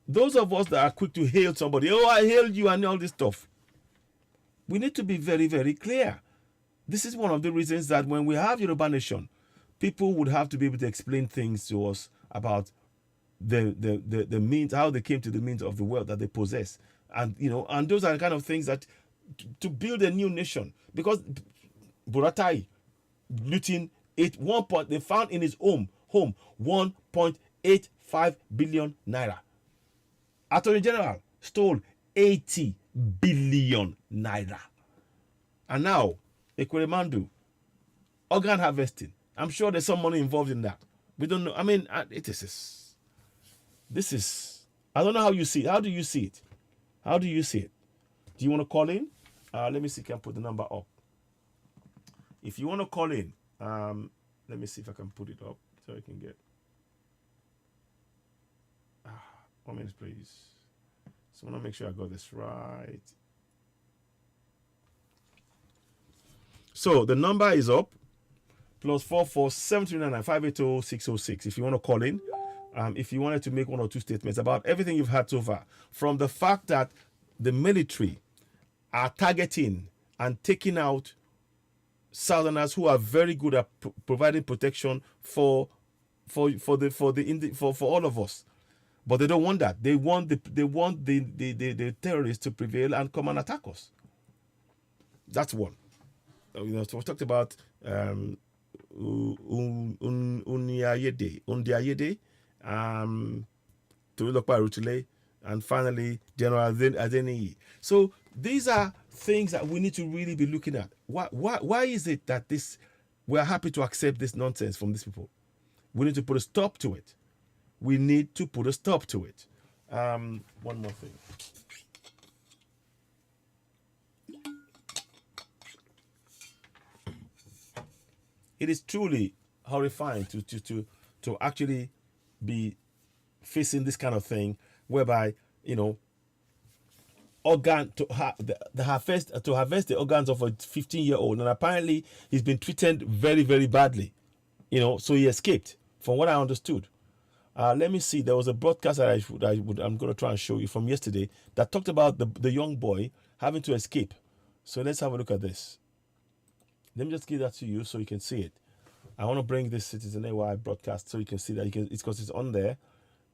those of us that are quick to hail somebody, oh, I hailed you and all this stuff. We need to be very, very clear. This is one of the reasons that when we have Yoruba Nation, people would have to be able to explain things to us about the means, how they came to the means of the wealth that they possess, and those are the kind of things that to build a new nation. Because Buratai looting they found in his home 1.85 billion naira. Attorney General stole 80 billion naira, and now Ekweremadu organ harvesting. I'm sure there's some money involved in that. We don't know. I mean, this is, I don't know how you see it. How do you see it? How do you see it? Do you want to call in? Let me see if I can put the number up. If you want to call in, let me see if I can put it up so I can get. 1 minute, please. So I want to make sure I got this right. So the number is up. +44 739 580 606. If you want to call in. If you wanted to make one or two statements about everything you've had so far, from the fact that the military are targeting and taking out Southerners who are very good at providing protection for all of us, but they don't want that. They want the terrorists to prevail and come and attack us. That's one. So we talked about Undiayede. And finally General Adeniyi. So these are things that we need to really be looking at. Why is it that we're happy to accept this nonsense from these people? We need to put a stop to it. One more thing. It is truly horrifying to actually be facing this kind of thing, whereby organ to harvest the organs of a 15-year-old, and apparently he's been treated very, very badly, so he escaped, from what I understood. Let me see. There was a broadcast that I'm going to try and show you from yesterday that talked about the young boy having to escape. So let's have a look at this. Let me just give that to you so you can see it. I want to bring this Citizen AY broadcast so you can see that it's because it's on there,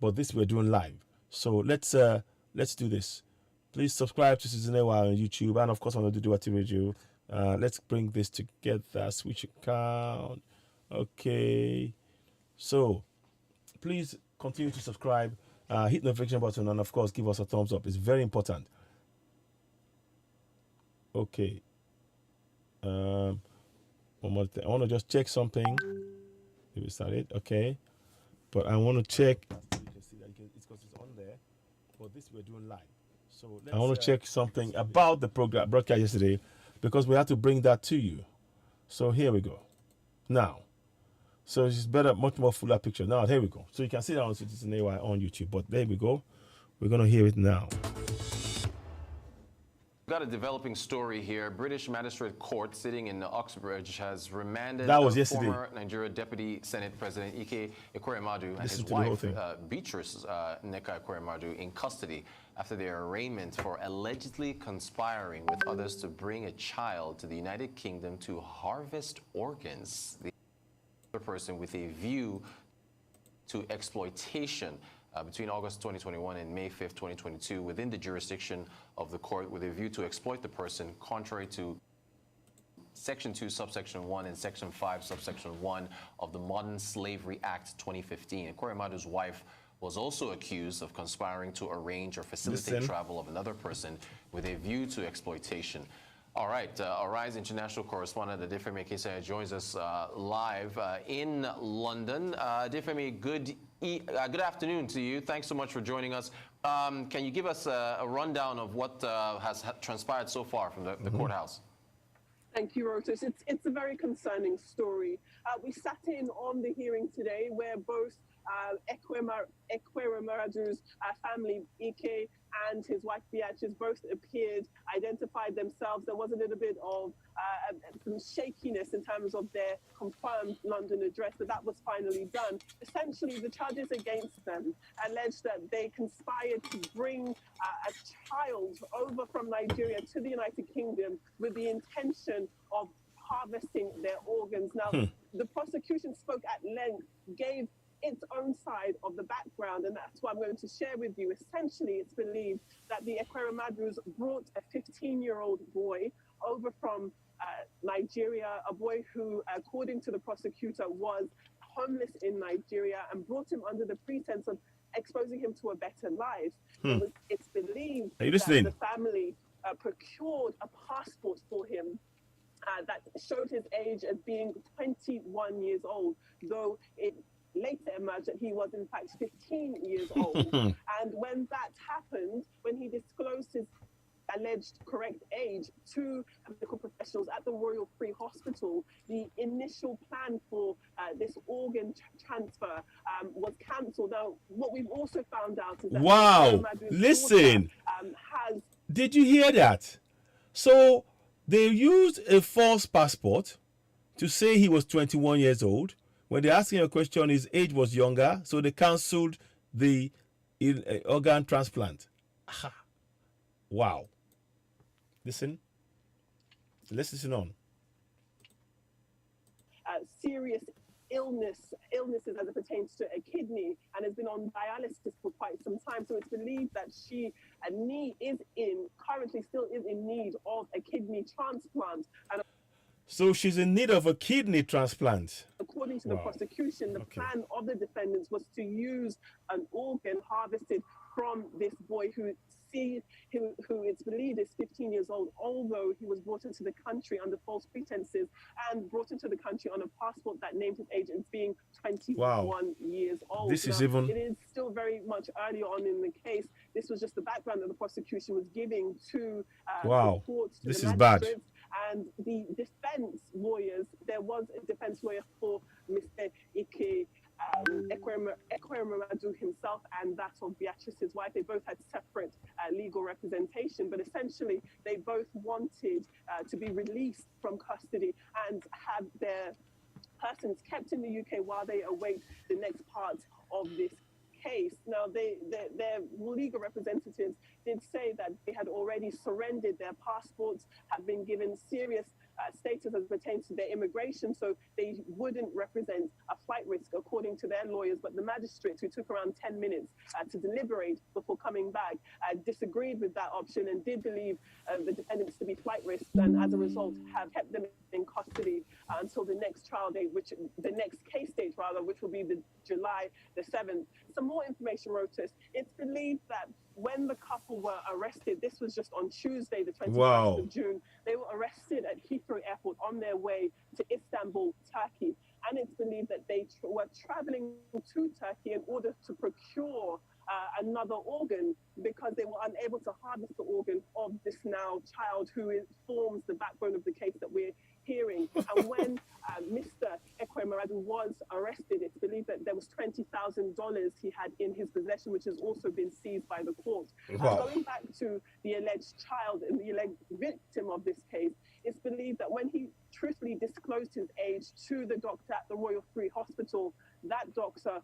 but this we're doing live. So let's let's do this. Please subscribe to Season AY on YouTube, and of course on the Duati Radio. Let's bring this together. Switch account. Okay. So please continue to subscribe, hit the notification button, and of course give us a thumbs up. It's very important. Okay. One more thing. I want to just check something. If we started, okay. But I want to check. You can see that it's because it's on there. But this we're doing live. So I want to check something about the program broadcast yesterday, because we have to bring that to you. So here we go. Now, so it's better, much more fuller picture. Now here we go. So you can see that on Citizen AY on YouTube. But there we go. We're gonna hear it now. We've got a developing story here. British magistrate court sitting in Oxbridge has remanded former Nigeria Deputy Senate President Ike Ekweremadu and his wife, Beatrice Nneka Ekweremadu, in custody after their arraignment for allegedly conspiring with others to bring a child to the United Kingdom to harvest organs. The other person with a view to exploitation. Between August 2021 and May 5th, 2022, within the jurisdiction of the court with a view to exploit the person, contrary to Section 2, Subsection 1 and Section 5, Subsection 1 of the Modern Slavery Act 2015. Ekweremadu's wife was also accused of conspiring to arrange or facilitate travel of another person with a view to exploitation. All right, Arise international correspondent Adefemi Akisa joins us live in London. Adefemi, good afternoon to you. Thanks so much for joining us. Can you give us a rundown of what has transpired so far from the courthouse? Thank you, Rotus. It's a very concerning story. We sat in on the hearing today where both Ekweremadu's family, Ike, and his wife Beatrice both appeared, identified themselves. There was a little bit of some shakiness in terms of their confirmed London address, but that was finally done. Essentially, the charges against them allege that they conspired to bring a child over from Nigeria to the United Kingdom with the intention of harvesting their organs. Now, the prosecution spoke at length, gave its own side of the background, and that's what I'm going to share with you. Essentially, it's believed that the Ekweremadus brought a 15-year-old boy over from Nigeria, a boy who, according to the prosecutor, was homeless in Nigeria, and brought him under the pretense of exposing him to a better life. It's believed that the family procured a passport for him that showed his age as being 21 years old, though it later emerged that he was in fact 15 years old. And when that happened, when he disclosed his alleged correct age to medical professionals at the Royal Free Hospital, the initial plan for this organ transfer was cancelled. Now, what we've also found out is that listen, did you hear that? So they used a false passport to say he was 21 years old. When they asked him a question, his age was younger, so they cancelled the organ transplant. Wow. Let's listen on. Serious illnesses as it pertains to a kidney, and has been on dialysis for quite some time. So it's believed that she currently still is in need of a kidney transplant. And so she's in need of a kidney transplant. According to the prosecution, the plan of the defendants was to use an organ harvested from this boy who it's believed is 15 years old, although he was brought into the country under false pretenses and brought into the country on a passport that named his age as being 21 years old. It is still very much early on in the case. This was just the background that the prosecution was giving to the courts, to this the is bad. And the defense lawyers, there was a defense lawyer for Mr. Ike Ekweremadu himself and that of Beatrice's wife. They both had separate legal representation, but essentially they both wanted to be released from custody and have their persons kept in the UK while they await the next part of this case. Now, their legal representatives did say that they had already surrendered their passports, have been given serious status as pertains pertains to their immigration, so they wouldn't represent a flight risk according to their lawyers. But the magistrates, who took around 10 minutes to deliberate before coming back, disagreed with that option and did believe the defendants to be flight risks, and as a result have kept them in custody until the next trial date, the next case date rather, which will be the July the 7th. Some more information, Rotus. It's believed that when the couple were arrested, this was just on Tuesday, the 21st of June, they were arrested at Heathrow Airport on their way to Istanbul, Turkey. And it's believed that they were traveling to Turkey in order to procure another organ, because they were unable to harvest the organ of this now child who forms the backbone of the case that we're hearing. And when Mr. Ekweremadu was arrested, it's believed that there was $20,000 he had in his possession, which has also been seized by the court. Going back to the alleged child and the alleged victim of this case, it's believed that when he truthfully disclosed his age to the doctor at the Royal Free Hospital, that doctor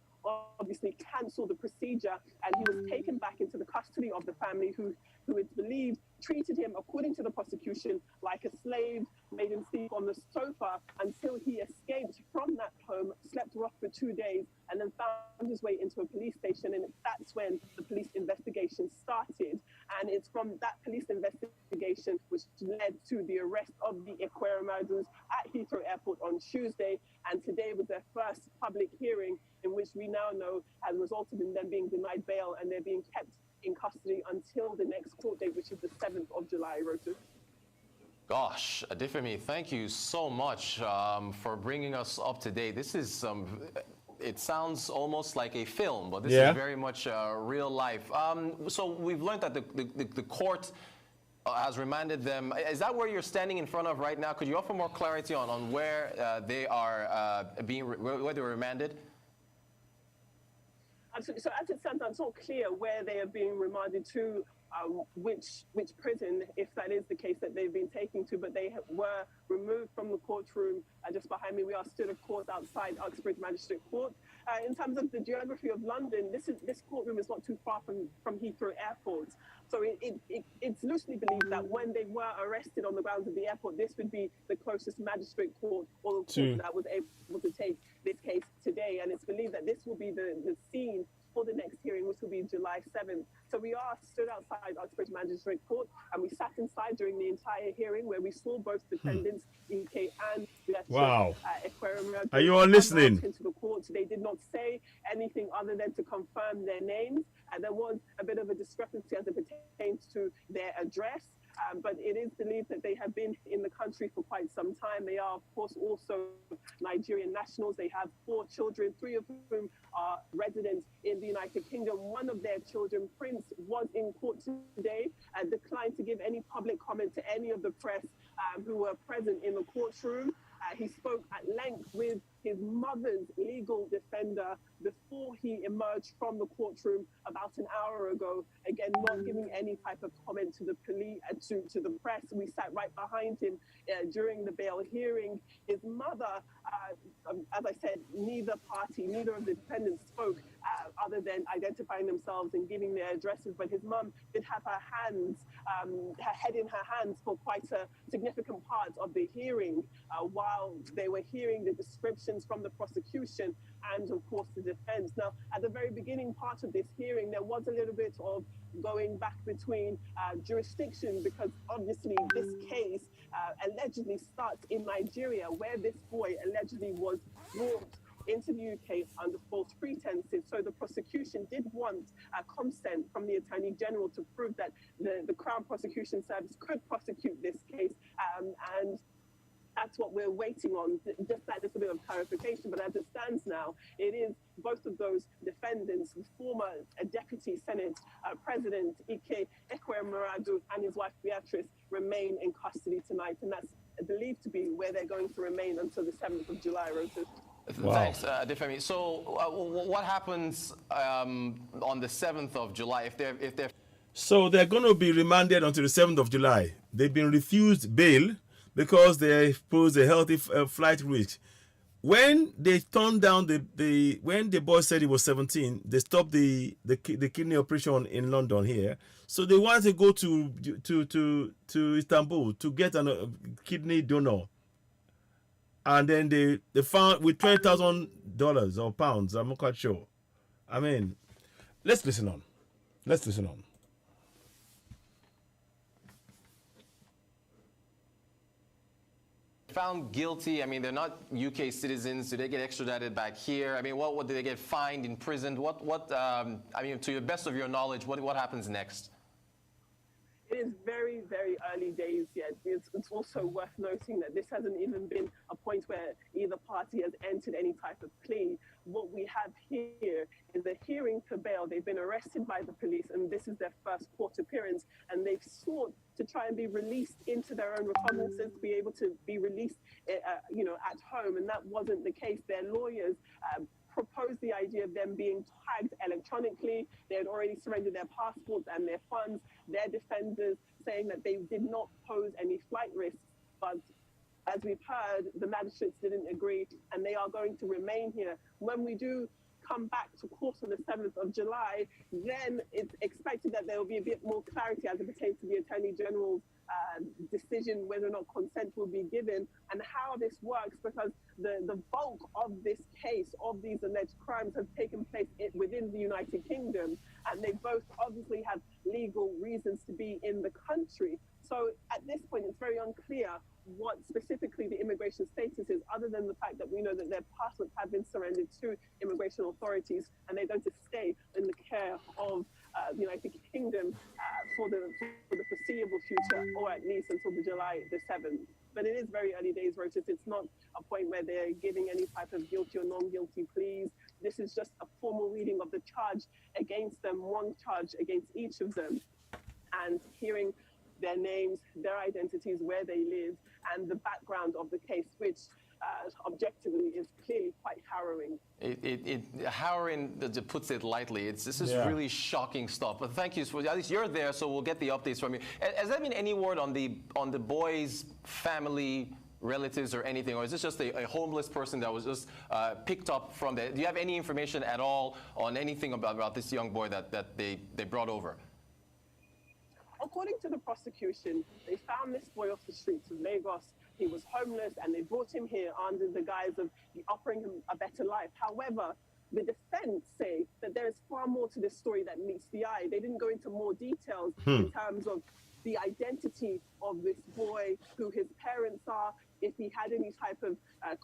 obviously cancelled the procedure, and he was taken back into the custody of the family, who it's believed treated him, according to the prosecution, like a slave, made him sleep on the sofa until he escaped from that home, slept rough for 2 days, and then found his way into a police station. And that's when the police investigation started. And it's from that police investigation which led to the arrest of the Ekweremadus at Heathrow Airport on Tuesday. And today was their first public hearing, in which we now know has resulted in them being denied bail, and they're being kept in custody until the next court date, which is the 7th of July, Rotus. Gosh, Adifemi, thank you so much for bringing us up to date. This is, it sounds almost like a film, but this is very much real life. So we've learned that the court has remanded them. Is that where you're standing in front of right now? Could you offer more clarity on where they are where they were remanded? Absolutely. So as it stands, it's not clear where they are being remanded to, which prison, if that is the case, that they've been taken to, but they were removed from the courtroom. Just behind me, we are stood, of course, outside Uxbridge Magistrate Court. In terms of the geography of London, this courtroom is not too far from Heathrow Airport. So it's loosely believed that when they were arrested on the grounds of the airport, this would be the closest magistrate court or the court that was able to take this case today. And it's believed that this will be the scene for the next hearing, which will be July 7th. So we are stood outside Uxbridge Magistrate Court, and we sat inside during the entire hearing, where we saw both defendants, EK and Ekweremadu. Are you all listening? Into the court. They did not say anything other than to confirm their names, and there was a bit of a discrepancy as it pertains to their address. But it is believed that they have been in the country for quite some time. They are, of course, also Nigerian nationals. They have 4 children, 3 of whom are residents in the United Kingdom. One of their children, Prince, was in court today and declined to give any public comment to any of the press who were present in the courtroom. He spoke at length with his mother's legal defender before he emerged from the courtroom about an hour ago. Again, not giving any type of comment to the police, to the press. We sat right behind him during the bail hearing. His mother, as I said, neither of the defendants spoke other than identifying themselves and giving their addresses. But his mum did have her head in her hands for quite a significant part of the hearing, while they were hearing the descriptions from the prosecution and, of course, the defense. Now, at the very beginning part of this hearing, there was a little bit of going back between jurisdiction, because obviously this case allegedly starts in Nigeria, where this boy allegedly was brought into the UK under false pretenses. So the prosecution did want consent from the Attorney General to prove that the Crown Prosecution Service could prosecute this case, and that's what we're waiting on, just that little bit of clarification. But as it stands now, it is both of those defendants, the former Deputy Senate President Ike Ekweremadu and his wife Beatrice, remain in custody tonight. And that's believed to be where they're going to remain until the 7th of July, Rotus. Thanks, Adifemi. So what happens on the 7th of July if they're... So they're going to be remanded until the 7th of July. They've been refused bail because they pose a healthy flight risk. When they turned down when the boy said he was 17, they stopped the kidney operation in London here. So they wanted to go to Istanbul to get a kidney donor. and then they found with $20,000 or pounds. I'm not quite sure. I mean, let's listen on. Let's listen on. Found guilty. I mean, they're not UK citizens. Do they get extradited back here? I mean, what do they get fined, imprisoned? I mean, to the best of your knowledge, what happens next? It is very, very early days yet. It's also worth noting that this hasn't even been a point where either party has entered any type of plea. What we have here is a hearing for bail. They've been arrested by the police, and this is their first court appearance, and they've sought to try and be released into their own recognizances, to be able to be released, at home, and that wasn't the case. Their lawyers proposed the idea of them being tagged electronically. They had already surrendered their passports and their funds. Their defenders saying that they did not pose any flight risks, but as we've heard, the magistrates didn't agree, and they are going to remain here. When we do come back to court on the 7th of July, then it's expected that there will be a bit more clarity as it pertains to the Attorney General's decision whether or not consent will be given and how this works, because the bulk of this case, of these alleged crimes, have taken place within the United Kingdom, and they both obviously have legal reasons to be in the country. So at this point, it's very unclear what specifically the immigration status is, other than the fact that we know that their passports have been surrendered to immigration authorities and they're going to stay in the care of the United Kingdom for the foreseeable future, or at least until July the 7th. But it is very early days, Rotus. It's not a point where they're giving any type of guilty or non-guilty pleas. This is just a formal reading of the charge against them, one charge against each of them, and hearing their names, their identities, where they live, and the background of the case, which objectively is clearly quite harrowing. Harrowing, puts it lightly. This is really shocking stuff. But thank you. At least you're there, so we'll get the updates from you. Has there been any word on the boy's family, relatives, or anything, or is this just a homeless person that was just picked up from there? Do you have any information at all on anything about this young boy that they brought over? According to the prosecution, they found this boy off the streets of Lagos. He was homeless, and they brought him here under the guise of offering him a better life. However, the defense say that there is far more to this story that meets the eye. They didn't go into more details in terms of the identity of this boy, who his parents are, if he had any type of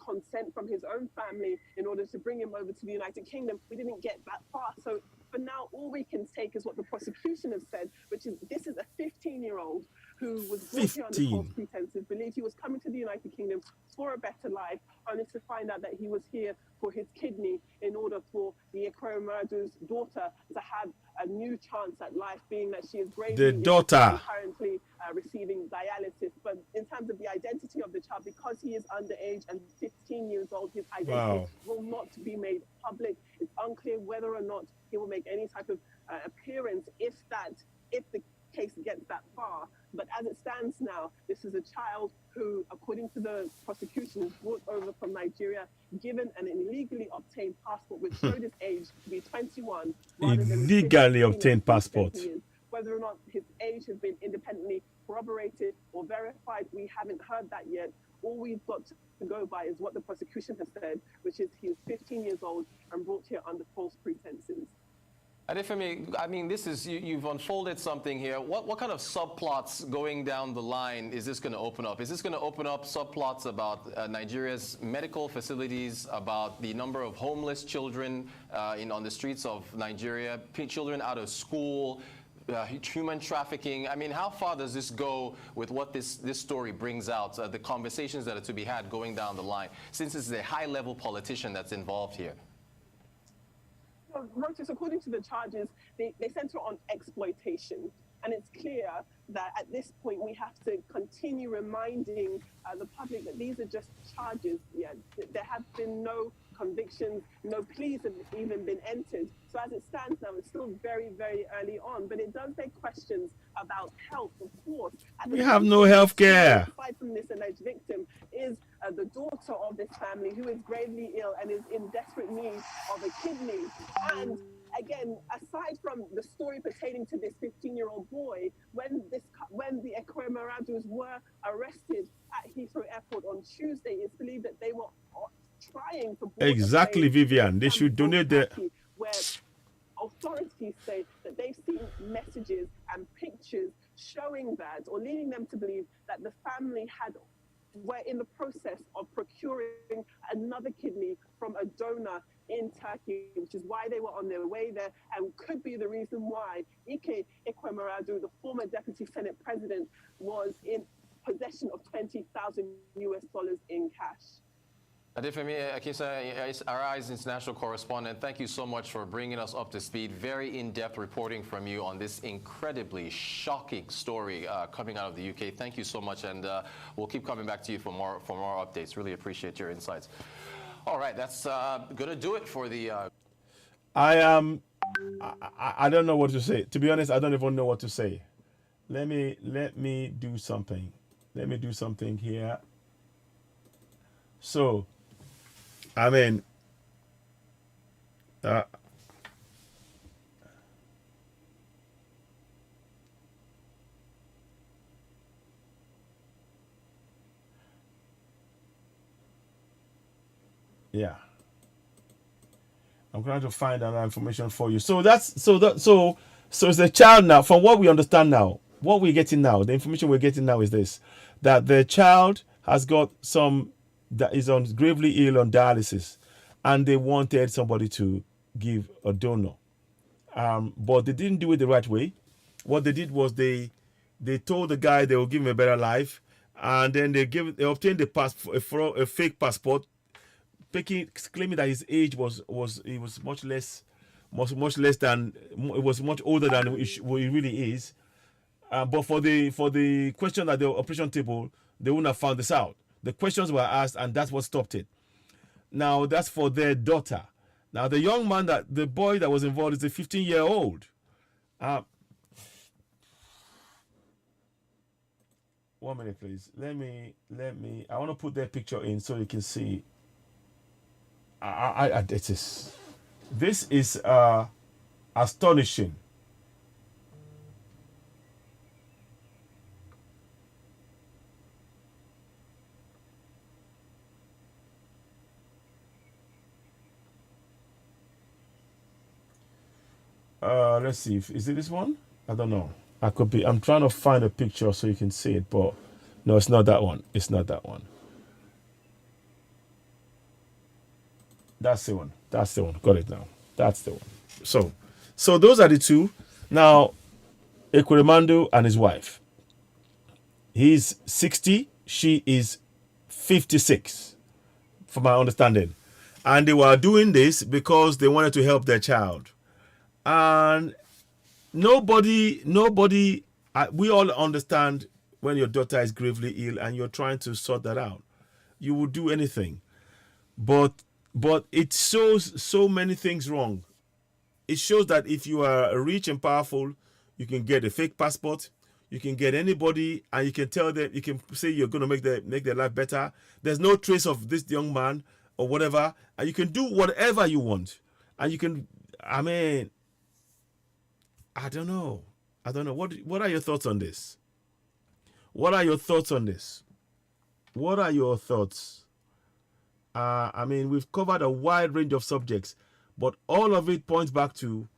consent from his own family in order to bring him over to the United Kingdom. We didn't get that far. So for now, all we can take is what the prosecution has said, which is this is a 15-year-old who was brought here under false pretenses, believed he was coming to the United Kingdom for a better life, only to find out that he was here for his kidney in order for the Ekweremadu's daughter to have a new chance at life, being that she is gravely currently receiving dialysis. But in terms of the identity of the child, because he is underage and 15 years old, his identity will not be made public. It's unclear whether or not he will make any type of appearance if the case gets that far. But as it stands now, this is a child who, according to the prosecution, was brought over from Nigeria, given an illegally obtained passport which showed his age to be 21. Illegally obtained passport. Whether or not his age has been independently corroborated or verified, we haven't heard that yet. All we've got to go by is what the prosecution has said, which is he is 15 years old and brought here under false pretenses. Adefemi, I mean, this is, you've unfolded something here. What kind of subplots going down the line is this going to open up? Is this going to open up subplots about Nigeria's medical facilities, about the number of homeless children on the streets of Nigeria, children out of school, human trafficking? I mean, how far does this go with what this story brings out, the conversations that are to be had going down the line, since it's a high-level politician that's involved here? Rotus, according to the charges, they center on exploitation. And it's clear that at this point we have to continue reminding the public that these are just charges. There have been no convictions, no pleas have even been entered. So as it stands now, it's still very, very early on. But it does beg questions about health, of course. We have no health care. Aside from this alleged victim is the daughter of this family, who is gravely ill and is in desperate need of a kidney. And again, aside from the story pertaining to this 15-year-old boy, when the Ekwemeradus were arrested at Heathrow Airport on Tuesday. It's believed that they were trying to board exactly, Vivian. They should donate the. Where authorities say that they've seen messages and pictures showing that, or leading them to believe that the family were in the process of procuring another kidney from a donor in Turkey, which is why they were on their way there, and could be the reason why Ike Ekwemeradu, the former deputy Senate president, was in possession of $20,000 in cash. Adefemi Akisa, Arise International Correspondent, thank you so much for bringing us up to speed. Very in-depth reporting from you on this incredibly shocking story coming out of the UK. Thank you so much, and we'll keep coming back to you for more updates. Really appreciate your insights. All right, that's going to do it for the... I don't know what to say. To be honest, I don't even know what to say. Let me do something. Let me do something here. So, I mean, yeah. I'm trying to find that information for you. So so it's a child now. From what we understand now, what we're getting now, the information we're getting now is this: that the child has got that is gravely ill on dialysis, and they wanted somebody to give a donor, but they didn't do it the right way. What they did was they told the guy they will give him a better life, and then they obtained a fake passport, claiming that his age was much less than, it was much older than he really is. But for the question at the operation table, they wouldn't have found this out. The questions were asked, and that's what stopped it. Now, that's for their daughter. Now, the young man, the boy that was involved is a 15-year-old. 1 minute, please. Let me. I want to put their picture in so you can see. This is astonishing. Let's see. Is it this one? I don't know. I'm trying to find a picture so you can see it, but no, it's not that one. It's not that one. That's the one. That's the one. Got it now. That's the one. So those are the two. Now, Ekweremadu and his wife. He's 60. She is 56, from my understanding. And they were doing this because they wanted to help their child. And nobody, we all understand when your daughter is gravely ill and you're trying to sort that out. You will do anything. But it shows so many things wrong. It shows that if you are rich and powerful, you can get a fake passport. You can get anybody, and you can tell them, you can say you're going to make their life better. There's no trace of this young man or whatever, and you can do whatever you want. And you can, I mean, I don't know. What are your thoughts on this? What are your thoughts on this? What are your thoughts? I mean, we've covered a wide range of subjects, but all of it points back to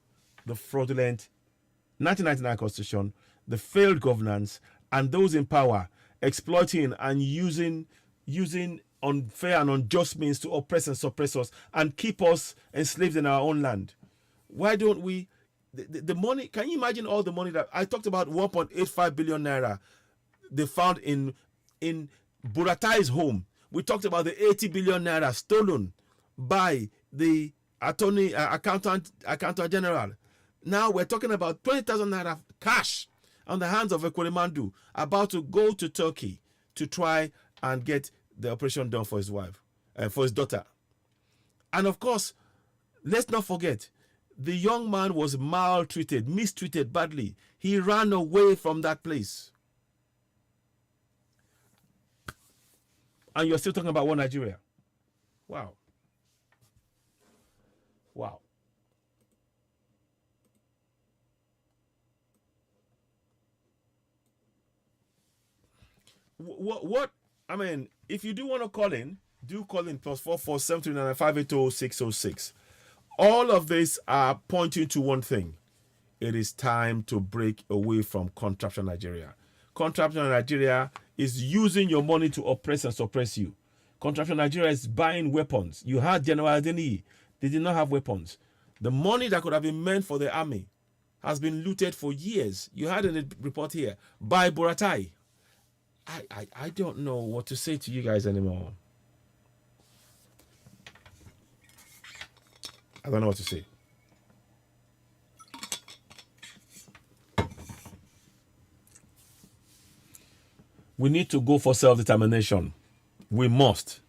the fraudulent 1999 Constitution, the failed governance, and those in power exploiting and using unfair and unjust means to oppress and suppress us and keep us enslaved in our own land. Why don't we? The money, can you imagine all the money that I talked about? 1.85 billion naira they found in Buratai's home. We talked about the 80 billion naira stolen by the accountant general. Now we're talking about 20,000 naira cash on the hands of Ekweremadu, about to go to Turkey to try and get the operation done for his wife and for his daughter. And of course, let's not forget, the young man was maltreated, mistreated badly. He ran away from that place. And you're still talking about one Nigeria. Wow. Wow. What I mean, if you do want to call in, do call in +44 739 580 606. All of these are pointing to one thing. It is time to break away from Contraption Nigeria. Contraption Nigeria is using your money to oppress and suppress you. Contraption Nigeria is buying weapons. You had General Adeniyi. They did not have weapons. The money that could have been meant for the army has been looted for years. You had a report here by Buratai. I don't know what to say to you guys anymore. I don't know what to say. We need to go for self-determination. We must.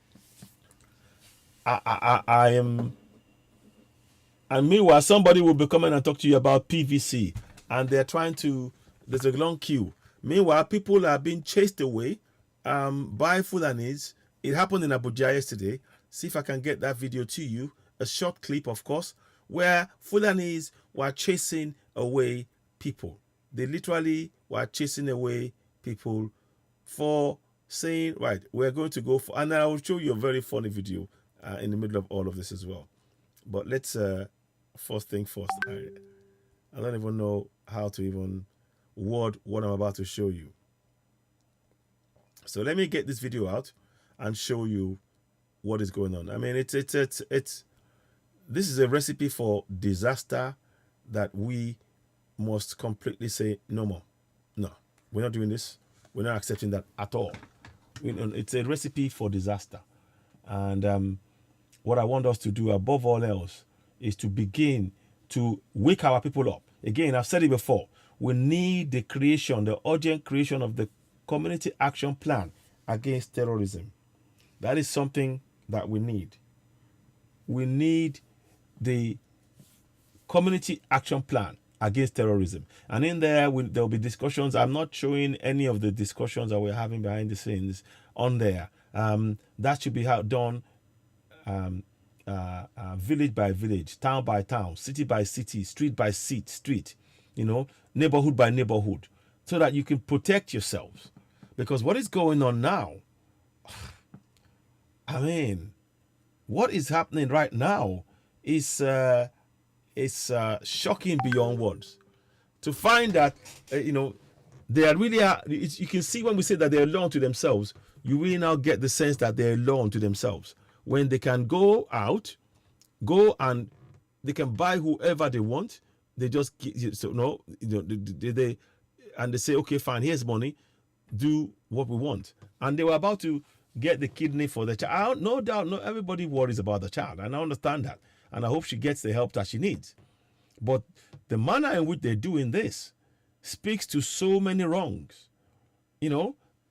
I am. And meanwhile, somebody will be coming and talk to you about PVC. And they're trying to, there's a long queue. Meanwhile, people are being chased away by Fulanis. It happened in Abuja yesterday. See if I can get that video to you. A short clip, of course, where Fulanis were chasing away people. They literally were chasing away people for saying, right, we're going to go for, and I will show you a very funny video in the middle of all of this as well. But let's, first thing first, I don't even know how to even word what I'm about to show you. So let me get this video out and show you what is going on. I mean, this is a recipe for disaster that we must completely say no more. No, we're not doing this. We're not accepting that at all. It's a recipe for disaster. And what I want us to do above all else is to begin to wake our people up. Again, I've said it before. We need the creation, the urgent creation of the community action plan against terrorism. That is something that we need. We need the community action plan against terrorism. And in there, there'll be discussions. I'm not showing any of the discussions that we're having behind the scenes on there. That should be done village by village, town by town, city by city, street by street, neighborhood by neighborhood, so that you can protect yourselves. Because what is going on now, I mean, what is happening right now is shocking beyond words. To find that, they are really, you can see when we say that they're alone to themselves, you really now get the sense that they're alone to themselves. When they can go and they can buy whoever they want, they just they say, okay, fine, here's money, do what we want. And they were about to get the kidney for the child. No doubt, not everybody worries about the child, and I understand that. And I hope she gets the help that she needs. But the manner in which they're doing this speaks to so many wrongs.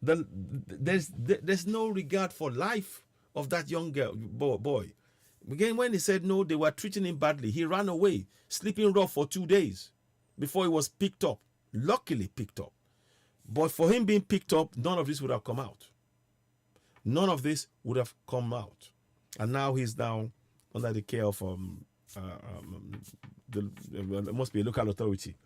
There's no regard for life of that young boy. Again, when he said no, they were treating him badly. He ran away, sleeping rough for 2 days before he was picked up. Luckily picked up. But for him being picked up, none of this would have come out. None of this would have come out. And now he's down under the care of there must be a local authority.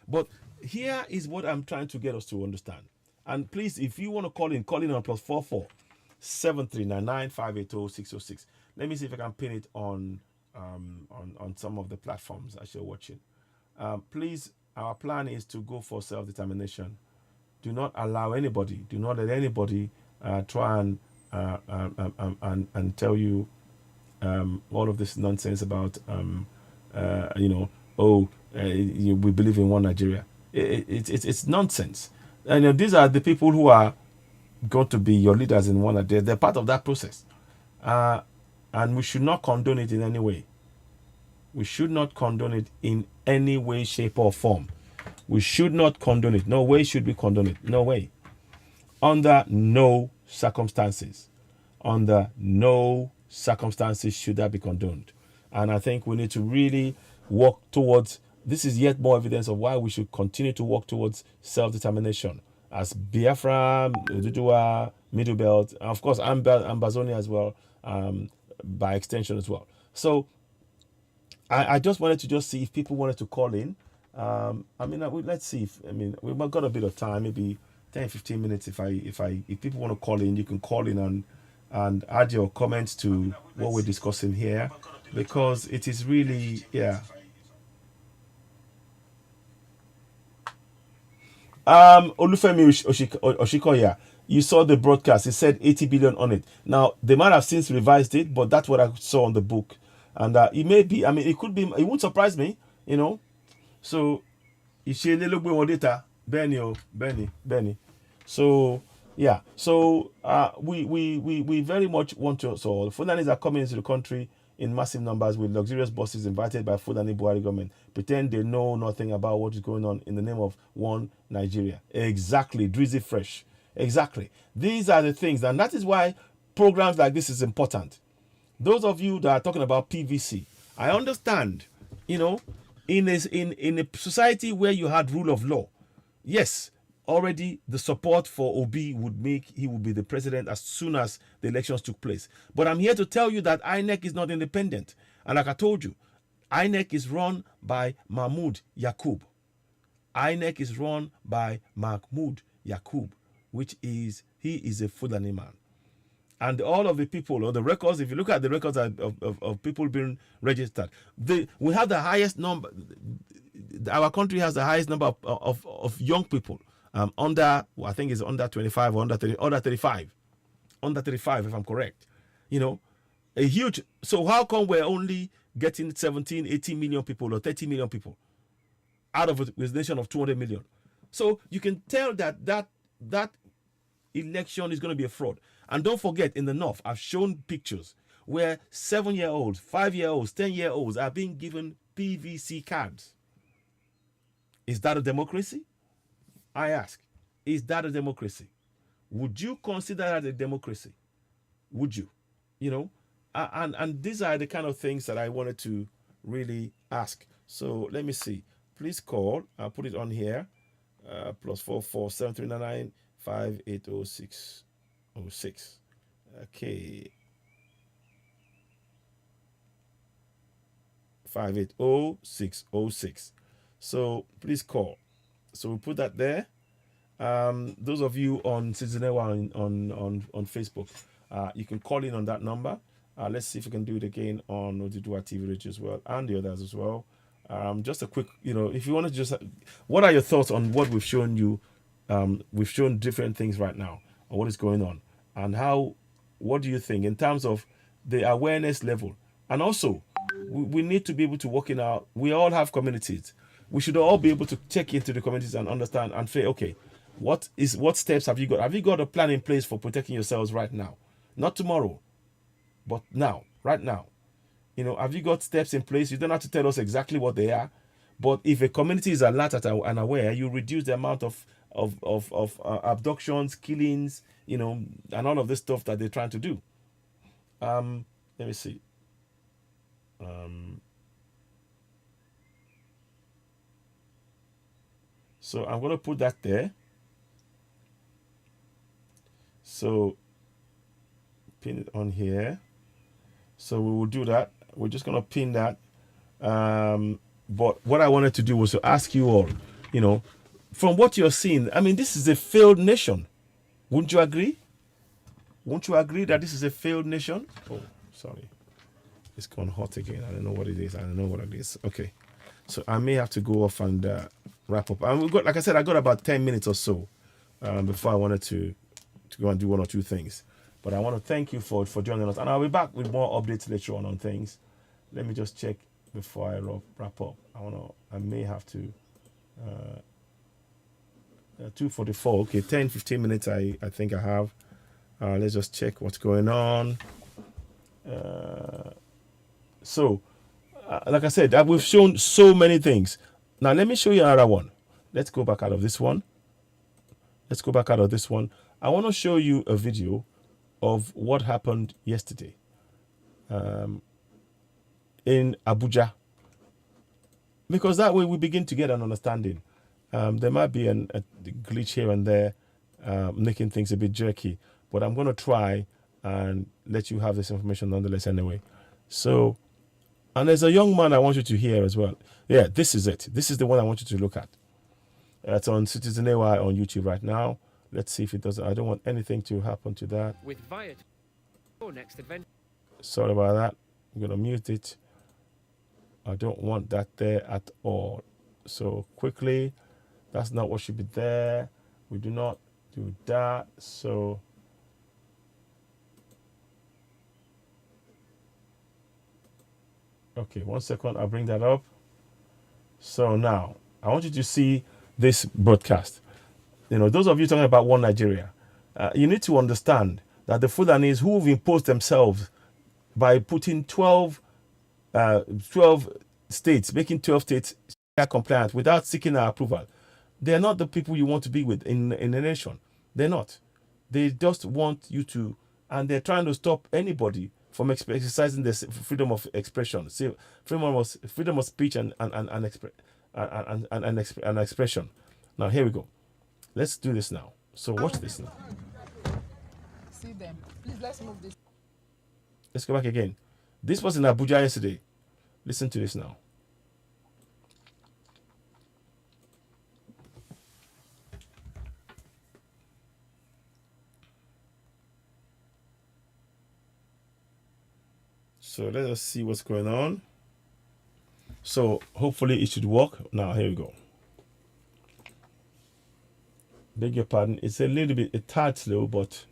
But here is what I'm trying to get us to understand. And please, if you want to call in on +44 7399 580 606. Let me see if I can pin it on some of the platforms as you're watching. Please, our plan is to go for self-determination. Do not allow anybody, do not let anybody try and tell you all of this nonsense about we believe in one Nigeria. It's nonsense. And these are the people who are going to be your leaders in one Nigeria. They're part of that process, and we should not condone it in any way. We should not condone it in any way, shape, or form. We should not condone it. No way should we condone it. No way. Under no circumstances. Under no circumstances should that be condoned. And I think we need to really work towards, this is yet more evidence of why we should continue to work towards self-determination as Biafra, Ududua, Middle Belt, and of course Ambazonia as well, by extension as well. So I just wanted to just see if people wanted to call in. Let's see if, we've got a bit of time, maybe 10-15 minutes. If people want to call in, you can call in and add your comments to what we're discussing here, because it is really, yeah. Olufemi Oshikoya, you saw the broadcast. It said 80 billion on it. Now they might have since revised it, but that's what I saw on the book, and it may be. I mean, it could be. It won't surprise me, you know. So, Benny. So yeah. So we very much want to. So Fulanis are coming into the country in massive numbers with luxurious buses invited by Fulani Buhari government. Pretend they know nothing about what is going on in the name of one Nigeria. Exactly. Drizzy Fresh. Exactly. These are the things, and that is why programs like this is important. Those of you that are talking about PVC, I understand, you know, in a society where you had rule of law, yes, already the support for Obi would make he would be the president as soon as the elections took place. But I'm here to tell you that INEC is not independent. And like I told you, INEC is run by Mahmoud Yakub. INEC is run by Mahmoud Yakub, he is a Fulani man. And all of the people, or the records, if you look at the records of people being registered, we have the highest number, our country has the highest number of young people under, I think it's under 25 or under 35, if I'm correct. You know, a huge, so how come we're only getting 17, 18 million people or 30 million people out of a nation of 200 million? So you can tell that election is going to be a fraud. And don't forget, in the north, I've shown pictures where 7-year-olds, 5-year-olds, 10-year-olds are being given PVC cards. Is that a democracy? I ask, is that a democracy? Would you consider that a democracy? Would you? You know, and these are the kind of things that I wanted to really ask. So let me see. Please call. I'll put it on here. +44 7399 5806 06. Okay. 580606. So please call. So we'll put that there. Those of you on Citizenewa on Facebook, you can call in on that number. Let's see if we can do it again on Odudua TV Radio as well, and the others as well. Just a quick, you know, if you want to just, what are your thoughts on what we've shown you? We've shown different things right now on what is going on, and what do you think in terms of the awareness level? And also, we need to be able to work in our, we all have communities. We should all be able to check into the communities and understand and say, okay, what steps have you got? Have you got a plan in place for protecting yourselves right now? Not tomorrow, but now, right now. You know, have you got steps in place? You don't have to tell us exactly what they are, but if a community is alert and aware, you reduce the amount of abductions, killings, you know, and all of this stuff that they're trying to do. Let me see. So I'm going to put that there. So pin it on here. So we will do that. We're just going to pin that. But what I wanted to do was to ask you all, you know, from what you're seeing, I mean, this is a failed nation. Wouldn't you agree? Won't you agree that this is a failed nation? Oh, sorry. It's gone hot again. I don't know what it is. I don't know what it is. Okay. So I may have to go off and wrap up. And we've got, like I said, I got about 10 minutes or so before I wanted to go and do one or two things. But I want to thank you for joining us. And I'll be back with more updates later on things. Let me just check before I wrap up. I may have to 2:44. Okay, 10-15 minutes I think I have. Let's just check what's going on. So, like I said, we've shown so many things. Now, let me show you another one. Let's go back out of this one. I want to show you a video of what happened yesterday in Abuja. Because that way we begin to get an understanding. There might be a glitch here and there, making things a bit jerky. But I'm going to try and let you have this information nonetheless anyway. So, and there's a young man I want you to hear as well. Yeah, this is it. This is the one I want you to look at. It's on Citizen AY on YouTube right now. Let's see if it does. I don't want anything to happen to that. With Viat, your next adventure. Sorry about that. I'm going to mute it. I don't want that there at all. So quickly, that's not what should be there. We do not do that. So okay, 1 second. I'll bring that up. So now I want you to see this broadcast. You know, those of you talking about One Nigeria, you need to understand that the Fulanis who've imposed themselves by putting 12 states, making 12 states compliant without seeking our approval, they're not the people you want to be with in a nation. They're not. They just want you to, and they're trying to stop anybody from exercising their freedom of expression, freedom of speech and expression. Now here we go. Let's do this now. So watch this now. See them. Please, let's move this. Let's go back again. This was in Abuja yesterday. Listen to this now. So let us see what's going on. So hopefully it should work. Now here we go. Beg your pardon. It's a little bit, a tad slow, but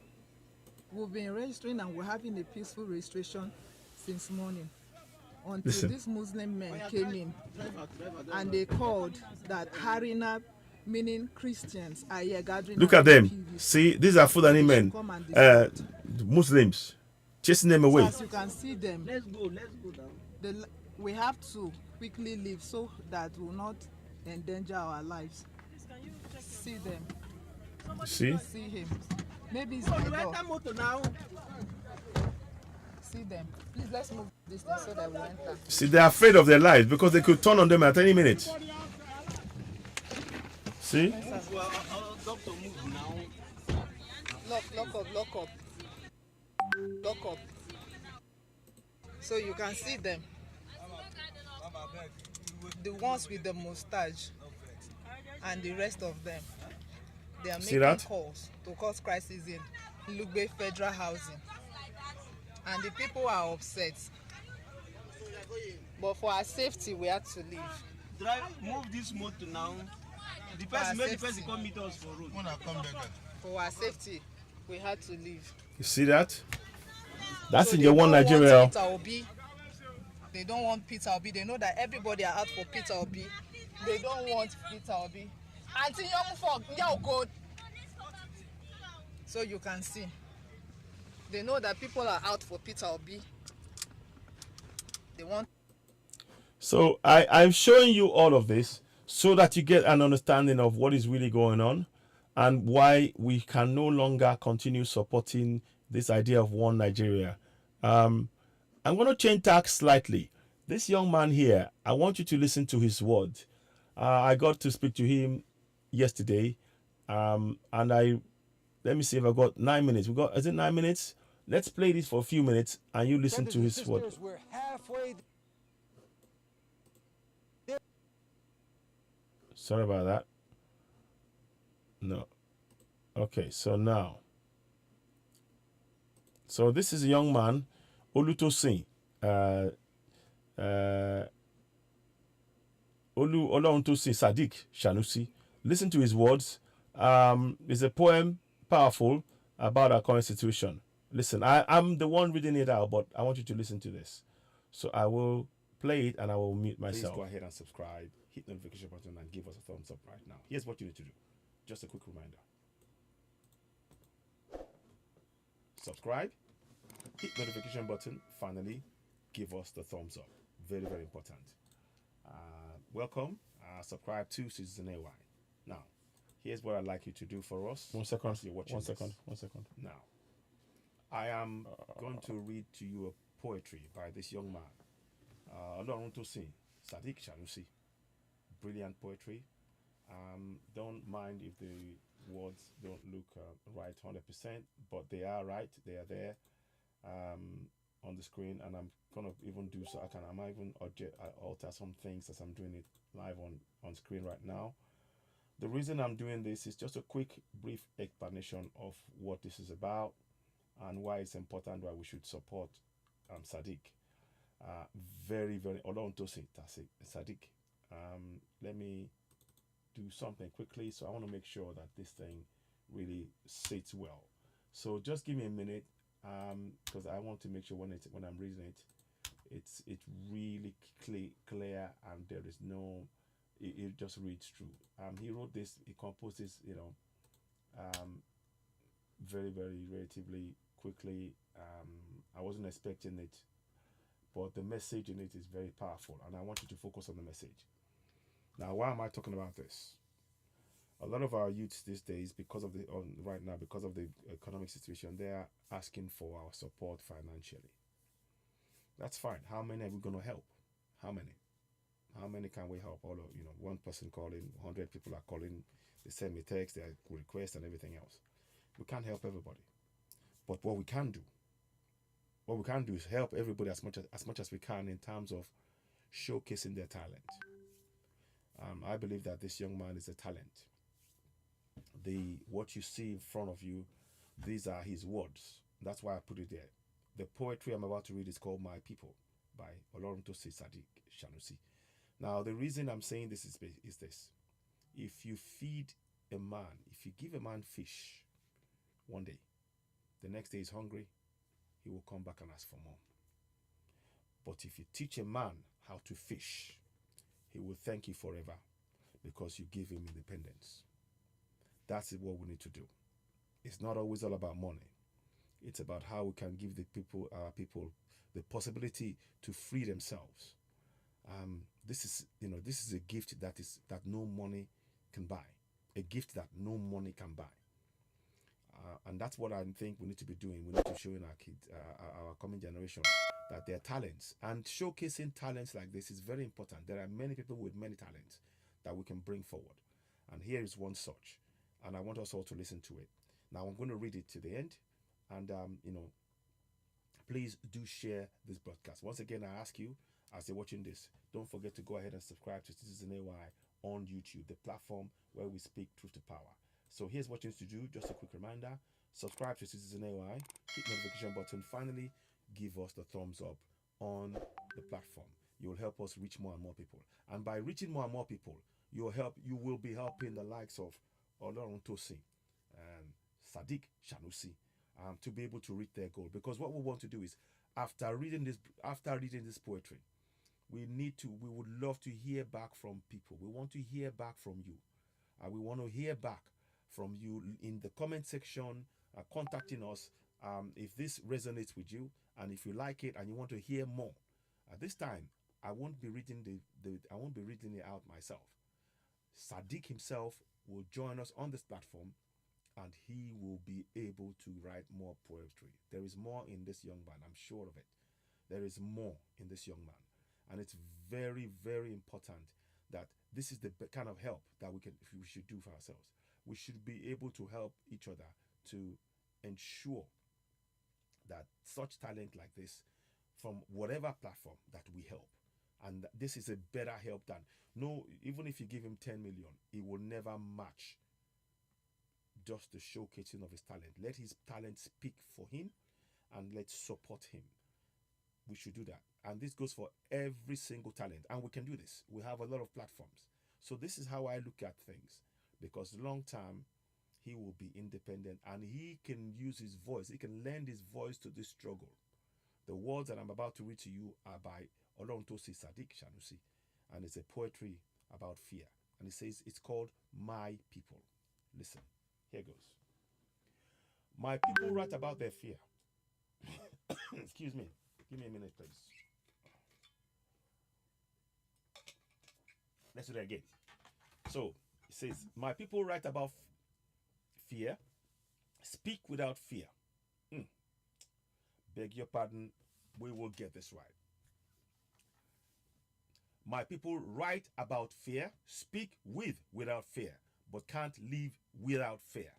we've been registering and we're having a peaceful registration since morning until listen. These Muslim men came in and they called that Harina, meaning Christians, are here gathering. Look at them. See, these are Fulani men, Muslims, chasing them away. So as you can see them, let's go down. We have to quickly leave so that we will not endanger our lives. See them. See? See him. Maybe it's my dog. Now. See them. Please, let's move this thing so that we enter. See, they're afraid of their lives because they could turn on them at any minute. See? Lock up. Lock up. So you can see them. The ones with the mustache and the rest of them. They are making calls to cause crisis in Lugbe Federal Housing. And the people are upset. But for our safety, we had to leave. Move this motor now. The person come meet us for road. For our safety, we had to leave. You see that? That's so in your One Nigeria. They don't want Peter Obi. They know that everybody are out for Peter Obi. They don't want Peter Obi. Auntie Young Folk, good. So you can see. They know that people are out for Peter Obi. They want. So I'm showing you all of this so that you get an understanding of what is really going on and why we can no longer continue supporting this idea of One Nigeria. I'm going to change tack slightly. This young man here, I want you to listen to his words. I got to speak to him yesterday, and let me see if I got 9 minutes. Is it 9 minutes? Let's play this for a few minutes, and you listen to his words. We're halfway. Sorry about that. No. Okay, so now. So this is a young man, Olutosin. Oluntosin Sadiq Shanusi. Listen to his words. It's a poem, powerful, about our current situation. Listen, I'm the one reading it out, but I want you to listen to this. So I will play it and I will mute myself. Please go ahead and subscribe, hit the notification button, and give us a thumbs up right now. Here's what you need to do. Just a quick reminder. Subscribe, hit the notification button, finally, give us the thumbs up. Very, very important. Welcome. Subscribe to Citizen AY. Now, here's what I'd like you to do for us. 1 second. You're watching 1 second. 1 second. Now, I am going to read to you a poetry by this young man, Oluntosin Sadiq Shanusi. Brilliant poetry. Don't mind if the words don't look right 100%, but they are right. They are there on the screen, and I'm gonna even do so. I might even alter some things as I'm doing it live on screen right now. The reason I'm doing this is just a quick, brief explanation of what this is about and why it's important, why we should support Sadiq. Very, very, Olorun Tosin Sadiq. Let me do something quickly. So I want to make sure that this thing really sits well. So just give me a minute, because I want to make sure when I'm reading it, it's really clear and there is no, it just reads through. He wrote this, he composed this, very, very relatively quickly. I wasn't expecting it, but the message in it is very powerful, and I want you to focus on the message. Now, why am I talking about this? A lot of our youths these days, because of the economic situation, they are asking for our support financially. That's fine. How many are we going to help? How many? How many can we help? All of, one person calling, 100 people are calling, they send me text, they request and everything else. We can't help everybody. But what we can do is help everybody as much as we can in terms of showcasing their talent. I believe that this young man is a talent. What you see in front of you, these are his words. That's why I put it there. The poetry I'm about to read is called My People by Olorun Tosin Sadiq Sanusi. Now, the reason I'm saying this is this. If you feed a man, if you give a man fish one day, the next day he's hungry, he will come back and ask for more. But if you teach a man how to fish, he will thank you forever because you give him independence. That's what we need to do. It's not always all about money. It's about how we can give our people the possibility to free themselves. This is a gift that no money can buy. A gift that no money can buy. And that's what I think we need to be doing. We need to show in our kids, our coming generation, that their talents, and showcasing talents like this is very important. There are many people with many talents that we can bring forward. And here is one such. And I want us all to listen to it. Now I'm going to read it to the end. And, please do share this broadcast. Once again, I ask you, as you're watching this, don't forget to go ahead and subscribe to Citizen AY on YouTube, the platform where we speak truth to power. So here's what you need to do. Just a quick reminder. Subscribe to Citizen AY. Hit the notification button. Finally, give us the thumbs up on the platform. You'll help us reach more and more people. And by reaching more and more people, you will be helping the likes of Olorun Tosin and Sadiq Sanusi to be able to reach their goal. Because what we want to do is, after reading this poetry, we would love to hear back from people. We want to hear back from you. We want to hear back from you in the comment section, contacting us if this resonates with you, and if you like it and you want to hear more. At this time, I won't be reading it out myself. Sadiq himself will join us on this platform, and he will be able to write more poetry. There is more in this young man, I'm sure of it. There is more in this young man. And it's very, very important that this is the kind of help that we should do for ourselves. We should be able to help each other to ensure that such talent like this, from whatever platform, that we help. And this is a better help than, even if you give him 10 million, it will never match just the showcasing of his talent. Let his talent speak for him, and let's support him. We should do that. And this goes for every single talent. And we can do this. We have a lot of platforms. So this is how I look at things. Because long term, he will be independent, and he can use his voice. He can lend his voice to this struggle. The words that I'm about to read to you are by Olorun Tosin Sadiq Sanusi. And it's a poetry about fear. And it says, it's called My People. Listen, here goes. My people write about their fear. Excuse me. Give me a minute, please. Let's do that again. So, it says, my people write about fear. Speak without fear. Beg your pardon. We will get this right. My people write about fear. Speak without fear. But can't live without fear.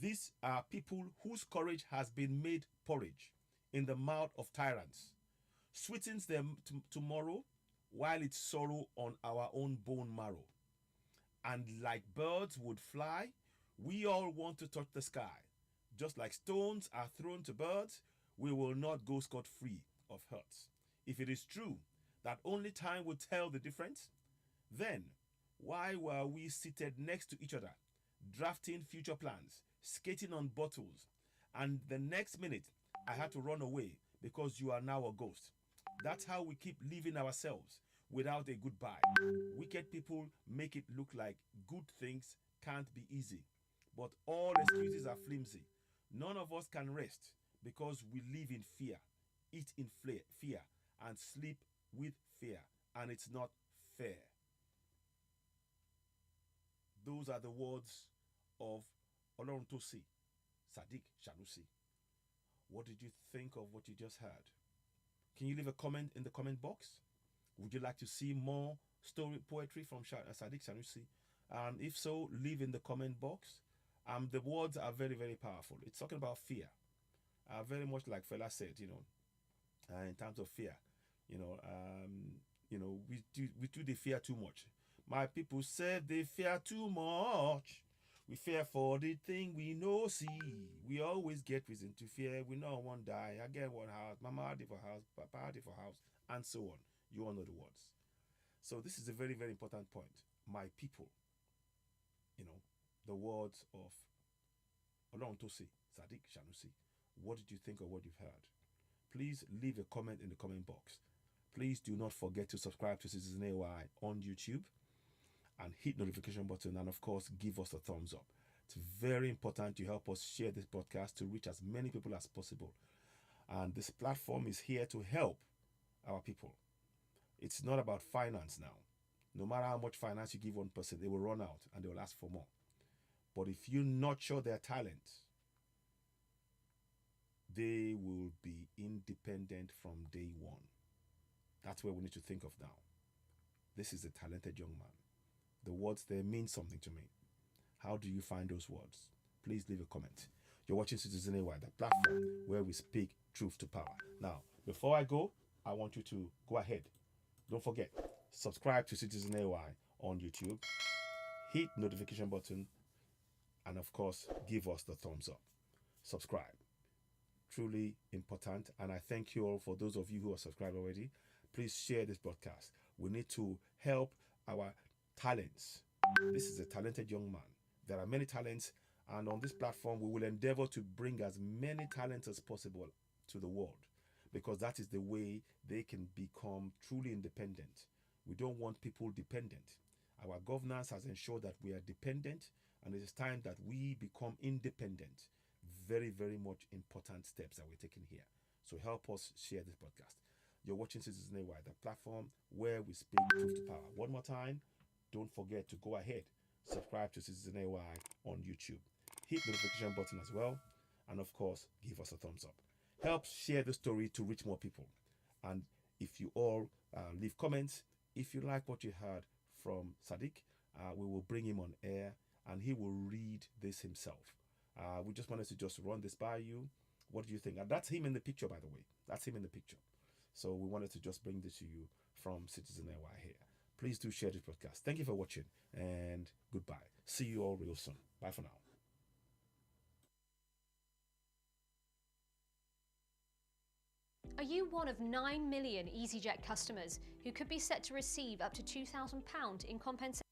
These are people whose courage has been made porridge in the mouth of tyrants, sweetens them tomorrow while it's sorrow on our own bone marrow. And like birds would fly, we all want to touch the sky. Just like stones are thrown to birds, we will not go scot-free of hurts. If it is true that only time will tell the difference, then why were we seated next to each other, drafting future plans, skating on bottles, and the next minute I had to run away because you are now a ghost? That's how we keep leaving ourselves without a goodbye. Wicked people make it look like good things can't be easy, but all excuses are flimsy. None of us can rest because we live in fear, eat in fear, and sleep with fear, and it's not fair. Those are the words of Oloruntosi, Sadiq Sanusi. What did you think of what you just heard? Can you leave a comment in the comment box? Would you like to see more story poetry from Sadiq Sanusi? If so, leave in the comment box. The words are very, very powerful. It's talking about fear. Very much like Fela said, in terms of fear. We do the fear too much. My people said they fear too much. We fear for the thing we know see. We always get reason to fear. We know one die. I get one house. Mama had for house. Papa had for house. And so on. You all know the words. So this is a very, very important point. My people. The words of Oloruntosi, Sadiq Sanusi. What did you think of what you've heard? Please leave a comment in the comment box. Please do not forget to subscribe to Citizen AY on YouTube and hit notification button, and of course give us a thumbs up. It's very important to help us share this podcast to reach as many people as possible. And this platform is here to help our people. It's not about finance now. No matter how much finance you give one person, they will run out and they will ask for more. But if you nurture their talent, they will be independent from day one. That's where we need to think of now. This is a talented young man. The words there mean something to me. How do you find those words? Please leave a comment. You're watching Citizen AY, the platform where we speak truth to power. Now, before I go, I want you to go ahead. Don't forget, subscribe to Citizen AY on YouTube. Hit notification button. And of course, give us the thumbs up. Subscribe. Truly important. And I thank you all for those of you who are subscribed already. Please share this broadcast. We need to help our talents. This is a talented young man. There are many talents, and on this platform we will endeavor to bring as many talents as possible to the world, because that is the way they can become truly independent. We don't want people dependent. Our governance has ensured that we are dependent, and it is time that we become independent. Very, very much important steps that we're taking here. So help us share this podcast. You're watching Citizen AY, the platform where we speak truth to power. One more time, don't forget to go ahead, subscribe to Citizen AY on YouTube. Hit the notification button as well. And of course, give us a thumbs up. Help share the story to reach more people. And if you all leave comments, if you like what you heard from Sadiq, we will bring him on air and he will read this himself. We just wanted to just run this by you. What do you think? And that's him in the picture, by the way. That's him in the picture. So we wanted to just bring this to you from Citizen AY here. Please do share this podcast. Thank you for watching, and goodbye. See you all real soon. Bye for now. Are you one of 9 million EasyJet customers who could be set to receive up to £2,000 in compensation?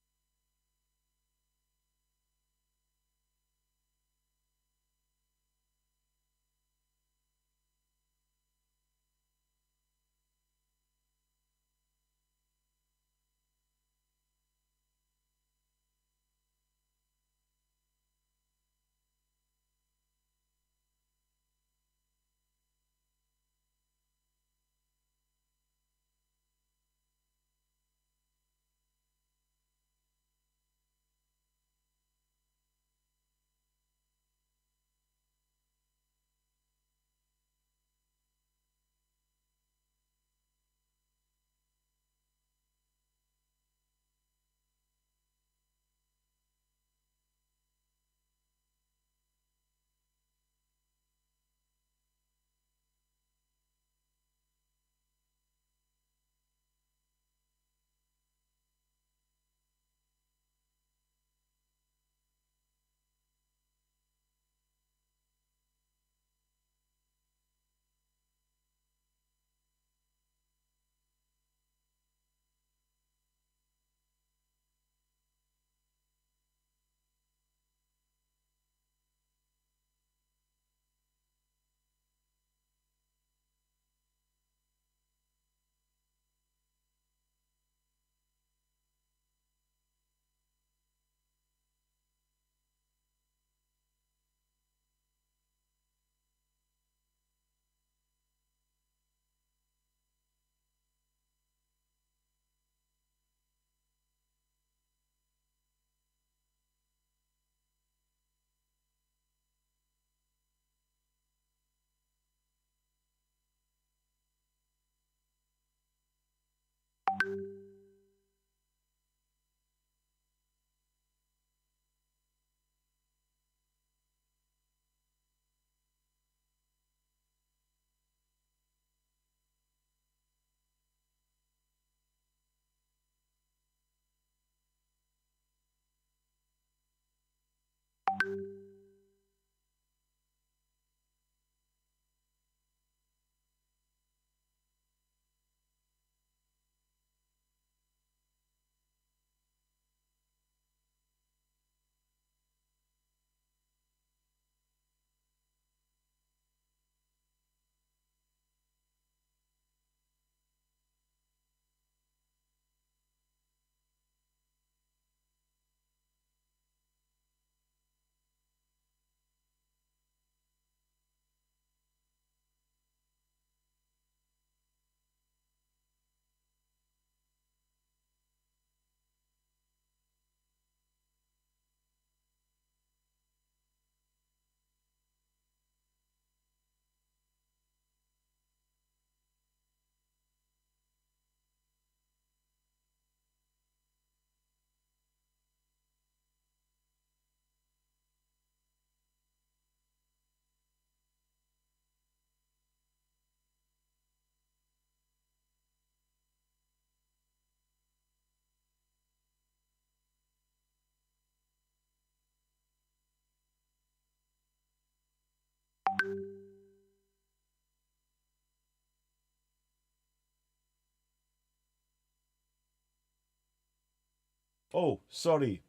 Oh, sorry.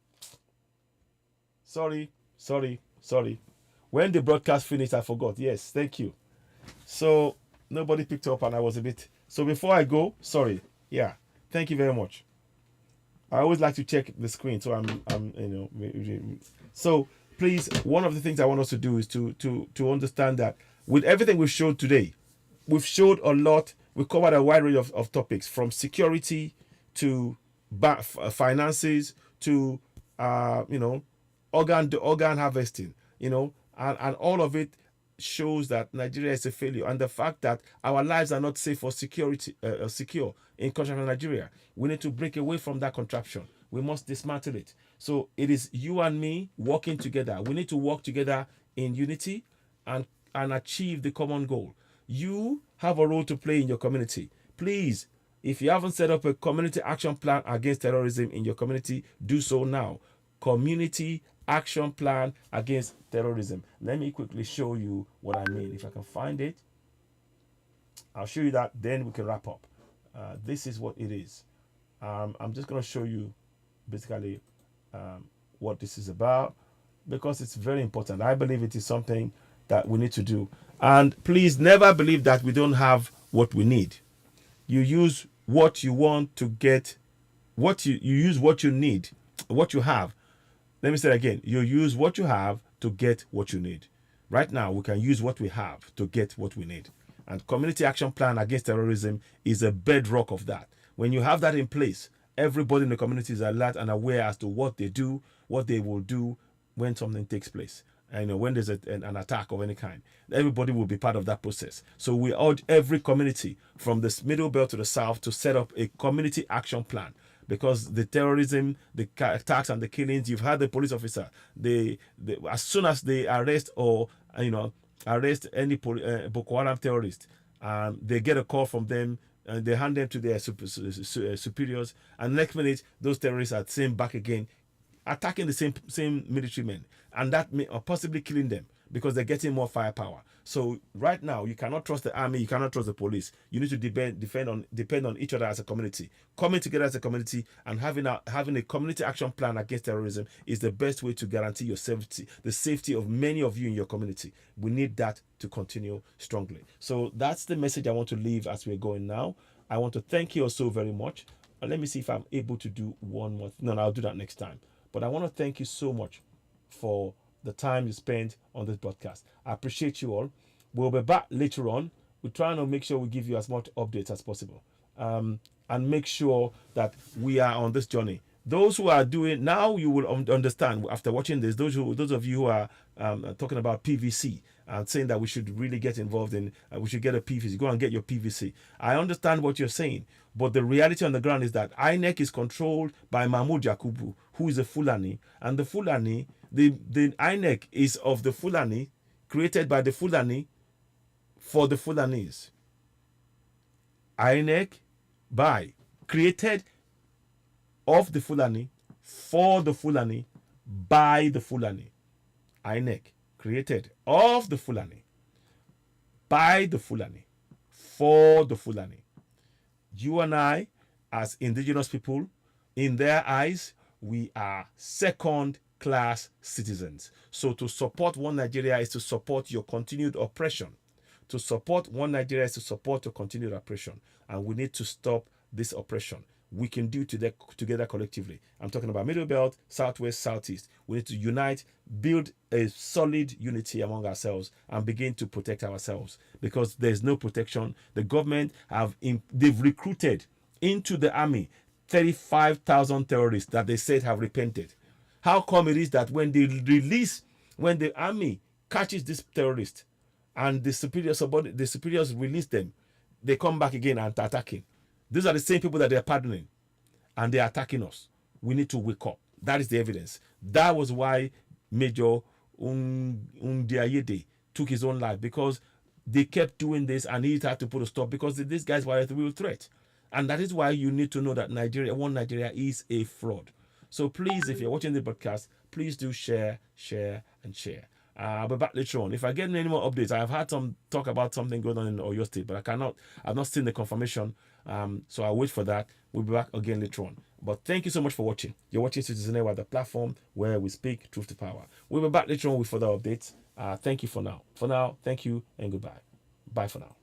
When the broadcast finished, I forgot. Yes, thank you. So nobody picked up, and I was a bit. So before I go, sorry. Yeah, thank you very much. I always like to check the screen, so So please, one of the things I want us to do is to understand that with everything we've showed today, we've showed a lot. We covered a wide range of topics, from security to finances to organ harvesting, and all of it shows that Nigeria is a failure, and the fact that our lives are not safe or secure in Contraption Nigeria. We need to break away from that contraption. We must dismantle it. So it is you and me working together. We need to work together in unity and achieve the common goal. You have a role to play in your community. Please, if you haven't set up a community action plan against terrorism in your community, do so now. Community action plan against terrorism. Let me quickly show you what I mean. If I can find it, I'll show you that, then we can wrap up. This is what it is. I'm just going to show you basically what this is about, because it's very important. I believe it is something that we need to do. And please never believe that we don't have what we need. You use what you want to get, you use what you need, what you have. Let me say it again. You use what you have to get what you need. Right now, we can use what we have to get what we need. And community action plan against terrorism is a bedrock of that. When you have that in place, everybody in the community is alert and aware as to what they do, what they will do when something takes place. And when there's an attack of any kind, everybody will be part of that process. So we urge every community from the middle belt to the south to set up a community action plan. Because the terrorism, the attacks and the killings, you've had the police officer, as soon as they arrest or arrest any Boko Haram terrorist, they get a call from them and they hand them to their superiors, and next minute those terrorists are sent back again, attacking the same military men, and that may or possibly killing them because they're getting more firepower. So right now, you cannot trust the army, you cannot trust the police. You need to depend on each other as a community. Coming together as a community and having a community action plan against terrorism is the best way to guarantee your safety, the safety of many of you in your community. We need that to continue strongly. So that's the message I want to leave as we're going now. I want to thank you all so very much. Let me see if I'm able to do one more. No, I'll do that next time. But I want to thank you so much for the time you spent on this podcast. I appreciate you all. We'll be back later on. We're trying to make sure we give you as much updates as possible, and make sure that we are on this journey. Those who are doing now, you will understand after watching this. Those of you who are talking about PVC and saying that we should really get involved in, we should get a PVC. Go and get your PVC. I understand what you're saying, but the reality on the ground is that INEC is controlled by Mahmoud Yakubu, who is a Fulani, and the Fulani, the INEC is of the Fulani, created by the Fulani for the Fulanis. INEC created of the Fulani, for the Fulani, by the Fulani. INEC created of the Fulani, by the Fulani, for the Fulani. You and I, as indigenous people, in their eyes, we are second-class citizens. So to support One Nigeria is to support your continued oppression. To support One Nigeria is to support your continued oppression. And we need to stop this oppression. We can do together collectively. I'm talking about Middle Belt, Southwest, Southeast. We need to unite, build a solid unity among ourselves, and begin to protect ourselves. Because there's no protection. The government they've recruited into the army 35,000 terrorists that they said have repented. How come it is that when the army catches this terrorist and the superiors release them, they come back again and attacking? These are the same people that they're pardoning, and they're attacking us. We need to wake up. That is the evidence. That was why Major Undiayede took his own life, because they kept doing this and he had to put a stop, because these guys were a real threat. And that is why you need to know that One Nigeria is a fraud. So please, if you're watching the broadcast, please do share, and share. I'll be back later on. If I get any more updates, I have had some talk about something going on in Oyo State, but I've not seen the confirmation. So I'll wait for that. We'll be back again later on. But thank you so much for watching. You're watching Citizen Network, the platform where we speak truth to power. We'll be back later on with further updates. Thank you for now. For now, thank you and goodbye. Bye for now.